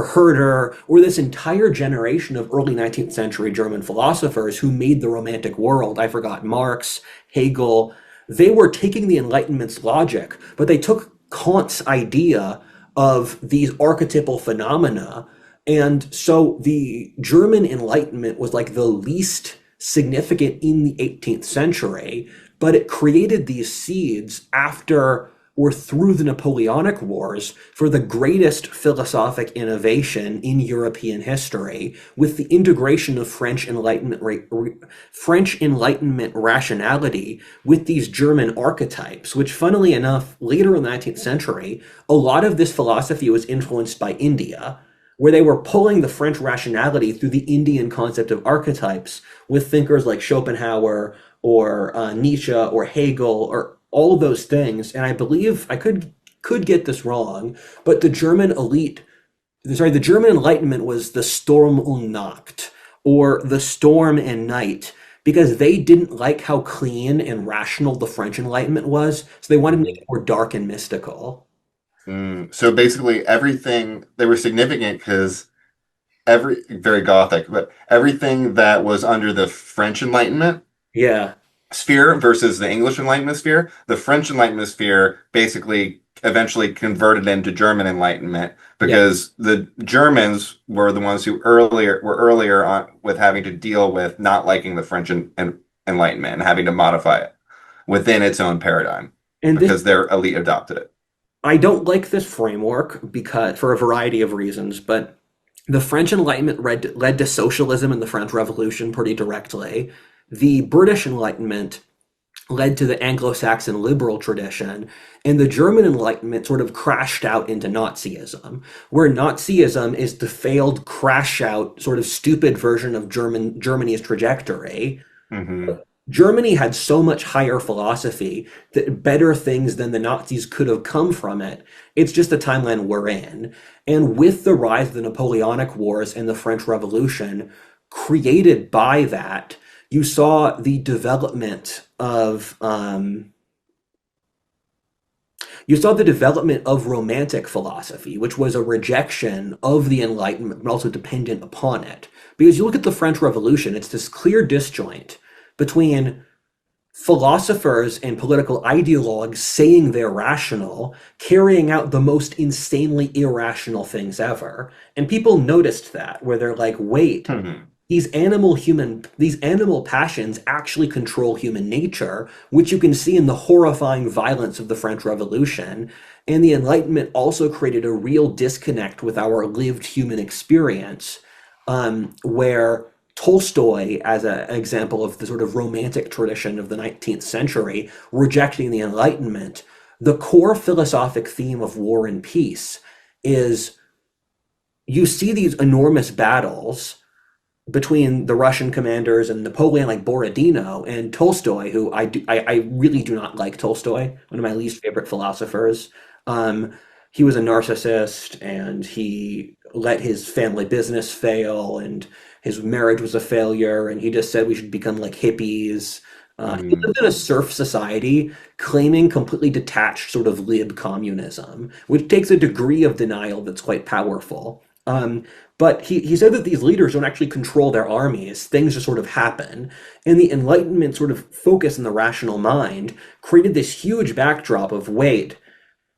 Herder, or this entire generation of early 19th century German philosophers who made the Romantic world. I forgot Marx, Hegel. They were taking the Enlightenment's logic, but they took Kant's idea of these archetypal phenomena. And so the German Enlightenment was like the least significant in the 18th century, but it created these seeds after or through the Napoleonic Wars for the greatest philosophic innovation in European history, with the integration of French Enlightenment rationality with these German archetypes, which, funnily enough, later in the 19th century, a lot of this philosophy was influenced by India, where they were pulling the French rationality through the Indian concept of archetypes with thinkers like Schopenhauer or Nietzsche or Hegel or all of those things. And I believe I could get this wrong, but the German Enlightenment was the Sturm und Nacht, or the storm and night, because they didn't like how clean and rational the French Enlightenment was, so they wanted to make it more dark and mystical.
So basically, everything they were significant because every very Gothic, but everything that was under the French Enlightenment
Yeah,
sphere versus the English Enlightenment sphere, the French Enlightenment sphere basically eventually converted into German Enlightenment
yeah.
because the Germans were the ones who earlier on with having to deal with not liking the French Enlightenment and having to modify it within its own paradigm
And this
because their elite adopted it.
I don't like this framework because for a variety of reasons, but the French Enlightenment led to socialism in the French Revolution pretty directly. The British Enlightenment led to the Anglo-Saxon liberal tradition, and the German Enlightenment sort of crashed out into Nazism, where Nazism is the failed crash out, sort of stupid version of Germany's trajectory.
Hmm.
Germany had so much higher philosophy that better things than the Nazis could have come from it. It's just the timeline we're in. And with the rise of the Napoleonic Wars and the French Revolution, created by that, you saw the development of Romantic philosophy, which was a rejection of the Enlightenment, but also dependent upon it. Because you look at the French Revolution, it's this clear disjoint between philosophers and political ideologues saying they're rational, carrying out the most insanely irrational things ever. And people noticed that, where they're like, wait,
Hmm.
these animal passions actually control human nature, which you can see in the horrifying violence of the French Revolution. And the Enlightenment also created a real disconnect with our lived human experience, where Tolstoy, as an example of the sort of romantic tradition of the 19th century, rejecting the Enlightenment, the core philosophic theme of War and Peace is you see these enormous battles between the Russian commanders and Napoleon, like Borodino and Tolstoy, who I really do not like Tolstoy, one of my least favorite philosophers. Um, he was a narcissist and he let his family business fail and his marriage was a failure and he just said we should become like hippies. He
Hmm.
lived in a serf society claiming completely detached sort of lib communism, which takes a degree of denial that's quite powerful. But he said that these leaders don't actually control their armies, things just sort of happen. And the Enlightenment sort of focus on the rational mind created this huge backdrop of wait,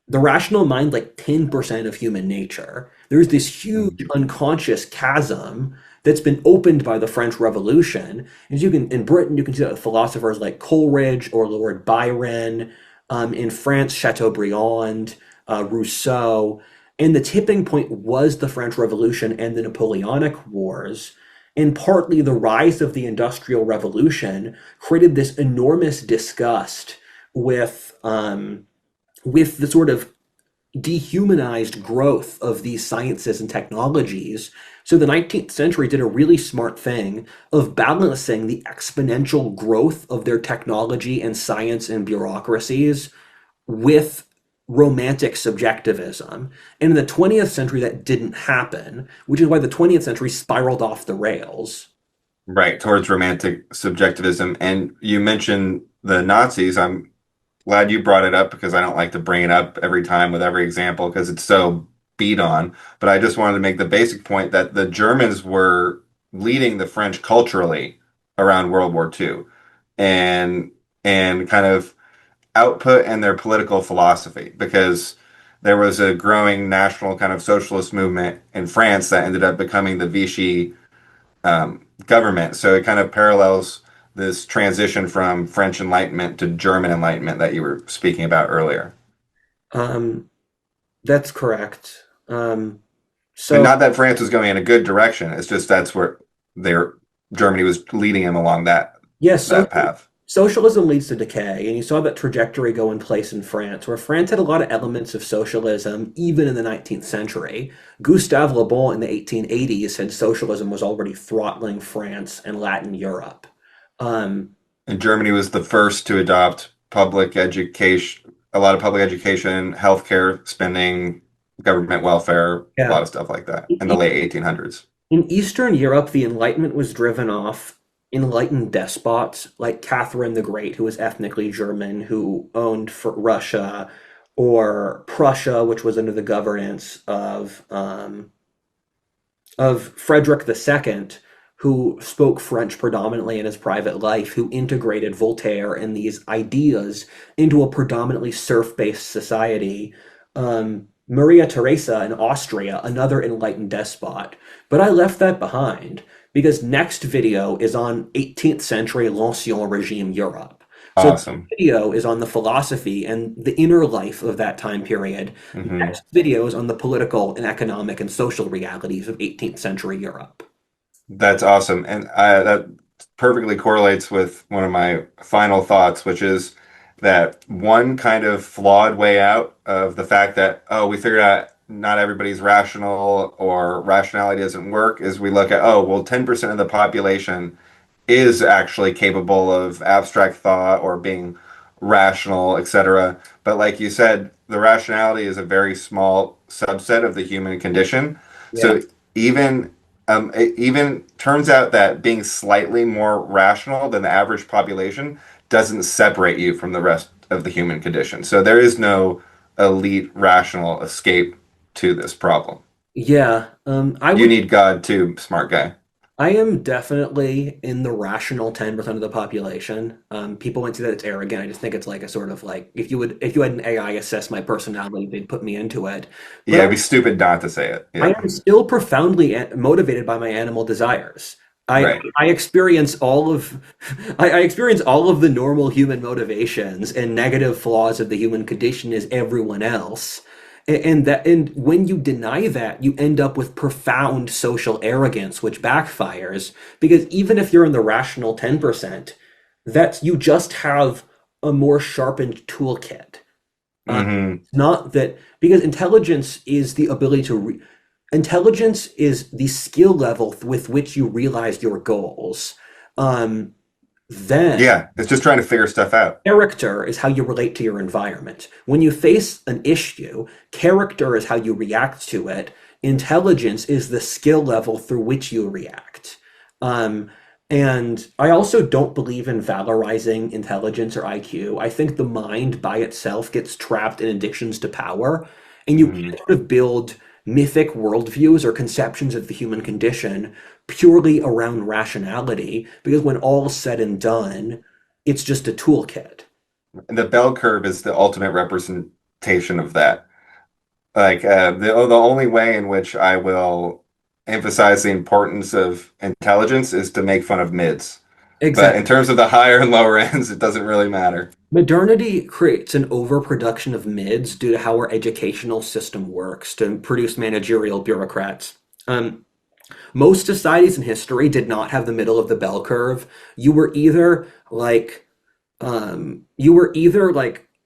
the rational mind like 10% of human nature. There's this huge
Hmm.
unconscious chasm that's been opened by the French Revolution. As you can in Britain, you can see that with philosophers like Coleridge or Lord Byron. In France, Chateaubriand, Rousseau. And the tipping point was the French Revolution and the Napoleonic Wars. And partly the rise of the Industrial Revolution created this enormous disgust with with the sort of dehumanized growth of these sciences and technologies. So the 19th century did a really smart thing of balancing the exponential growth of their technology and science and bureaucracies with romantic subjectivism. And in the 20th century, that didn't happen, which is why the 20th century spiraled off the rails.
Right, towards romantic subjectivism. And you mentioned the Nazis. I'm glad you brought it up because I don't like to bring it up every time with every example because it's so beat on. But I just wanted to make the basic point that the Germans were leading the French culturally around World War II and kind of output and their political philosophy because there was a growing national kind of socialist movement in France that ended up becoming the Vichy government. So it kind of parallels this transition from French Enlightenment to German Enlightenment that you were speaking about earlier.
Um, that's correct.
And
So,
not that France was going in a good direction. It's just that's where their Germany was leading him along
yes,
that path.
socialism leads to decay, and you saw that trajectory go in place in France, where France had a lot of elements of socialism even in the 19th century. Gustave Le Bon in the 1880s said socialism was already throttling France and Latin Europe. Um,
And Germany was the first to adopt public education, a lot of public education, healthcare spending, government welfare, a
yeah.
lot of stuff like that in the late 1800s.
In Eastern Europe, the Enlightenment was driven off enlightened despots like Catherine the Great, who was ethnically German, who owned Russia, or Prussia, which was under the governance of Frederick II, who spoke French predominantly in his private life, who integrated Voltaire and these ideas into a predominantly serf-based society. Maria Theresa in Austria, another enlightened despot. But I left that behind because next video is on 18th century l'Ancien Regime Europe. So this
Awesome.
video is on the philosophy and the inner life of that time period.
Hmm.
Next video is on the political and economic and social realities of 18th century Europe.
That's awesome. And that perfectly correlates with one of my final thoughts, which is that one kind of flawed way out of the fact that, oh, we figured out not everybody's rational or rationality doesn't work is we look at, oh, well, 10% of the population is actually capable of abstract thought or being rational, etc. But like you said, the rationality is a very small subset of the human condition.
Yeah.
So even it even turns out that being slightly more rational than the average population doesn't separate you from the rest of the human condition. So there is no elite rational escape to this problem.
Yeah.
You need God too, smart guy.
I am definitely in the rational 10% of the population. People might say that it's arrogant. I just think it's like a sort of like if you had an AI assess my personality, they'd put me into it.
Yeah,
But
it'd be stupid not to say it.
I
Yeah,
am still profoundly motivated by my animal desires. I
right.
I experience all of I experience all of the normal human motivations and negative flaws of the human condition as everyone else. And when you deny that, you end up with profound social arrogance, which backfires because even if you're in the rational 10%, that's you just have a more sharpened toolkit.
Hmm.
Not that because intelligence is the ability to intelligence is the skill level with which you realize your goals. Um, then
Yeah, it's just trying to figure stuff out.
character is how you relate to your environment. When you face an issue, character is how you react to it. Intelligence is the skill level through which you react. Um, and I also don't believe in valorizing intelligence or IQ. I think the mind by itself gets trapped in addictions to power, and you
Hmm.
can't sort of build mythic worldviews or conceptions of the human condition purely around rationality, because when all's said and done, it's just a toolkit.
And the bell curve is the ultimate representation of that. Like the only way in which I will emphasize the importance of intelligence is to make fun of mids. But in
Exactly.
terms of the higher and lower ends, it doesn't really matter.
Modernity creates an overproduction of mids due to how our educational system works to produce managerial bureaucrats. Most societies in history did not have the middle of the bell curve. You were either like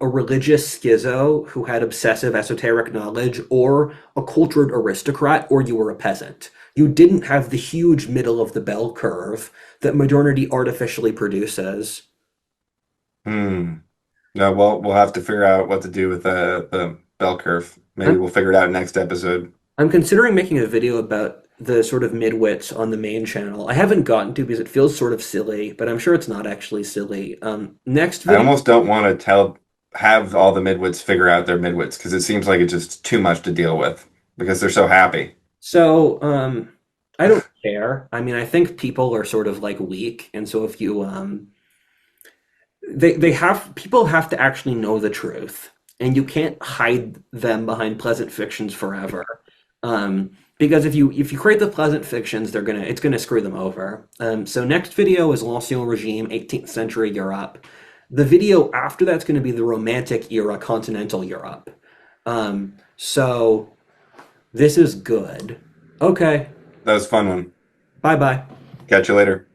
a religious schizo who had obsessive esoteric knowledge, or a cultured aristocrat, or you were a peasant. You didn't have the huge middle of the bell curve that modernity artificially produces.
Hmm. No, we'll have to figure out what to do with the bell curve. Maybe
I'm
we'll figure it out next episode.
I'm considering making a video about the sort of midwits on the main channel. I haven't gotten to because it feels sort of silly, but I'm sure it's not actually silly. Next
I
video.
almost don't want to have all the midwits figure out their midwits because it seems like it's just too much to deal with because they're so happy.
So, I don't care. I mean, I think people are sort of like weak, and so if you they have people have to actually know the truth, and you can't hide them behind pleasant fictions forever. Because if you create the pleasant fictions, it's gonna screw them over. So next video is L'Ancien Regime, 18th century Europe. The video after that's going to be the Romantic era, continental Europe. So this is good. Okay,
That was a fun one.
bye bye.
Catch you later.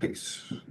Peace.